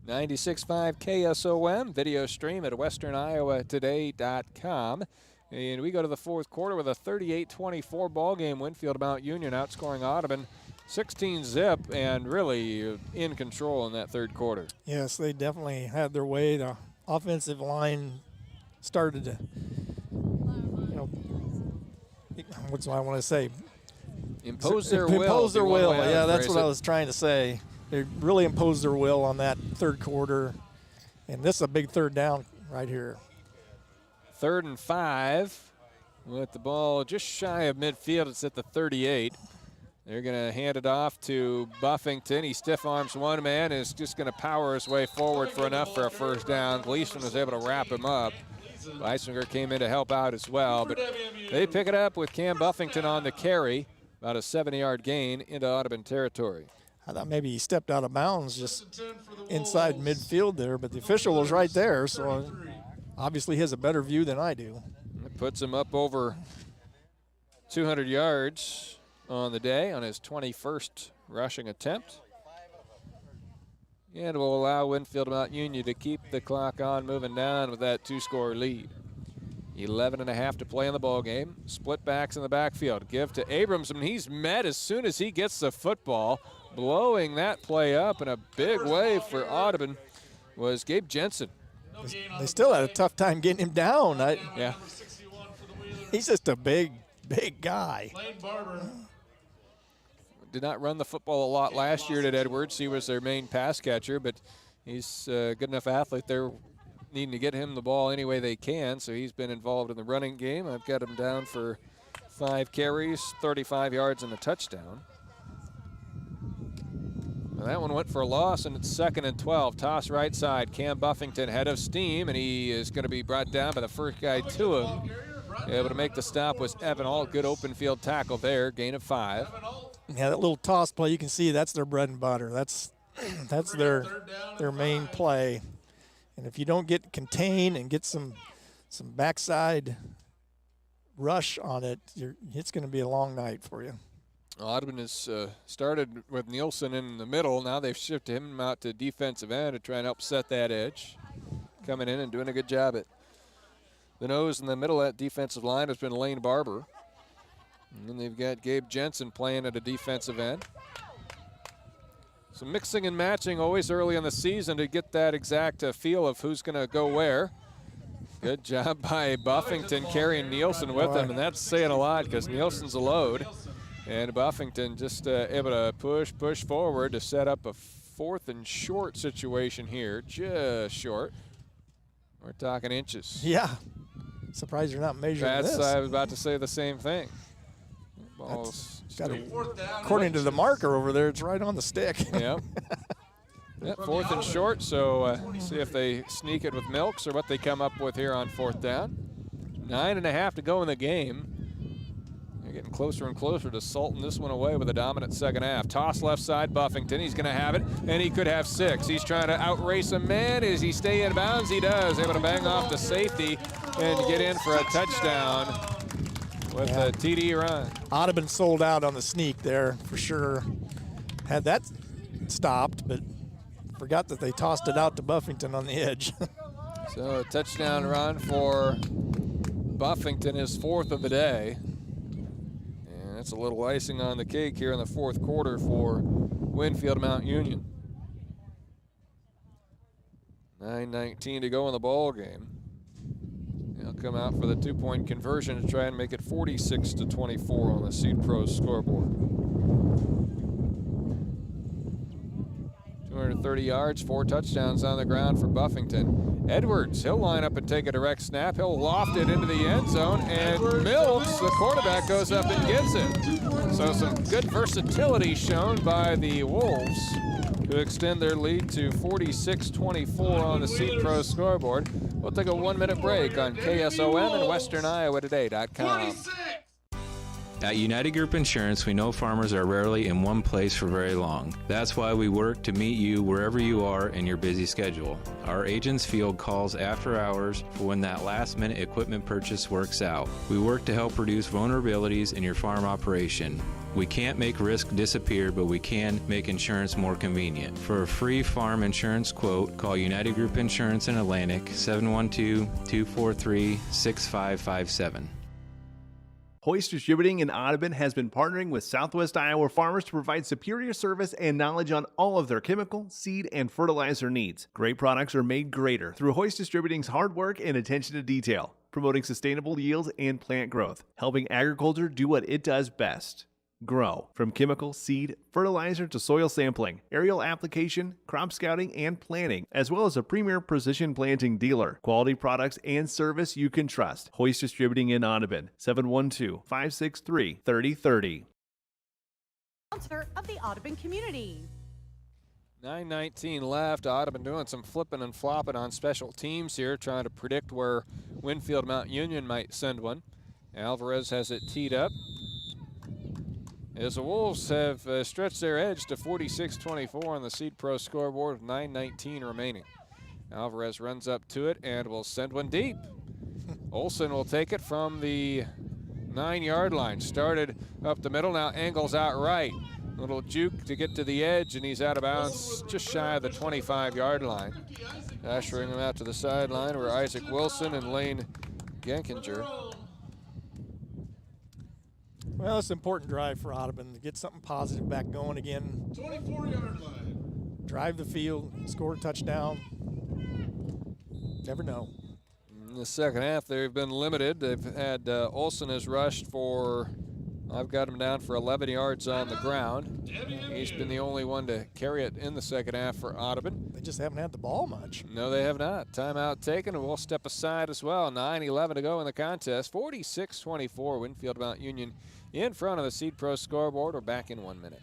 96.5 KSOM, video stream at WesternIowaToday.com. And we go to the 4th quarter with a 38-24 ball game. Winfield Mount Union outscoring Audubon 16-0 and really in control in that 3rd quarter. Yes, they definitely had their way. The offensive line started to, what do I want to say? Impose their will. Impose their will. Yeah, that's what I was trying to say. They really imposed their will on that 3rd quarter. And this is a big 3rd down right here. 3rd and 5 with the ball just shy of midfield. It's at the 38. They're going to hand it off to Buffington. He stiff arms one man and is just going to power his way forward for enough for a 1st down. Gleason was able to wrap him up. Weisinger came in to help out as well. But they pick it up with Cam Buffington on the carry. About a 70-yard gain into Audubon territory. I thought maybe he stepped out of bounds just inside midfield there, but the official was right there, so obviously he has a better view than I do. It puts him up over 200 yards on the day on his 21st rushing attempt. And will allow Winfield Mount Union to keep the clock on moving down with that 2-score lead. 11.5 to play in the ball game. Split backs in the backfield. Give to Abrams, and he's met as soon as he gets the football. Blowing that play up in a big way for Audubon was Gabe Jensen. They still had a tough time getting him down. Yeah. He's just a big guy. Did not run the football a lot last year at Edwards. He was their main pass catcher, but he's a good enough athlete. They're needing to get him the ball any way they can, so he's been involved in the running game. I've got him down for 5 carries, 35 yards, and a touchdown. Now that one went for a loss, and it's 2nd and 12. Toss right side. Cam Buffington head of steam, and he is going to be brought down by the first guy to him. Able to make the stop was Evan Alt. Good open field tackle there. Gain of 5. Yeah, that little toss play, you can see that's their bread and butter. That's their main play. And if you don't get contained and get some backside rush on it, it's going to be a long night for you. Audubon has started with Nielsen in the middle. Now they've shifted him out to defensive end to try and help set that edge. Coming in and doing a good job at the nose in the middle of that defensive line has been Lane Barber. And then they've got Gabe Jensen playing at a defensive end. So mixing and matching always early in the season to get that exact feel of who's going to go where. Good job by Buffington carrying Nielsen with him, and that's saying a lot because Nielsen's a load. And Buffington just able to push forward to set up a 4th and short situation here, just short. We're talking inches. Yeah, surprised you're not measuring this. I was about to say the same thing. Ball's according to the marker over there, it's right on the stick. Yep. Yep, 4th and short, so see if they sneak it with Milks or what they come up with here on 4th down. 9.5 to go in the game. They're getting closer and closer to salting this one away with a dominant second half. Toss left side, Buffington. He's going to have it, and he could have 6. He's trying to outrace a man. Does he stay in bounds? He does. Able to bang off to safety and get in for a touchdown with a TD run. Audubon sold out on the sneak there for sure. Had that stopped, but forgot that they tossed it out to Buffington on the edge. So a touchdown run for Buffington, his 4th of the day. And that's a little icing on the cake here in the 4th quarter for Winfield Mount Union. 9:19 to go in the ball game. They'll come out for the 2-point conversion to try and make it 46-24 on the Seed Pros scoreboard. 230 yards, 4 touchdowns on the ground for Buffington. Edwards, he'll line up and take a direct snap. He'll loft it into the end zone, and Mills, the quarterback, goes up and gets it. So some good versatility shown by the Wolves to extend their lead to 46-24 on the Seed Pros scoreboard. We'll take a 1-minute break on KSOM and WesternIowaToday.com. At United Group Insurance, we know farmers are rarely in one place for very long. That's why we work to meet you wherever you are in your busy schedule. Our agents field calls after hours for when that last-minute equipment purchase works out. We work to help reduce vulnerabilities in your farm operation. We can't make risk disappear, but we can make insurance more convenient. For a free farm insurance quote, call United Group Insurance in Atlantic, 712-243-6557. Hoist Distributing in Audubon has been partnering with Southwest Iowa farmers to provide superior service and knowledge on all of their chemical, seed, and fertilizer needs. Great products are made greater through Hoist Distributing's hard work and attention to detail, promoting sustainable yields and plant growth, helping agriculture do what it does best. Grow. From chemical, seed, fertilizer to soil sampling, aerial application, crop scouting, and planting, as well as a premier precision planting dealer. Quality products and service you can trust. Hoist Distributing in Audubon, 712-563-3030. Sponsor of the Audubon community. 9:19 left. Audubon doing some flipping and flopping on special teams here, trying to predict where Winfield Mount Union might send one. Alvarez has it teed up, as the Wolves have stretched their edge to 46-24 on the Seed Pro scoreboard with 9:19 remaining. Alvarez runs up to it and will send one deep. Olson will take it from the 9-yard line. Started up the middle, now angles out right. Little juke to get to the edge, and he's out of bounds just shy of the 25-yard line. Ushering him out to the sideline were Isaac Wilson and Lane Genkinger. Well, it's an important drive for Audubon to get something positive back going again. 24-yard line. Drive the field, score a touchdown. Never know. In the second half, they've been limited. They've had Olson has rushed for, I've got him down for 11 yards on the ground. He's been the only one to carry it in the second half for Audubon. They just haven't had the ball much. No, they have not. Timeout taken, and we'll step aside as well. 9:11 to go in the contest. 46-24, Winfield Mount Union in front of the Seed Pro scoreboard. We're back in 1 minute.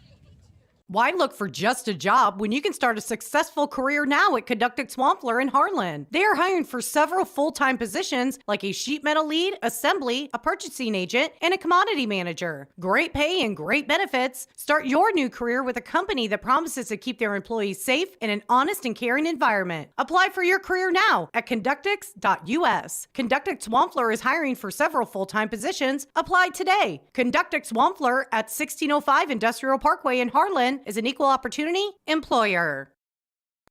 Why look for just a job when you can start a successful career now at Conductic Swampler in Harlan? They are hiring for several full-time positions like a sheet metal lead, assembly, a purchasing agent, and a commodity manager. Great pay and great benefits. Start your new career with a company that promises to keep their employees safe in an honest and caring environment. Apply for your career now at conductix.us. Conductic Swampler is hiring for several full-time positions. Apply today. Conductic Swampler at 1605 Industrial Parkway in Harlan is an equal opportunity employer.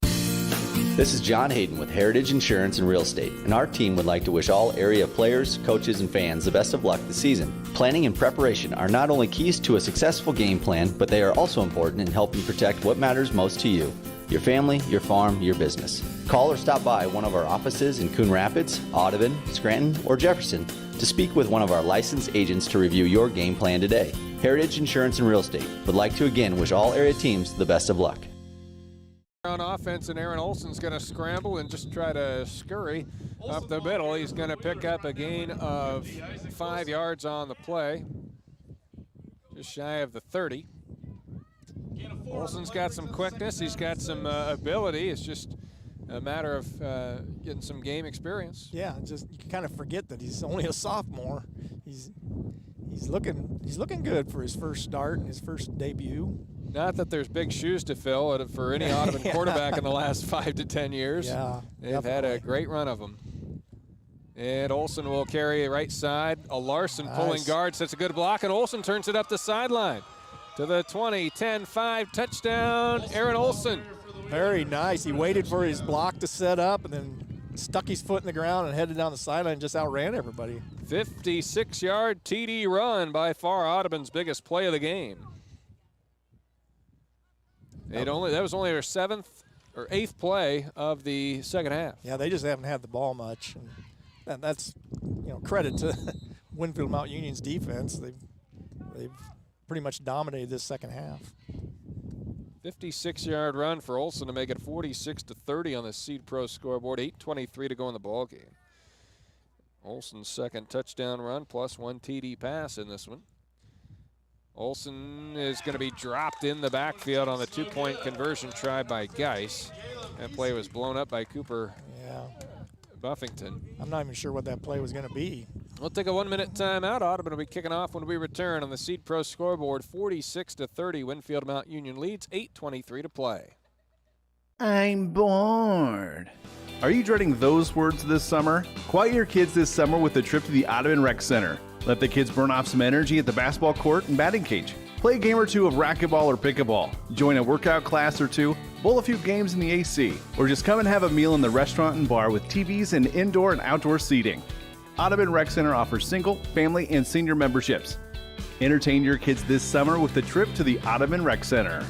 This is John Hayden with Heritage Insurance and Real Estate, and our team would like to wish all area players, coaches, and fans the best of luck this season. Planning and preparation are not only keys to a successful game plan, but they are also important in helping protect what matters most to you: your family, your farm, your business. Call or stop by one of our offices in Coon Rapids, Audubon, Scranton, or Jefferson to speak with one of our licensed agents to review your game plan today. Heritage Insurance and Real Estate would like to again wish all area teams the best of luck. On offense, and Aaron Olson's going to scramble and just try to scurry up the middle. He's going to pick up a gain of 5 yards on the play. just shy of the 30. Olson's got some quickness. He's got some ability. It's just a matter of getting some game experience. Yeah, just you kind of forget that he's only a sophomore. He's looking good for his first start and his first debut. Not that there's big shoes to fill for any Audubon quarterback in the last 5 to 10 years. Yeah, they've had a great run of them. And Olson will carry right side. A Larson pulling guard, sets a good block, and Olson turns it up the sideline. To the 20, 10, 5, touchdown, Aaron Olson. Very nice. He waited for his block to set up and then stuck his foot in the ground and headed down the sideline and just outran everybody. 56-yard TD run, by far Audubon's biggest play of the game. That was only their 7th or 8th play of the second half. Yeah, they just haven't had the ball much. And that's, credit to Winfield Mount Union's defense. They've pretty much dominated this second half. 56-yard run for Olson to make it 46-30 on the Seed Pro scoreboard. 8:23 to go in the ball game. Olson's second touchdown run plus 1 TD pass in this one. Olson is going to be dropped in the backfield on the 2-point conversion try by Geis. That play was blown up by Cooper Buffington. I'm not even sure what that play was going to be. We'll take a 1-minute timeout. Audubon will be kicking off when we return on the Seed Pro scoreboard. 46-30. Winfield Mount Union leads. 8:23 to play. I'm bored. Are you dreading those words this summer? Quiet your kids this summer with a trip to the Audubon Rec Center. Let the kids burn off some energy at the basketball court and batting cage. Play a game or two of racquetball or pickleball. Join a workout class or two. Bowl a few games in the AC. Or just come and have a meal in the restaurant and bar with TVs and indoor and outdoor seating. Audubon Rec Center offers single, family, and senior memberships. Entertain your kids this summer with the trip to the Audubon Rec Center.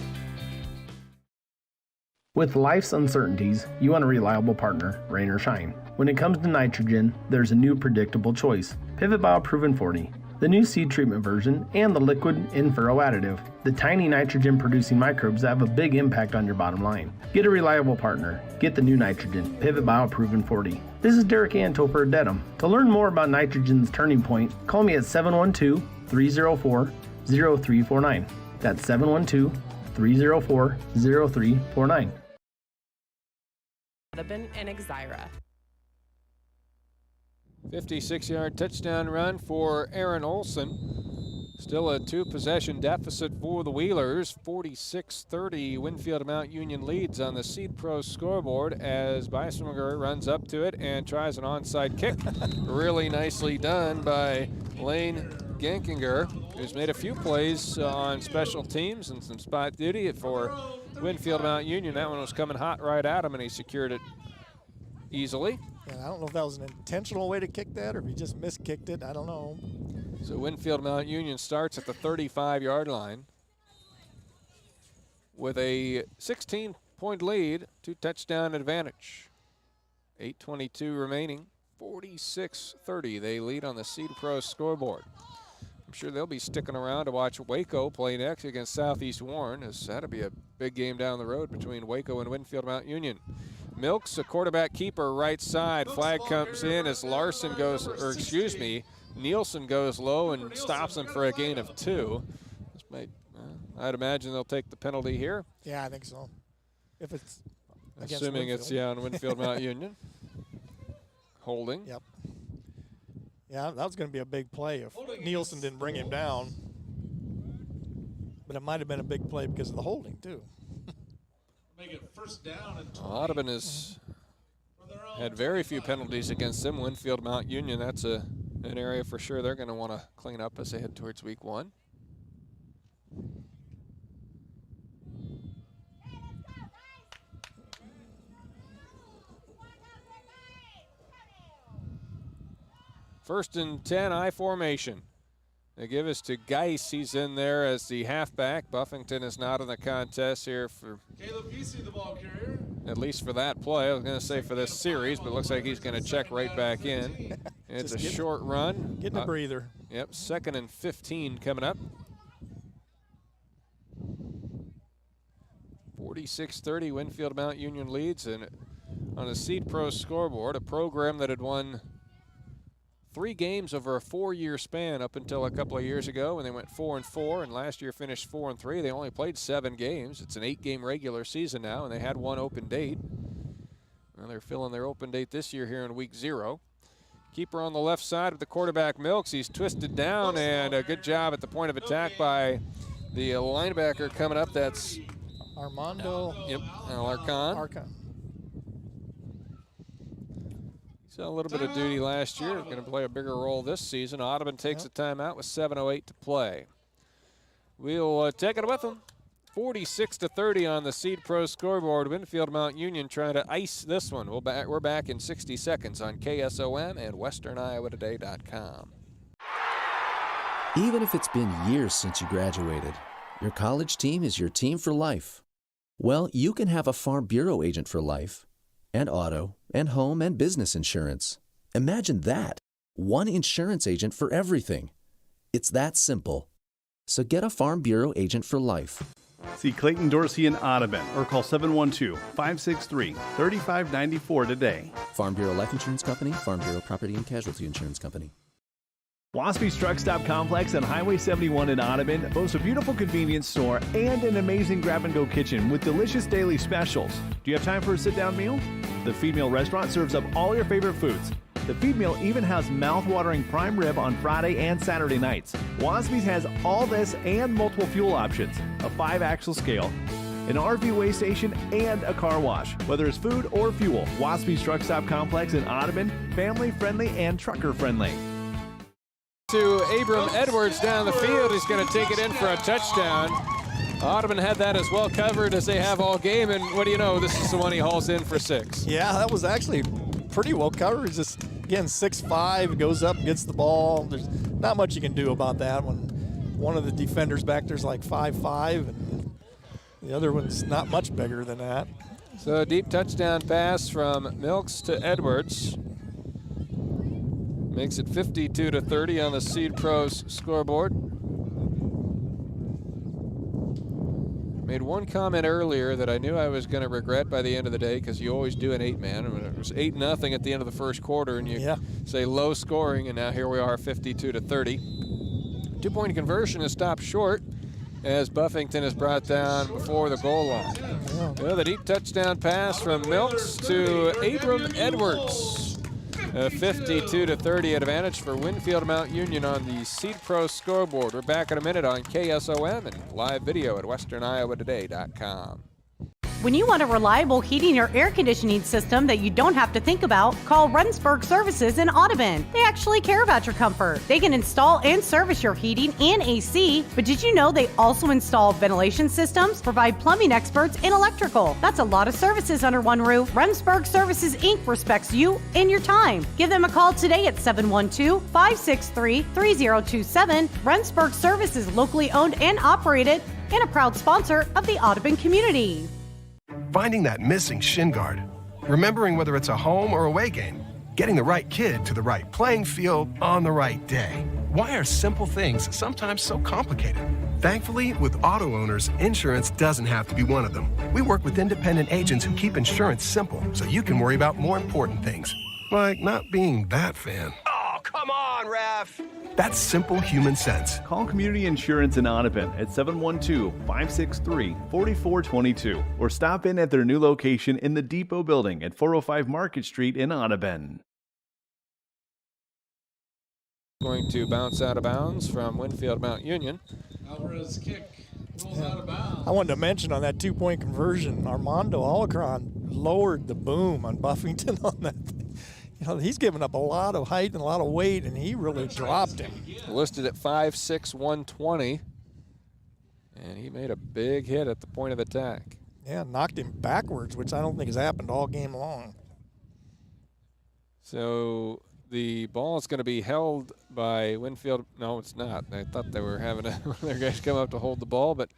With life's uncertainties, you want a reliable partner, rain or shine. When it comes to nitrogen, there's a new predictable choice, Pivot Bio Proven 40. The new seed treatment version, and the liquid in-furrow additive, the tiny nitrogen-producing microbes that have a big impact on your bottom line. Get a reliable partner. Get the new nitrogen, Pivot Bio Proven 40. This is Derek Anto for Dedham. To learn more about nitrogen's turning point, call me at 712-304-0349. That's 712-304-0349. Audubon and Exira. 56-yard touchdown run for Aaron Olson. Still a 2-possession deficit for the Wheelers. 46-30. Winfield Mount Union leads on the Seed Pro scoreboard as Beiswinger runs up to it and tries an onside kick. Really nicely done by Lane Gankinger, who's made a few plays on special teams and some spot duty for Winfield Mount Union. That one was coming hot right at him, and he secured it easily. Yeah, I don't know if that was an intentional way to kick that or if he just miskicked it. I don't know. So Winfield Mount Union starts at the 35-yard line with a 16-point lead, 2-touchdown advantage. 8:22 remaining, 46-30. They lead on the Seed Pro scoreboard. I'm sure they'll be sticking around to watch Waco play next against Southeast Warren, as that'll be a big game down the road between Waco and Winfield Mount Union. Milks, a quarterback keeper, right side. Flag comes in as Nielsen goes low and stops him for a gain of 2. I'd imagine they'll take the penalty here. Yeah, I think so. If it's assuming it's on Winfield Mount Union. Holding. Yep. Yeah, that was going to be a big play if Nielsen didn't bring him down. But it might have been a big play because of the holding, too. Make it first down and 20. Audubon has had very few penalties against them. Winfield Mount Union, that's an area for sure they're going to want to clean up as they head towards week 1. First and 10, I formation. They give us to Geis. He's in there as the halfback. Buffington is not in the contest here for Caleb Vesey, the ball carrier. At least for that play. I was going to say for this series, but it looks like he's going to check right back in. It's a short run. Getting a breather. Yep, 2nd and 15 coming up. 46-30, Winfield Mount Union leads, and on a Seed Pro scoreboard, a program that had won 3 games over a 4-year span up until a couple of years ago when they went 4-4, and last year finished 4-3. They only played 7 games. It's an 8-game regular season now, and they had 1 open date. Well, they're filling their open date this year here in week 0. Keeper on the left side of the quarterback, Milks. He's twisted down, and a good job at the point of attack by the linebacker coming up. That's Armando. Yep, Alarcon. Arcon. Saw a little bit of duty last year. Going to play a bigger role this season. Audubon takes a timeout with 7:08 to play. We'll take it with them. 46-30 on the Seed Pro scoreboard. Winfield Mount Union trying to ice this one. We're back in 60 seconds on KSOM and WesternIowaToday.com. Even if it's been years since you graduated, your college team is your team for life. Well, you can have a Farm Bureau agent for life, and auto, and home and business insurance. Imagine that. One insurance agent for everything. It's that simple. So get a Farm Bureau agent for life. See Clayton Dorsey in Audubon or call 712-563-3594 today. Farm Bureau Life Insurance Company, Farm Bureau Property and Casualty Insurance Company. Waspy's Truck Stop Complex on Highway 71 in Audubon boasts a beautiful convenience store and an amazing grab-and-go kitchen with delicious daily specials. Do you have time for a sit-down meal? The Feed Meal restaurant serves up all your favorite foods. The Feed Meal even has mouth-watering prime rib on Friday and Saturday nights. Waspy's has all this and multiple fuel options, a 5-axle scale, an RV weigh station, and a car wash. Whether it's food or fuel, Waspy's Truck Stop Complex in Audubon, family-friendly and trucker-friendly. To Abram Edwards down the field. He's going to take it in for a touchdown. Audubon had that as well covered as they have all game, and what do you know, this is the one he hauls in for 6. Yeah, that was actually pretty well covered. He's just, again, 6'5", goes up, gets the ball. There's not much you can do about that when one of the defenders back there's like 5'5", and the other one's not much bigger than that. So a deep touchdown pass from Milks to Edwards. Makes it 52-30 on the Seed Pros scoreboard. Made one comment earlier that I knew I was going to regret by the end of the day, because you always do an 8-man. It was 8-0 at the end of the first quarter, and you say low scoring, and now here we are 52-30. 2-point conversion is stopped short as Buffington is brought down before the goal line. Well, the deep touchdown pass from Milks to Abram Edwards. A 52-30 advantage for Winfield Mount Union on the Seed Pro scoreboard. We're back in a minute on KSOM and live video at WesternIowaToday.com. When you want a reliable heating or air conditioning system that you don't have to think about, call Rensburg Services in Audubon. They actually care about your comfort. They can install and service your heating and AC, but did you know they also install ventilation systems, provide plumbing experts, and electrical? That's a lot of services under one roof. Rensburg Services Inc. respects you and your time. Give them a call today at 712-563-3027. Rensburg Service is locally owned and operated and a proud sponsor of the Audubon community. Finding that missing shin guard. Remembering whether it's a home or away game. Getting the right kid to the right playing field on the right day. Why are simple things sometimes so complicated? Thankfully, with auto owners, insurance doesn't have to be one of them. We work with independent agents who keep insurance simple so you can worry about more important things. Like not being that fan. Oh, come on, ref! That's simple human sense. Call Community Insurance in Audubon at 712-563-4422 or stop in at their new location in the Depot Building at 405 Market Street in Audubon. Going to bounce out of bounds from Winfield Mount Union. Alvarez kick rolls out of bounds. I wanted to mention on that 2-point conversion, Armando Alarcon lowered the boom on Buffington on that thing. You know, he's given up a lot of height and a lot of weight, and he really dropped him. Listed at 5'6", 120. And he made a big hit at the point of attack. Yeah, knocked him backwards, which I don't think has happened all game long. So the ball is going to be held by Winfield. No, it's not. I thought they were having their guys come up to hold the ball, but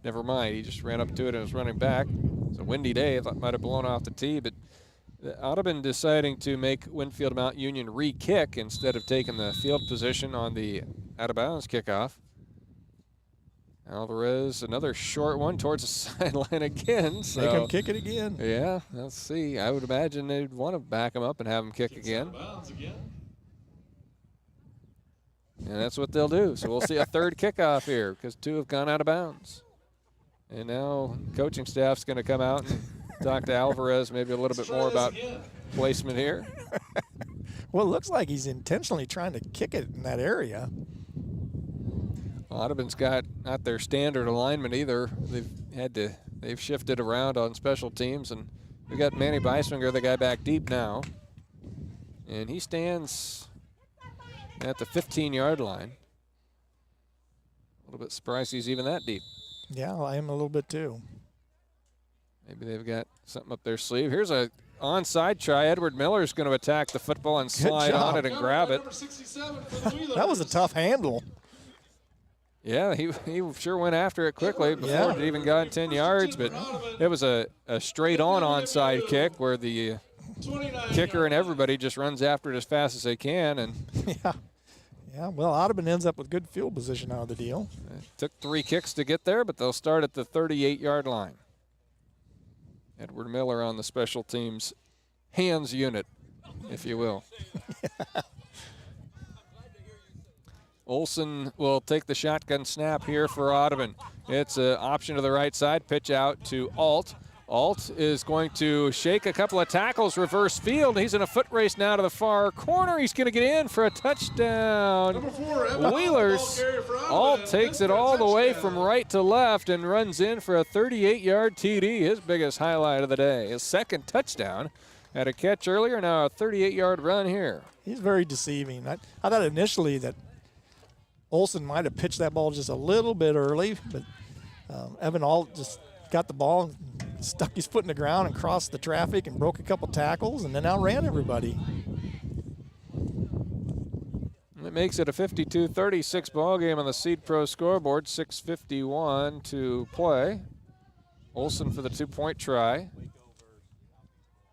never mind. He just ran up to it and was running back. It's a windy day. I thought it might have blown off the tee, but Audubon deciding to make Winfield Mount Union re-kick instead of taking the field position on the out-of-bounds kickoff. Alvarez, another short one towards the sideline again. So, make him kick it again. Yeah, let's see. I would imagine they'd want to back him up and have him kick again. And that's what they'll do. So we'll see a third kickoff here because 2 have gone out of bounds. And now coaching staff's going to come out and talk to Alvarez maybe a little bit more about placement here. Well, it looks like he's intentionally trying to kick it in that area. Audubon's got not their standard alignment either. They've shifted around on special teams, and we got Manny Beiswinger, the guy back deep now. And he stands at the 15-yard line. A little bit surprised he's even that deep. Yeah, I am a little bit too. Maybe they've got something up their sleeve. Here's a onside try. Edward Miller's going to attack the football and slide on it and grab it. That was a tough handle. Yeah, he sure went after it quickly before it even got 10 yards, but it was a straight-on onside kick where the kicker and everybody just runs after it as fast as they can. And Yeah, well, Audubon ends up with good field position out of the deal. It took 3 kicks to get there, but they'll start at the 38-yard line. Edward Miller on the special teams hands unit, if you will. Olson will take the shotgun snap here for Audubon. It's an option to the right side, pitch out to Alt. Alt is going to shake a couple of tackles, reverse field. He's in a foot race now to the far corner. He's going to get in for a touchdown. Wheelers. Alt takes it all the way from right to left and runs in for a 38-yard TD, his biggest highlight of the day. His second touchdown. Had a catch earlier, now a 38-yard run here. He's very deceiving. I thought initially that Olson might have pitched that ball just a little bit early, but Evan Alt just got the ball and stuck his foot in the ground and crossed the traffic and broke a couple tackles and then outran everybody. It makes it a 52-36 ball game on the Seed Pro scoreboard. 6:51 to play. Olson for the 2-point try.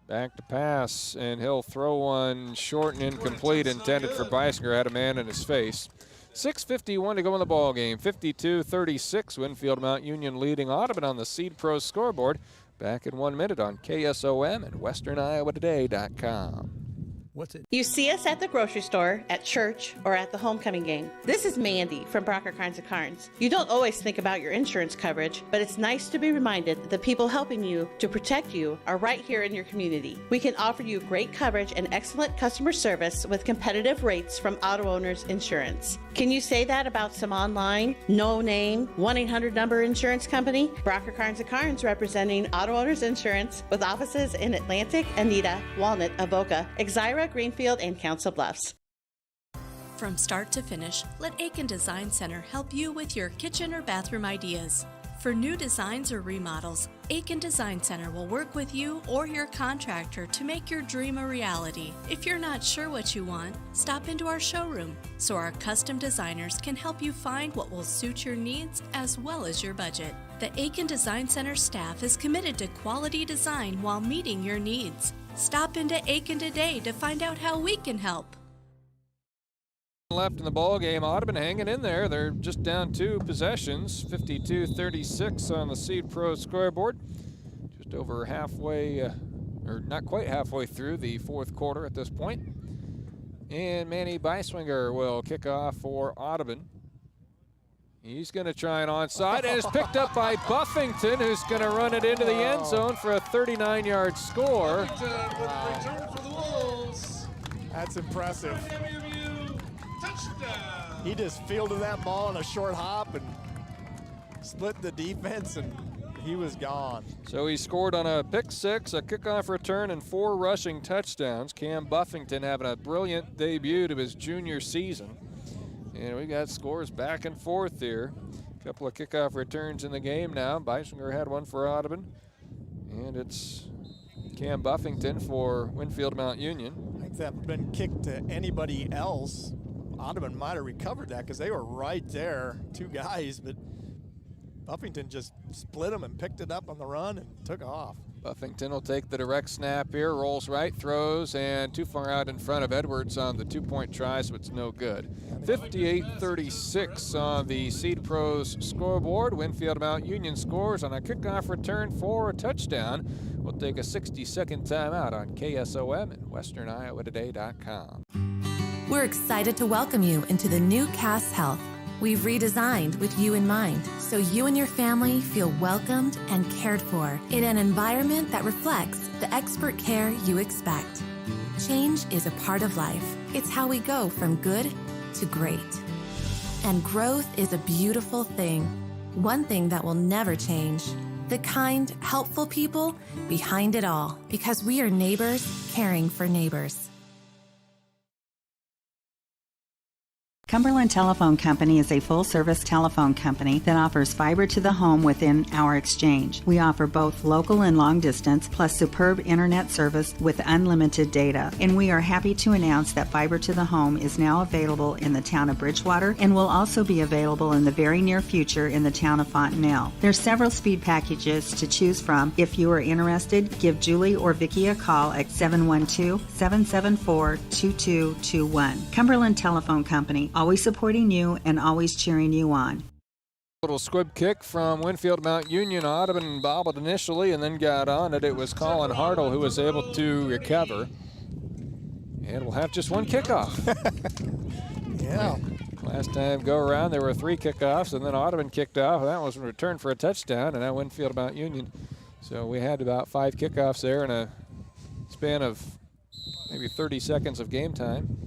Back to pass, and he'll throw one short and incomplete, intended for Beiswinger. Had a man in his face. 6:51 to go in the ball game. 52-36. Winfield Mount Union leading Audubon on the Seed Pro scoreboard. Back in 1 minute on KSOM and WesternIowaToday.com. What's it? You see us at the grocery store, at church, or at the homecoming game. This is Mandy from Brocker Kinds of Carns. You don't always think about your insurance coverage, but it's nice to be reminded that the people helping you to protect you are right here in your community. We can offer you great coverage and excellent customer service with competitive rates from Auto Owners Insurance. Can you say that about some online, no-name, 1-800 number insurance company? Brocker Kinds of Carns representing Auto Owners Insurance with offices in Atlantic, Anita, Walnut, Avoca, Exira, Greenfield, and Council Bluffs. From start to finish, let Aiken Design Center help you with your kitchen or bathroom ideas. For new designs or remodels, Aiken Design Center will work with you or your contractor to make your dream a reality. If you're not sure what you want, stop into our showroom so our custom designers can help you find what will suit your needs as well as your budget. The Aiken Design Center staff is committed to quality design while meeting your needs. Stop into Aiken today to find out how we can help. Left in the ball game. Audubon hanging in there. They're just down 2 possessions. 52-36 on the Seed Pro scoreboard. Just over halfway, or not quite halfway through the 4th quarter at this point. And Manny Beiswinger will kick off for Audubon. He's going to try an onside, and it's picked up by Buffington, who's going to run it into the end zone for a 39-yard score. That's impressive. He just fielded that ball in a short hop and split the defense, and he was gone. So he scored on a pick 6, a kickoff return, and 4 rushing touchdowns. Cam Buffington having a brilliant debut to his junior season. And we got scores back and forth here. A couple of kickoff returns in the game now. Beiswinger had one for Audubon. And it's Cam Buffington for Winfield Mount Union. I think if that had been kicked to anybody else, Audubon might have recovered that because they were right there, 2 guys, but Buffington just split them and picked it up on the run and took off. Buffington will take the direct snap here, rolls right, throws, and too far out in front of Edwards on the 2-point try, so it's no good. 58-36 on the Seed Pros scoreboard. Winfield Mount Union scores on a kickoff return for a touchdown. We'll take a 60-second timeout on KSOM and WesternIowaToday.com. We're excited to welcome you into the new Cass Health. We've redesigned with you in mind, so you and your family feel welcomed and cared for in an environment that reflects the expert care you expect. Change is a part of life. It's how we go from good to great. And growth is a beautiful thing. One thing that will never change. The kind, helpful people behind it all, because we are neighbors caring for neighbors. Cumberland Telephone Company is a full-service telephone company that offers fiber to the home within our exchange. We offer both local and long distance, plus superb internet service with unlimited data. And we are happy to announce that fiber to the home is now available in the town of Bridgewater and will also be available in the very near future in the town of Fontenelle. There's several speed packages to choose from. If you are interested, give Julie or Vicki a call at 712-774-2221. Cumberland Telephone Company, always supporting you and always cheering you on. Little squib kick from Winfield Mount Union. Audubon bobbled initially and then got on it. It was Colin Hartle who was able to recover. And we'll have just one kickoff. Yeah. Last time go around there were 3 kickoffs, and then Audubon kicked off. That was a return for a touchdown, and now Winfield Mount Union. So we had about 5 kickoffs there in a span of maybe 30 seconds of game time.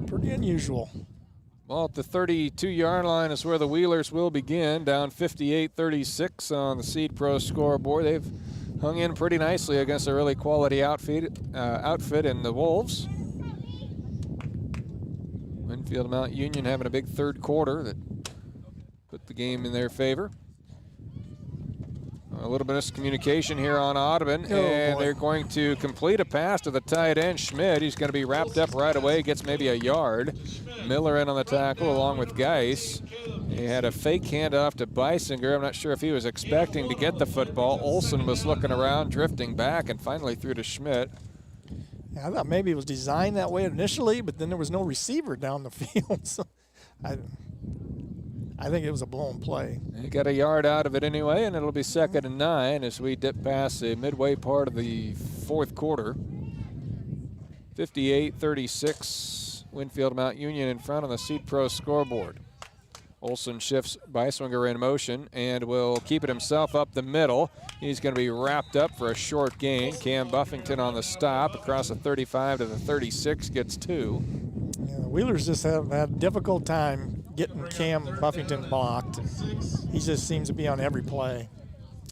Pretty unusual. Well, at the 32-yard line is where the Wheelers will begin, down 58-36 on the Seed Pro scoreboard. They've hung in pretty nicely against a really quality outfit in the Wolves. Winfield Mount Union having a big third quarter that put the game in their favor. A little bit of miscommunication here on Audubon, and they're going to complete a pass to the tight end, Schmidt. He's going to be wrapped up right away, gets maybe a yard. Miller in on the tackle along with Geis. He had a fake handoff to Beisinger. I'm not sure if he was expecting to get the football. Olsen was looking around, drifting back, and finally threw to Schmidt. Yeah, I thought maybe it was designed that way initially, but then there was no receiver down the field. So I think it was a blown play. He got a yard out of it anyway, and it'll be 2nd and 9 as we dip past the midway part of the fourth quarter. 58-36, Winfield Mount Union in front on the Seed Pro scoreboard. Olsen shifts Beiswinger in motion and will keep it himself up the middle. He's going to be wrapped up for a short gain. Cam Buffington on the stop across the 35 to the 36 gets 2. Yeah, the Wheelers just have had a difficult time getting Cam Buffington blocked. He just seems to be on every play.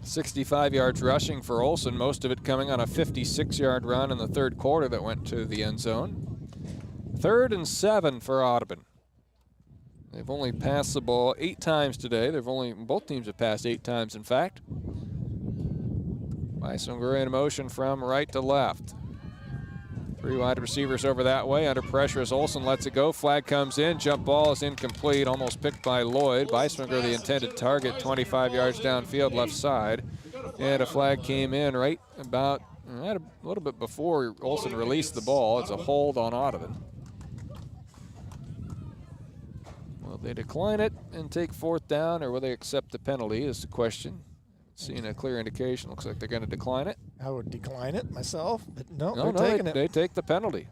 65 yards rushing for Olsen, most of it coming on a 56-yard run in the third quarter that went to the end zone. 3rd and 7 for Audubon. They've only passed the ball 8 times today. Both teams have passed 8 times, in fact. Beiswinger in motion from right to left. 3 wide receivers over that way. Under pressure as Olsen lets it go. Flag comes in. Jump ball is incomplete. Almost picked by Lloyd. Beiswinger the intended target. 25 yards downfield left side. And a flag came in right about a little bit before Olsen released the ball. It's a hold on Audubon. Will they decline it and take 4th down, or will they accept the penalty is the question. Seeing a clear indication. Looks like they're going to decline it. I would decline it myself, but no, they're taking it. They take the penalty.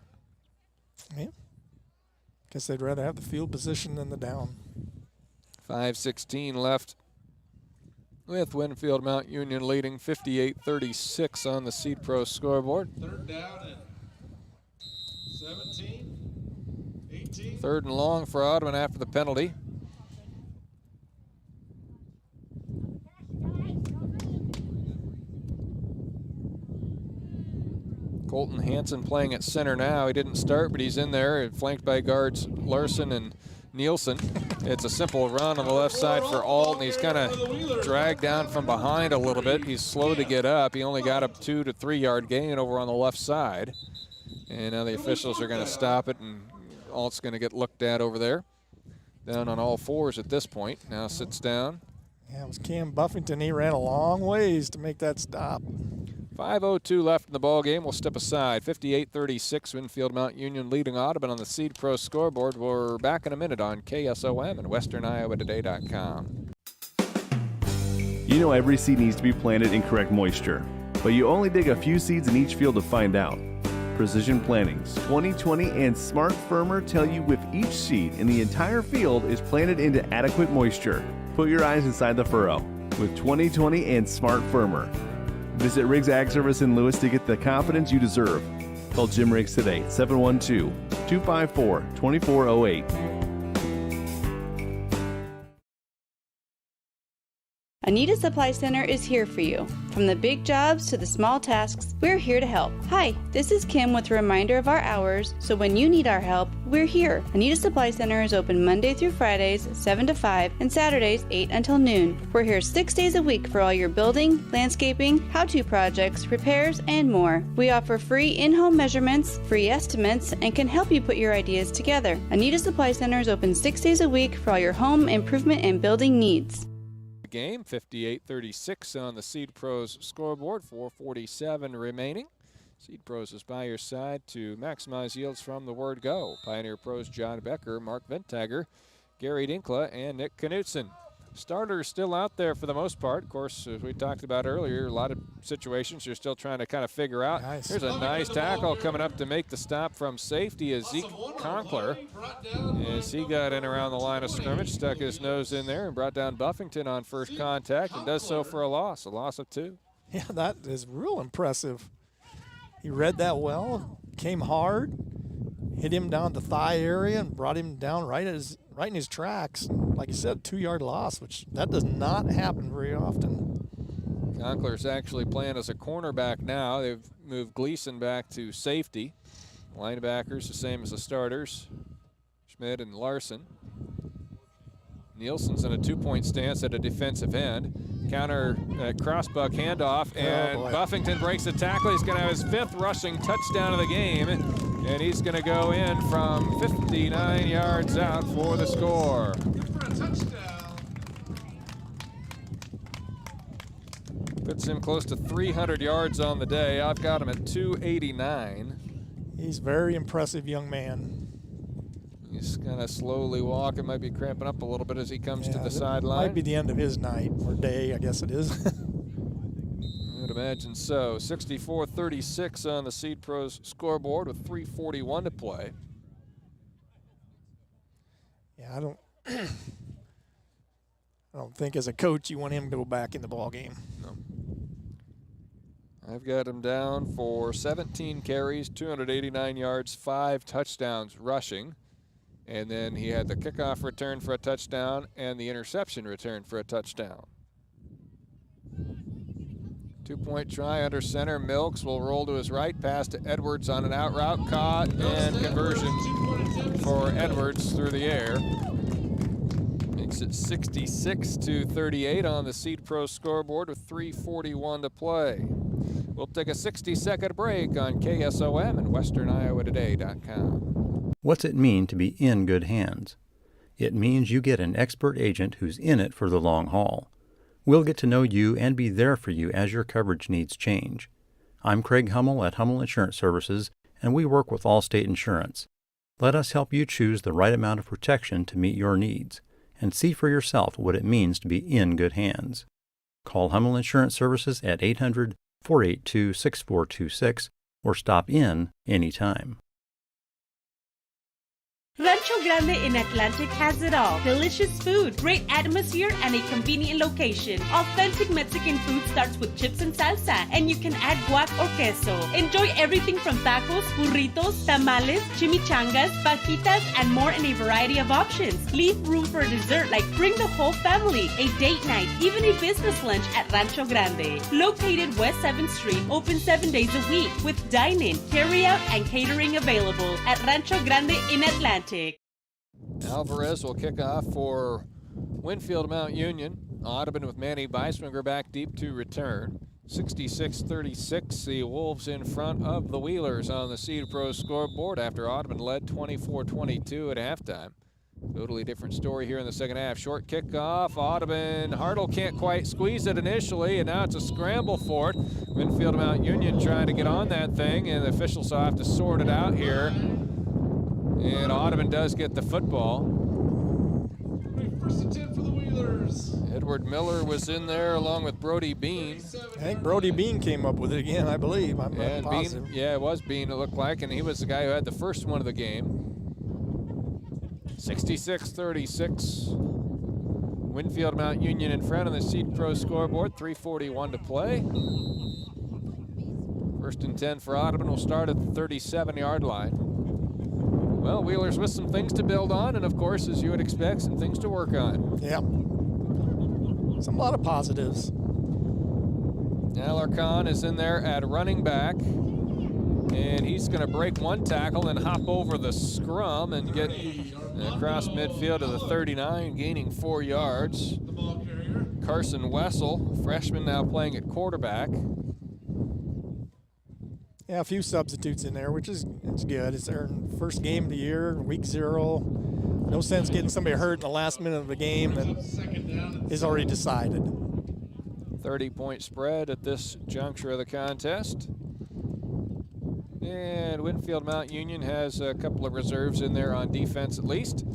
Yeah. Guess they'd rather have the field position than the down. 5:16 left with Winfield Mount Union leading 58-36 on the Seed Pro scoreboard. 3rd down and 17, 18. 3rd and long for Audubon after the penalty. Colton Hansen playing at center now. He didn't start, but he's in there, flanked by guards Larson and Nielsen. It's a simple run on the left side for Alt, and he's kind of dragged down from behind a little bit. He's slow to get up. He only got a 2 to 3 yard gain over on the left side. And now the officials are going to stop it, and Alt's going to get looked at over there. Down on all fours at this point. Now sits down. Yeah, it was Cam Buffington. He ran a long ways to make that stop. 5:02 left in the ball game. We'll step aside. 58-36, Winfield Mount Union leading Audubon on the Seed Pro scoreboard. We're back in a minute on KSOM and WesternIowaToday.com. You know every seed needs to be planted in correct moisture, but you only dig a few seeds in each field to find out. Precision Plantings 2020 and Smart Firmer tell you if each seed in the entire field is planted into adequate moisture. Put your eyes inside the furrow with 2020 and Smart Firmer. Visit Riggs Ag Service in Lewis to get the confidence you deserve. Call Jim Riggs today, 712-254-2408. Anita Supply Center is here for you. From the big jobs to the small tasks, we're here to help. Hi, this is Kim with a reminder of our hours, so when you need our help, we're here. Anita Supply Center is open Monday through Fridays, 7 to 5, and Saturdays, 8 until noon. We're here 6 days a week for all your building, landscaping, how-to projects, repairs, and more. We offer free in-home measurements, free estimates, and can help you put your ideas together. Anita Supply Center is open 6 days a week for all your home improvement and building needs. Game 58-36 on the Seed Pros scoreboard, 4:47 remaining. Seed Pros is by your side to maximize yields from the word go. Pioneer Pros John Becker, Mark Ventagger, Gary Dinkla, and Nick Knutson. Starters still out there for the most part. Of course, as we talked about earlier, a lot of situations you're still trying to kind of figure out. Nice. Here's a nice tackle coming up to make the stop from safety is Zeke Conkler. As he got in around the line of scrimmage, stuck his nose in there and brought down Buffington on first contact and does so for a loss of 2. Yeah, that is real impressive. He read that well, came hard, hit him down the thigh area and brought him down right in his tracks. Like you said, 2-yard loss, which that does not happen very often. Conkler's actually playing as a cornerback now. They've moved Gleason back to safety. Linebackers the same as the starters, Schmidt and Larson. Nielsen's in a 2-point stance at a defensive end. Counter crossbuck handoff, and Buffington breaks the tackle. He's going to have his 5th rushing touchdown of the game, and he's going to go in from 59 yards out for the score. Puts him close to 300 yards on the day. I've got him at 289. He's a very impressive young man. He's kind of slowly walking, might be cramping up a little bit as he comes to the sideline. Might be the end of his night or day, I guess it is. I would imagine so. 64-36 on the Seed Pros scoreboard with 3:41 to play. Yeah, I don't think as a coach you want him to go back in the ball game. No. I've got him down for 17 carries, 289 yards, 5 touchdowns rushing. And then he had the kickoff return for a touchdown and the interception return for a touchdown. 2-point try under center. Milks will roll to his right, pass to Edwards on an out route, caught, and conversion for Edwards through the air. Makes it 66-38 on the Seed Pro scoreboard with 3:41 to play. We'll take a 60-second break on KSOM and WesternIowaToday.com. What's it mean to be in good hands? It means you get an expert agent who's in it for the long haul. We'll get to know you and be there for you as your coverage needs change. I'm Craig Hummel at Hummel Insurance Services, and we work with Allstate Insurance. Let us help you choose the right amount of protection to meet your needs, and see for yourself what it means to be in good hands. Call Hummel Insurance Services at 800-482-6426 or stop in anytime. Rancho Grande in Atlantic has it all. Delicious food, great atmosphere, and a convenient location. Authentic Mexican food starts with chips and salsa, and you can add guac or queso. Enjoy everything from tacos, burritos, tamales, chimichangas, fajitas, and more in a variety of options. Leave room for dessert like bring the whole family, a date night, even a business lunch at Rancho Grande. Located West 7th Street, open 7 days a week with dine-in, carry-out, and catering available at Rancho Grande in Atlantic. Alvarez will kick off for Winfield Mount Union. Audubon with Manny Beiswinger back deep to return. 66-36, the Wolves in front of the Wheelers on the Seed Pro scoreboard after Audubon led 24-22 at halftime. Totally different story here in the second half. Short kickoff, Audubon. Hartle can't quite squeeze it initially, and now it's a scramble for it. Winfield Mount Union trying to get on that thing, and the officials will have to sort it out here. And Audubon does get the football. First and 10 for the Wheelers. Edward Miller was in there along with Brody Bean. I think Brody Bean came up with it again, I believe. I'm not positive. Bean, yeah, it was Bean, it looked like, and he was the guy who had the first one of the game. 66-36. Winfield Mount Union in front on the Seed Pro scoreboard, 3:41 to play. First and 10 for Audubon will start at the 37-yard line. Well, Wheelers with some things to build on, and of course, as you would expect, some things to work on. Yeah. A lot of positives. Alarcon is in there at running back, and he's going to break one tackle and hop over the scrum and get across midfield to the 39, gaining 4 yards. Carson Wessel, freshman, now playing at quarterback. Yeah, a few substitutes in there, which is good. It's their first game of the year, week 0. No sense getting somebody hurt in the last minute of the game that is already decided. 30-point spread at this juncture of the contest. And Winfield Mount Union has a couple of reserves in there on defense at least.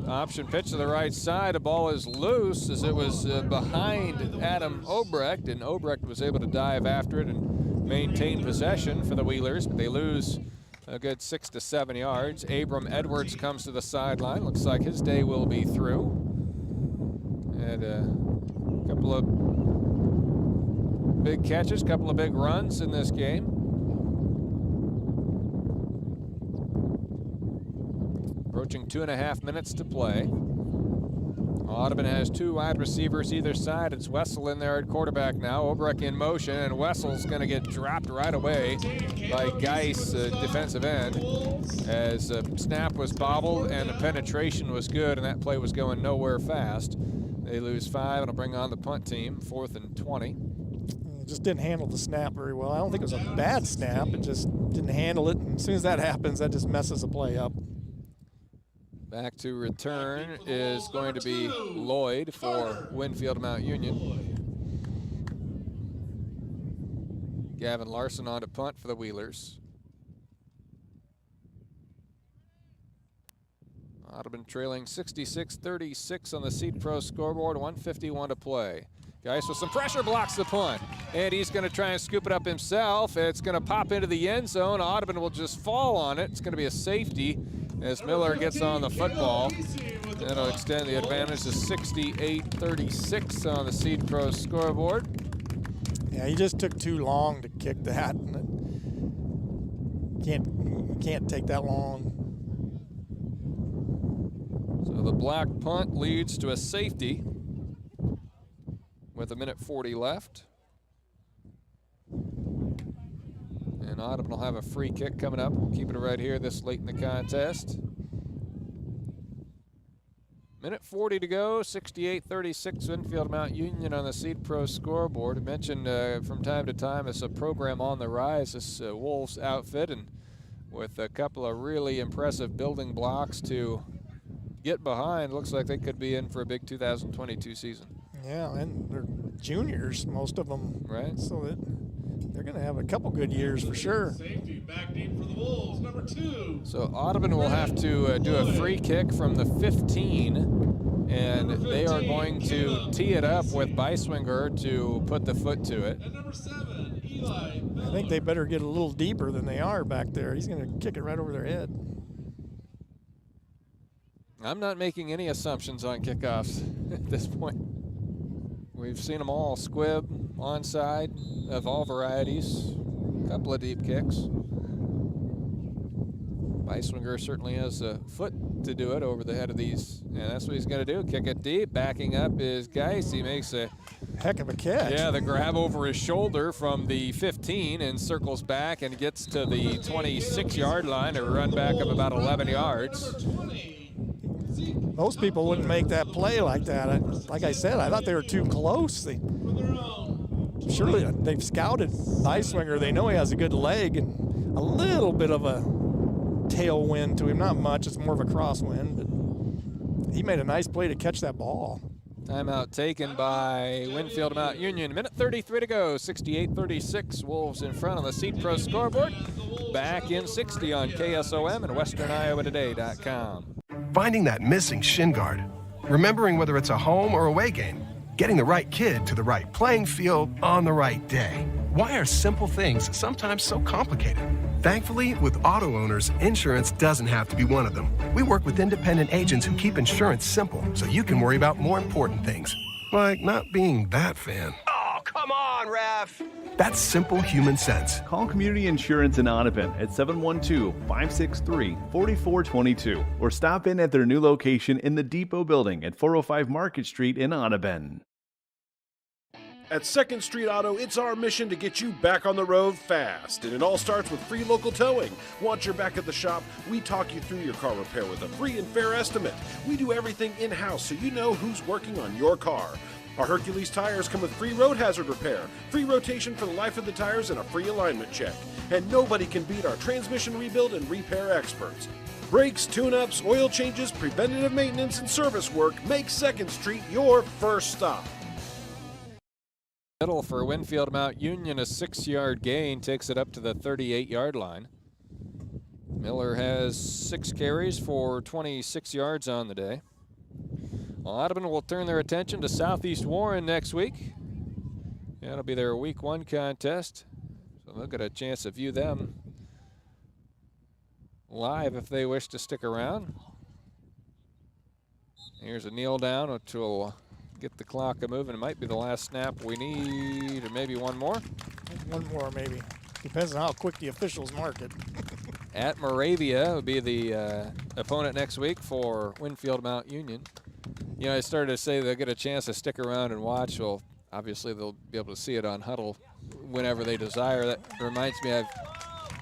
Option pitch to the right side. The ball is loose as it was behind Adam Obrecht, and Obrecht was able to dive after it and maintain possession for the Wheelers, but they lose a good 6 to 7 yards. Abram Edwards comes to the sideline. Looks like his day will be through. And a couple of big catches, couple of big runs in this game. Approaching 2.5 minutes to play. Audubon has 2 wide receivers either side. It's Wessel in there at quarterback now. Obrecht in motion, and Wessel's going to get dropped right away by Geis, defensive end, as snap was bobbled and the penetration was good, and that play was going nowhere fast. They lose 5, and it'll bring on the punt team, 4th and 20. It just didn't handle the snap very well. I don't think it was a bad snap. It just didn't handle it, and as soon as that happens, that just messes the play up. Back to return is going to be Lloyd for Winfield Mount Union. Gavin Larson on to punt for the Wheelers. Audubon trailing 66-36 on the Seed Pro scoreboard, 1:51 to play. Geis with some pressure blocks the punt, and he's going to try and scoop it up himself. It's going to pop into the end zone. Audubon will just fall on it. It's going to be a safety as Miller gets on the football. That'll extend the advantage to 68-36 on the Seed Pro scoreboard. Yeah, he just took too long to kick that. Can't take that long. So the block punt leads to a safety with 1:40 left. And Audubon will have a free kick coming up. Keeping it right here this late in the contest. 1:40 to go, 68-36 Winfield Mount Union on the Seed Pro scoreboard. I mentioned from time to time it's a program on the rise, this Wolves outfit, and with a couple of really impressive building blocks to get behind, looks like they could be in for a big 2022 season. Yeah, and they're juniors, most of them. Right. So that they're going to have a couple good years for sure. Safety back deep for the Wolves, number 2. So Audubon will have to do a free kick from the 15, and they are going to tee it up with Beiswinger to put the foot to it. And number 7, Eli. I think they better get a little deeper than they are back there. He's going to kick it right over their head. I'm not making any assumptions on kickoffs at this point. We've seen them all, squib, onside, of all varieties, a couple of deep kicks. Beiswinger certainly has a foot to do it over the head of these, and that's what he's going to do, kick it deep. Backing up is Geis. He makes a heck of a catch. Yeah, the grab over his shoulder from the 15 and circles back and gets to the 26-yard line, a run back of about 11 yards. Most people wouldn't make that play like that. Like I said, I thought they were too close. Surely they've scouted Beiswinger. They know he has a good leg and a little bit of a tailwind to him. Not much. It's more of a crosswind. But he made a nice play to catch that ball. Timeout taken by Winfield Mount Union. 1:33 to go. 68-36. Wolves in front on the Seed Pro scoreboard. Back in 60 on KSOM and WesternIowaToday.com. Finding that missing shin guard. Remembering whether it's a home or away game, getting the right kid to the right playing field on the right day. Why are simple things sometimes so complicated? Thankfully, with auto owners, insurance doesn't have to be one of them. We work with independent agents who keep insurance simple so you can worry about more important things, like not being that fan. Oh, come on, ref! That's simple human sense. Call Community Insurance in Audubon at 712-563-4422 or stop in at their new location in the Depot Building at 405 Market Street in Audubon. At 2nd Street Auto, it's our mission to get you back on the road fast. And it all starts with free local towing. Once you're back at the shop, we talk you through your car repair with a free and fair estimate. We do everything in-house so you know who's working on your car. Our Hercules tires come with free road hazard repair, free rotation for the life of the tires, and a free alignment check. And nobody can beat our transmission rebuild and repair experts. Brakes, tune-ups, oil changes, preventative maintenance, and service work make 2nd Street your first stop. Middle for Winfield Mount Union, a 6-yard gain takes it up to the 38-yard line. Miller has 6 carries for 26 yards on the day. Audubon will turn their attention to Southeast Warren next week. Yeah, it'll be their week 1 contest, so they'll get a chance to view them live if they wish to stick around. Here's a kneel down, which will get the clock moving. It might be the last snap we need, or maybe one more. One more, maybe. Depends on how quick the officials mark it. At Moravia would be the opponent next week for Winfield Mount Union. You know, I started to say they'll get a chance to stick around and watch. Well, obviously they'll be able to see it on Huddle whenever they desire. That reminds me, I've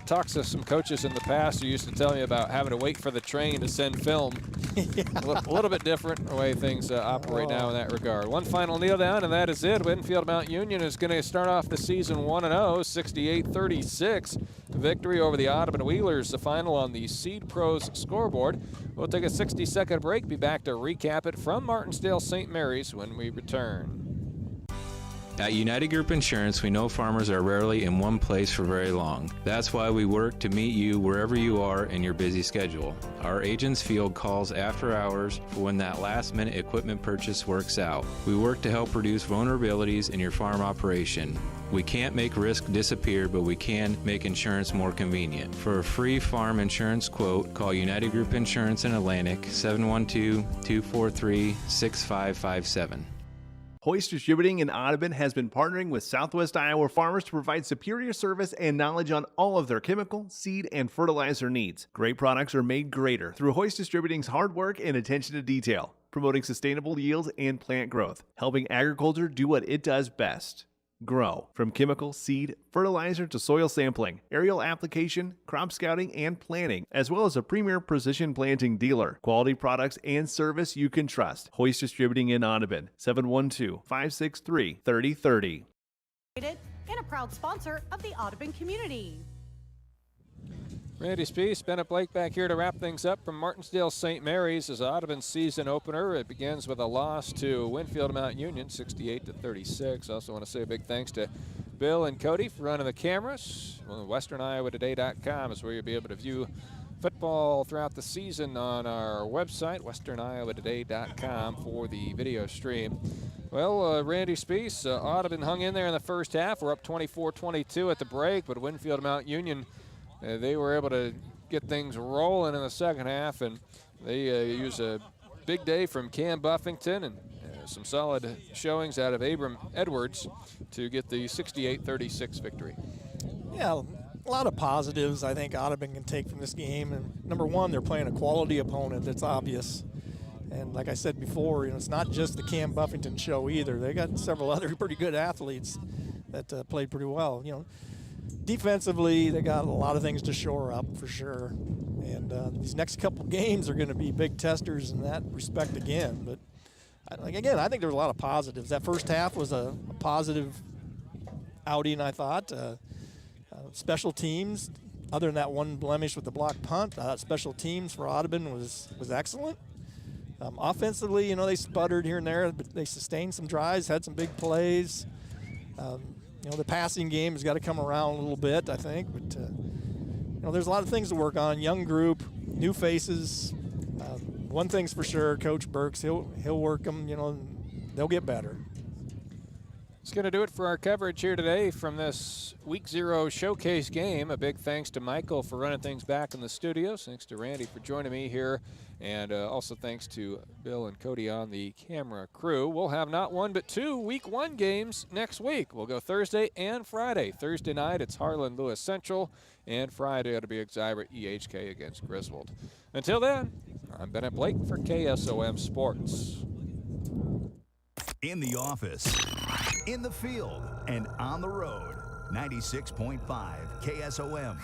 talked to some coaches in the past who used to tell me about having to wait for the train to send film. Yeah. A little bit different the way things operate now in that regard. One final kneel down, and that is it. Winfield Mount Union is going to start off the season 1-0, 68-36. Victory over the Audubon Wheelers, the final on the Seed Pros scoreboard. We'll take a 60-second break, be back to recap it from Martensdale St. Mary's when we return. At United Group Insurance, we know farmers are rarely in one place for very long. That's why we work to meet you wherever you are in your busy schedule. Our agents field calls after hours for when that last-minute equipment purchase works out. We work to help reduce vulnerabilities in your farm operation. We can't make risk disappear, but we can make insurance more convenient. For a free farm insurance quote, call United Group Insurance in Atlantic, 712-243-6557. Hoist Distributing in Audubon has been partnering with Southwest Iowa farmers to provide superior service and knowledge on all of their chemical, seed, and fertilizer needs. Great products are made greater through Hoist Distributing's hard work and attention to detail, promoting sustainable yields and plant growth, helping agriculture do what it does best. Grow. From chemical, seed, fertilizer to soil sampling, aerial application, crop scouting, and planting, as well as a premier precision planting dealer. Quality products and service you can trust. Hoist Distributing in Audubon, 712-563-3030. And a proud sponsor of the Audubon community. Randy Spees, Bennett Blake back here to wrap things up from Martensdale St. Mary's as Audubon's season opener. It begins with a loss to Winfield Mount Union, 68-36. Also want to say a big thanks to Bill and Cody for running the cameras. Well, WesternIowaToday.com is where you'll be able to view football throughout the season on our website, WesternIowaToday.com, for the video stream. Well, Randy Spees, Audubon hung in there in the first half. We're up 24-22 at the break, but Winfield Mount Union, they were able to get things rolling in the second half, and they use a big day from Cam Buffington and some solid showings out of Abram Edwards to get the 68-36 victory. Yeah, a lot of positives I think Audubon can take from this game. And number one, they're playing a quality opponent that's obvious. And like I said before, it's not just the Cam Buffington show either. They got several other pretty good athletes that played pretty well. Defensively, they got a lot of things to shore up for sure. And these next couple games are going to be big testers in that respect again. But again, I think there were a lot of positives. That first half was a positive outing, I thought. Special teams, other than that one blemish with the block punt, special teams for Audubon was excellent. Offensively, they sputtered here and there, but they sustained some drives, had some big plays. The passing game has got to come around a little bit, I think. But, there's a lot of things to work on. Young group, new faces, a one thing's for sure, Coach Burks, he'll work them, they'll get better. It's going to do it for our coverage here today from this Week 0 showcase game. A big thanks to Michael for running things back in the studios. Thanks to Randy for joining me here. And also thanks to Bill and Cody on the camera crew. We'll have not one but 2 Week 1 games next week. We'll go Thursday and Friday. Thursday night, it's Harlan Lewis Central. And Friday, it'll be Xyra EHK against Griswold. Until then, I'm Bennett Blake for KSOM Sports. In the office, in the field, and on the road. 96.5 KSOM.